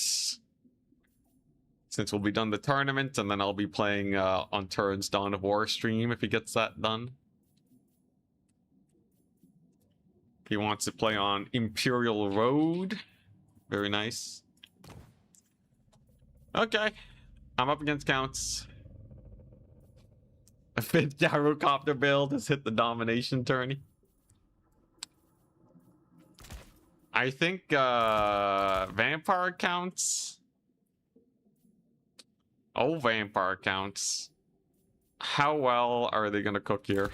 since we'll be done the tournament, and then I'll be playing on Turd's Dawn of War stream if he gets that done. He wants to play on Imperial Road. Very nice. Okay. I'm up against counts. The 5th gyrocopter build has hit the domination tourney. I think vampire counts. Oh, vampire counts. How well are they gonna cook here?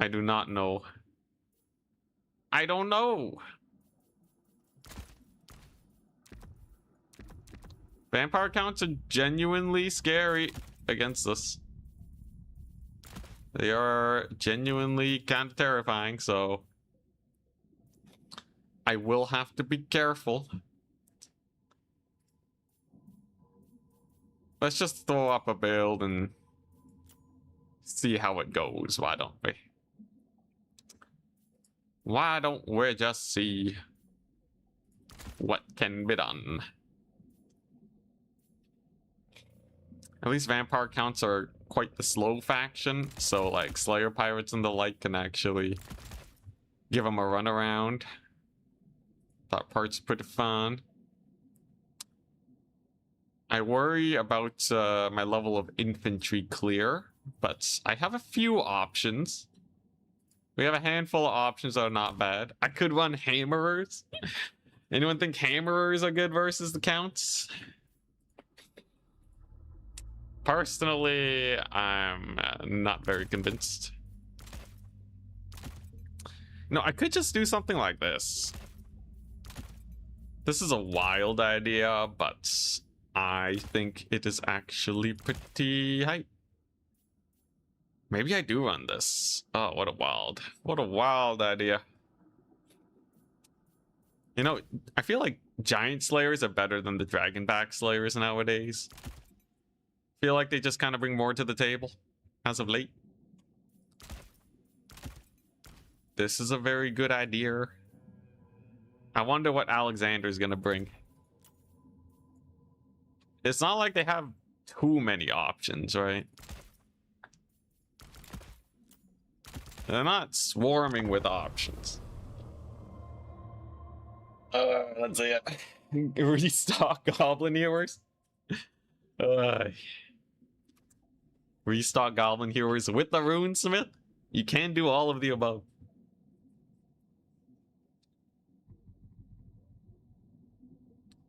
I do not know. I don't know. Vampire counts are genuinely scary against this. They are genuinely kind of terrifying, so I will have to be careful. Let's just throw up a build and see how it goes, why don't we? Why don't we just see what can be done? At least vampire counts are quite the slow faction, so like Slayer Pirates and the like can actually give them a run around. That part's pretty fun. I worry about my level of infantry clear, but I have a few options. We have a handful of options that are not bad. I could run hammerers. Anyone think hammerers are good versus the counts? Personally, I'm not very convinced. No, I could just do something like this. This is a wild idea, but I think it is actually pretty hype. Maybe I do run this. Oh, what a wild idea. You know, I feel like giant slayers are better than the dragonback slayers nowadays. Feel like they just kind of bring more to the table as of late. This is a very good idea. I wonder what Alexander's gonna bring. It's not like they have too many options, right? They're not swarming with options. Let's see it. Restock Goblin Heroes. Restock Goblin Heroes with the Runesmith. You can do all of the above.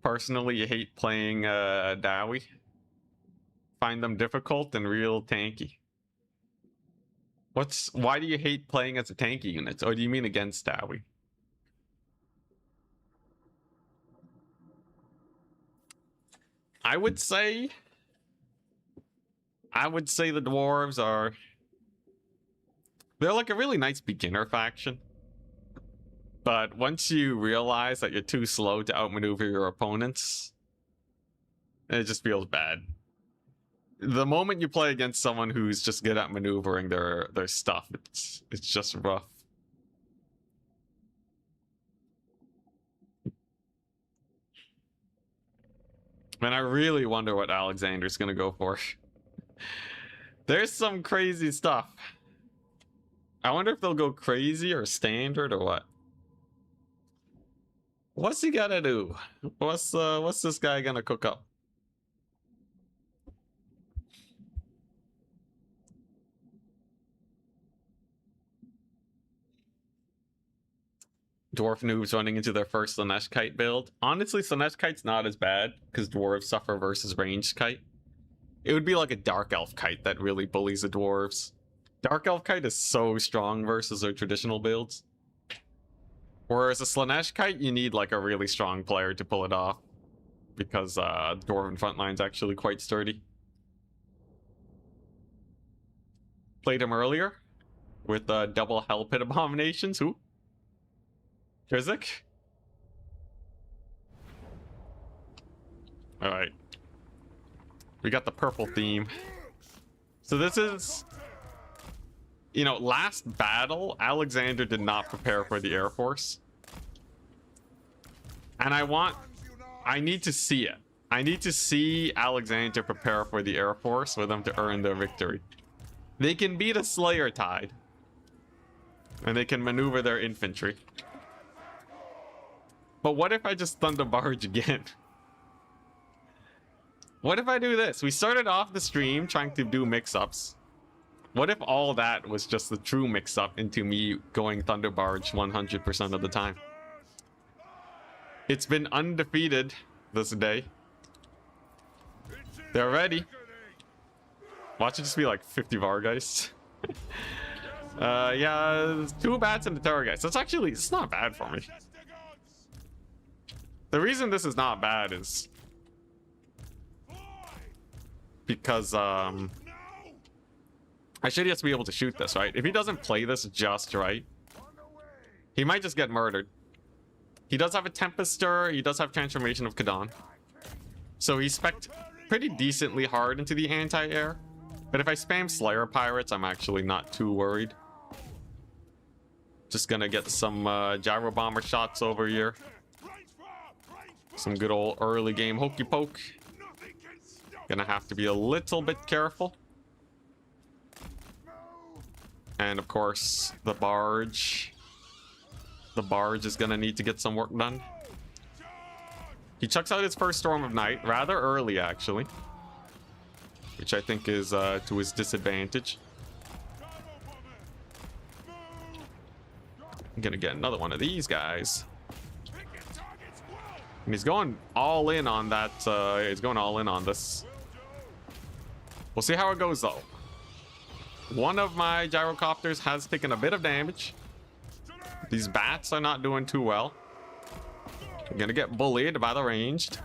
Personally, you hate playing Dawi. Find them difficult and real tanky. Why do you hate playing as a tanky unit? Or do you mean against Dawi? I would say the dwarves are... They're like a really nice beginner faction. But once you realize that you're too slow to outmaneuver your opponents, it just feels bad. The moment you play against someone who's just good at maneuvering their stuff, it's just rough. Man, I really wonder what Alexander's gonna go for. There's some crazy stuff. I wonder if they'll go crazy or standard or what. What's he gonna do? What's this guy gonna cook up? Dwarf noobs running into their first Slanesh Kite build. Honestly, Slanesh Kite's not as bad because dwarves suffer versus ranged kite. It would be like a Dark Elf Kite that really bullies the dwarves. Dark Elf Kite is so strong versus their traditional builds. Whereas a Slanesh Kite, you need like a really strong player to pull it off. Because Dwarven Frontline's actually quite sturdy. Played him earlier with double Hell Pit Abominations. Who? Krizik? Alright. We got the purple theme. So this is... You know, last battle, Alexander did not prepare for the Air Force. And I need to see it. I need to see Alexander prepare for the Air Force for them to earn their victory. They can beat a Slayer Tide. And they can maneuver their infantry. But what if I just Thunder Barge again? What if I do this? We started off the stream trying to do mix-ups. What if all that was just the true mix-up into me going Thunder Barge 100% of the time? It's been undefeated this day. They're ready. Watch it just be like 50 Vargeist. Yeah, 2 bats and the Terrorgeist. It's not bad for me. The reason this is not bad is because I should just be able to shoot this, right? If he doesn't play this just right, he might just get murdered. He does have a Tempester, he does have Transformation of Kadon. So he spec'd pretty decently hard into the anti-air. But if I spam Slayer Pirates, I'm actually not too worried. Just gonna get some Gyro Bomber shots over here. Some good old early game hokey poke. Gonna have to be a little bit careful. And of course, the barge. The barge is gonna need to get some work done. He chucks out his first Storm of Night rather early, actually. Which I think is to his disadvantage. I'm gonna get another one of these guys. And he's going all in on that. He's going all in on this. We'll see how it goes, though. One of my gyrocopters has taken a bit of damage. These bats are not doing too well. I'm gonna get bullied by the ranged.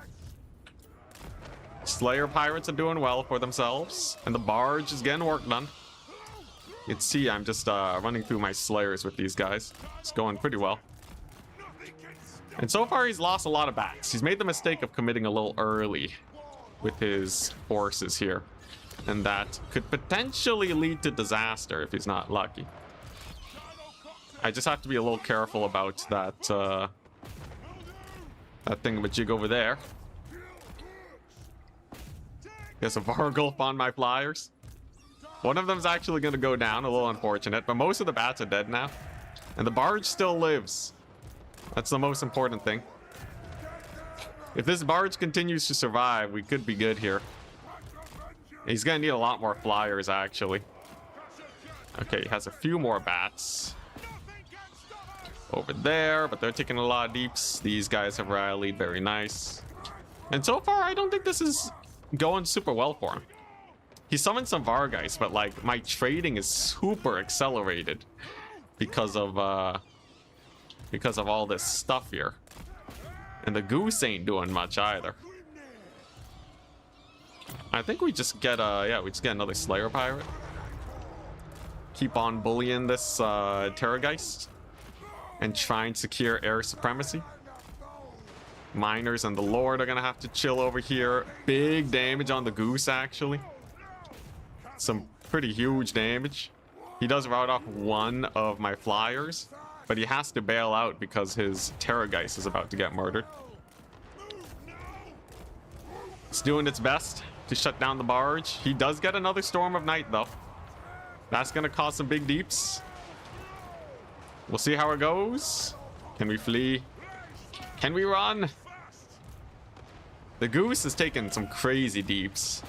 Slayer Pirates are doing well for themselves. And the barge is getting work done. You can see I'm just running through my Slayers with these guys. It's going pretty well. And so far he's lost a lot of bats. He's made the mistake of committing a little early with his forces here. And that could potentially lead to disaster if he's not lucky. I just have to be a little careful about that that thingamajig over there. There's a Vargulf on my flyers. One of them's actually going to go down, a little unfortunate, but most of the bats are dead now. And the barge still lives. That's the most important thing. If this barge continues to survive, we could be good here. He's going to need a lot more flyers, actually. Okay, he has a few more bats over there, but they're taking a lot of deeps. These guys have rallied, very nice. And so far, I don't think this is going super well for him. He summoned some Vargeist, but like my trading is super accelerated because of all this stuff here. And the goose ain't doing much either. I think we just get we just get another Slayer Pirate. Keep on bullying this Terrorgeist and try and secure air supremacy. Miners and the Lord are gonna have to chill over here. Big damage on the goose, actually. Some pretty huge damage. He does rout off one of my flyers, but he has to bail out because his Terrorgeist is about to get murdered. It's doing its best to shut down the barge. He does get another Storm of Night, though. That's gonna cause some big deeps. We'll see how it goes. Can we flee? Can we run? The goose is taking some crazy deeps.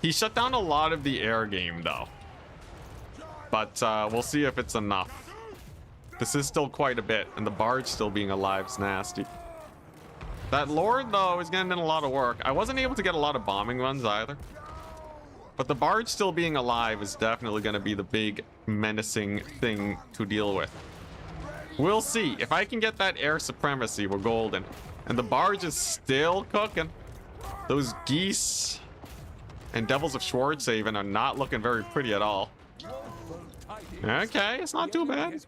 He shut down a lot of the air game, though. But we'll see if it's enough. This is still quite a bit, and the barge still being alive is nasty. That Lord, though, is getting in a lot of work. I wasn't able to get a lot of bombing runs either. But the barge still being alive is definitely going to be the big menacing thing to deal with. We'll see. If I can get that air supremacy, we're golden. And the barge is still cooking. Those geese and Devils of Schwarzhaven are not looking very pretty at all. Okay, it's not too bad.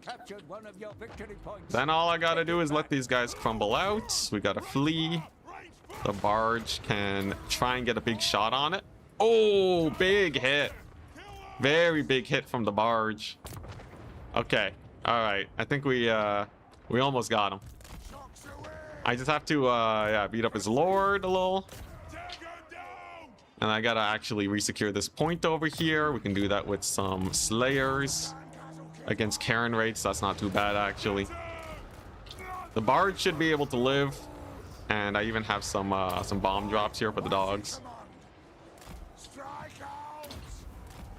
Then all I gotta do is let these guys crumble out. We gotta flee. The barge can try and get a big shot on it. Oh, big hit. Very big hit from the barge. Okay, all right. I think we almost got him. I just have to beat up his Lord a little. And I gotta actually resecure this point over here. We can do that with some Slayers against Karen rates. That's not too bad, actually. The barge should be able to live. And I even have some bomb drops here for the dogs.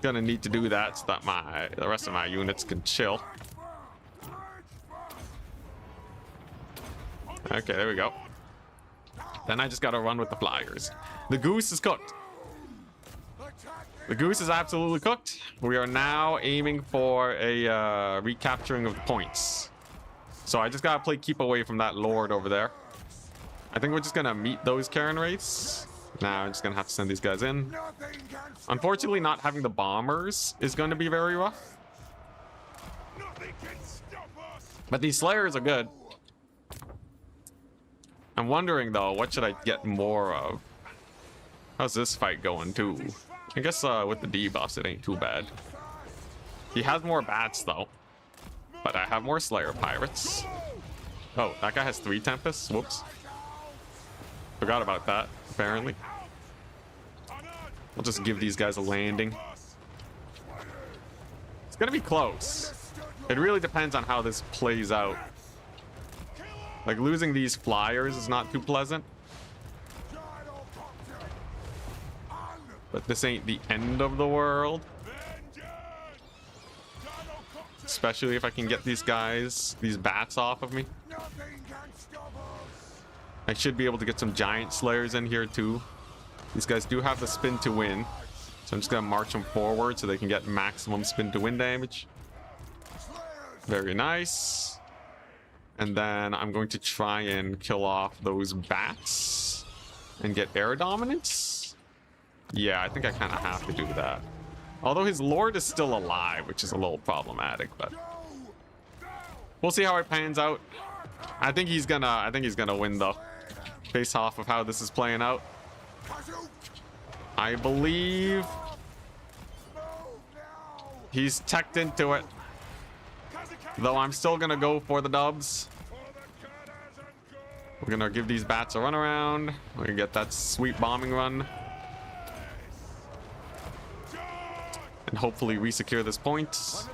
Gonna need to do that so that the rest of my units can chill. Okay, there we go. Then I just gotta run with the flyers. The goose is cooked. The goose is absolutely cooked. We are now aiming for a recapturing of the points. So I just gotta play keep away from that lord over there. I think we're just gonna meet those Karen rates. Now I'm just gonna have to send these guys in. Unfortunately, not having the bombers is going to be very rough. But these slayers are good. I'm wondering though, what should I get more of? How's this fight going too? I guess with the debuffs it ain't too bad. He has more bats though. But I have more Slayer Pirates. Oh, that guy has 3 Tempests? Whoops. Forgot about that, apparently. We'll just give these guys a landing. It's gonna be close. It really depends on how this plays out. Like, losing these flyers is not too pleasant. But this ain't the end of the world. Especially if I can get these guys, these bats off of me. I should be able to get some giant slayers in here too. These guys do have the spin to win. So I'm just gonna march them forward so they can get maximum spin to win damage. Very nice. And then I'm going to try and kill off those bats and get air dominance. Yeah, I think I kind of have to do that. Although his lord is still alive, which is a little problematic, but we'll see how it pans out. I think he's gonna win though, based off of how this is playing out. I believe he's teched into it, though I'm still gonna go for the dubs. We're gonna give these bats a run around. We're gonna get that sweet bombing run. And hopefully re-secure this point.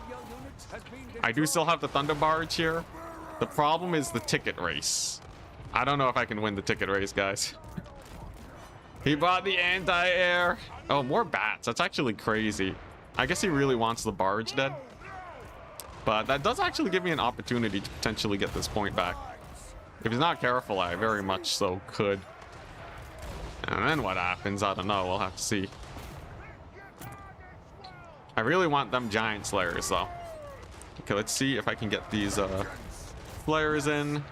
I do still have the Thunder Barge here. The problem is the ticket race. I don't know if I can win the ticket race, guys. He bought the anti-air. Oh, more bats. That's actually crazy. I guess he really wants the barge dead. But that does actually give me an opportunity to potentially get this point back. If he's not careful, I very much so could. And then what happens? I don't know. We'll have to see. I really want them giant slayers though. Okay, let's see if I can get these flares in.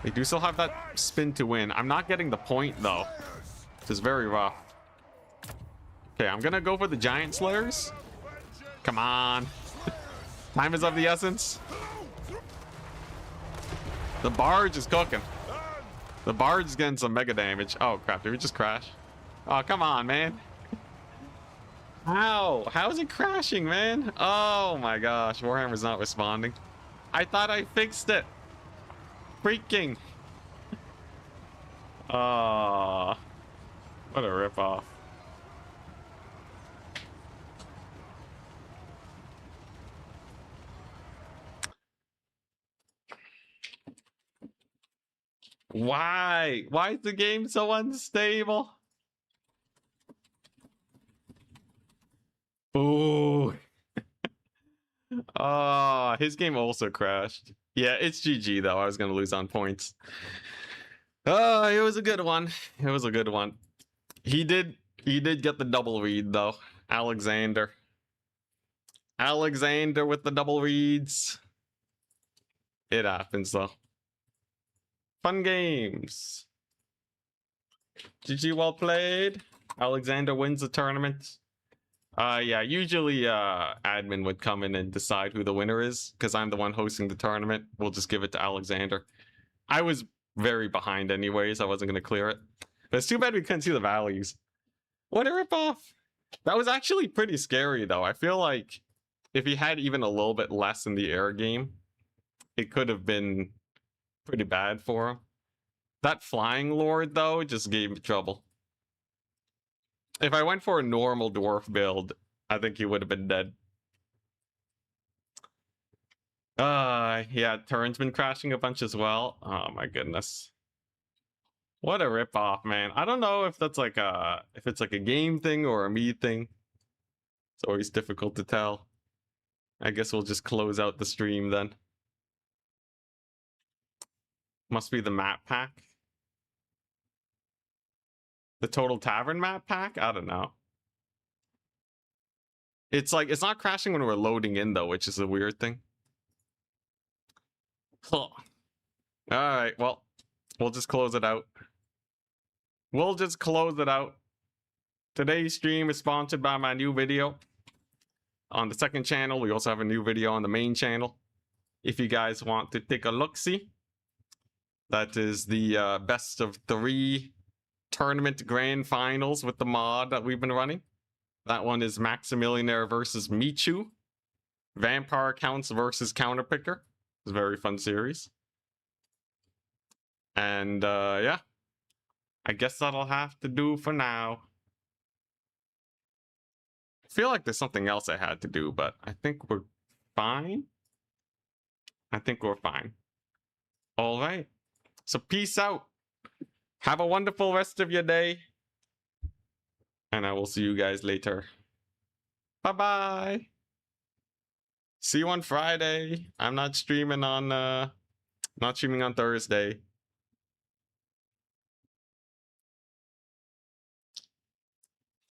They do still have that spin to win. I'm not getting the point though, which is very rough. Okay, I'm gonna go for the giant slayers. Come on. Time is of the essence. The barge is cooking. The barge is getting some mega damage. Oh crap, did we just crash? Oh, come on, man. How? How is it crashing, man? Oh my gosh, Warhammer's not responding. I thought I fixed it. Freaking. Oh, what a ripoff. Why? Why is the game so unstable? Oh. Oh, his game also crashed. Yeah, it's GG though. I was gonna lose on points. Oh, it was a good one. It was a good one. He did get the double read though. Alexander with the double reads. It happens though. Fun games. GG, well played. Alexander wins the tournament. Yeah, usually admin would come in and decide who the winner is because I'm the one hosting the tournament. We'll just give it to Alexander. I was very behind anyways. I wasn't going to clear it. But it's too bad we couldn't see the values. What a ripoff. That was actually pretty scary though. I feel like if he had even a little bit less in the air game, it could have been pretty bad for him. That flying lord though just gave me trouble. If I went for a normal dwarf build, I think he would have been dead. Yeah, Turin's been crashing a bunch as well. Oh my goodness. What a ripoff, man. I don't know if that's like if it's like a game thing or a me thing. It's always difficult to tell. I guess we'll just close out the stream then. Must be the map pack. The Total Tavern map pack? I don't know. It's like, it's not crashing when we're loading in though, which is a weird thing. Huh. Alright, well, we'll just close it out. We'll just close it out. Today's stream is sponsored by my new video on the second channel. We also have a new video on the main channel. If you guys want to take a look-see, that is the best of 3 tournament grand finals with the mod that we've been running. That one is Maximillionaire versus Michu. Vampire Counts versus Counterpicker. It's a very fun series. And yeah, I guess that'll have to do for now. I feel like there's something else I had to do, but I think we're fine. I think we're fine. All right. So peace out. Have a wonderful rest of your day. And I will see you guys later. Bye-bye. See you on Friday. I'm not streaming on Thursday.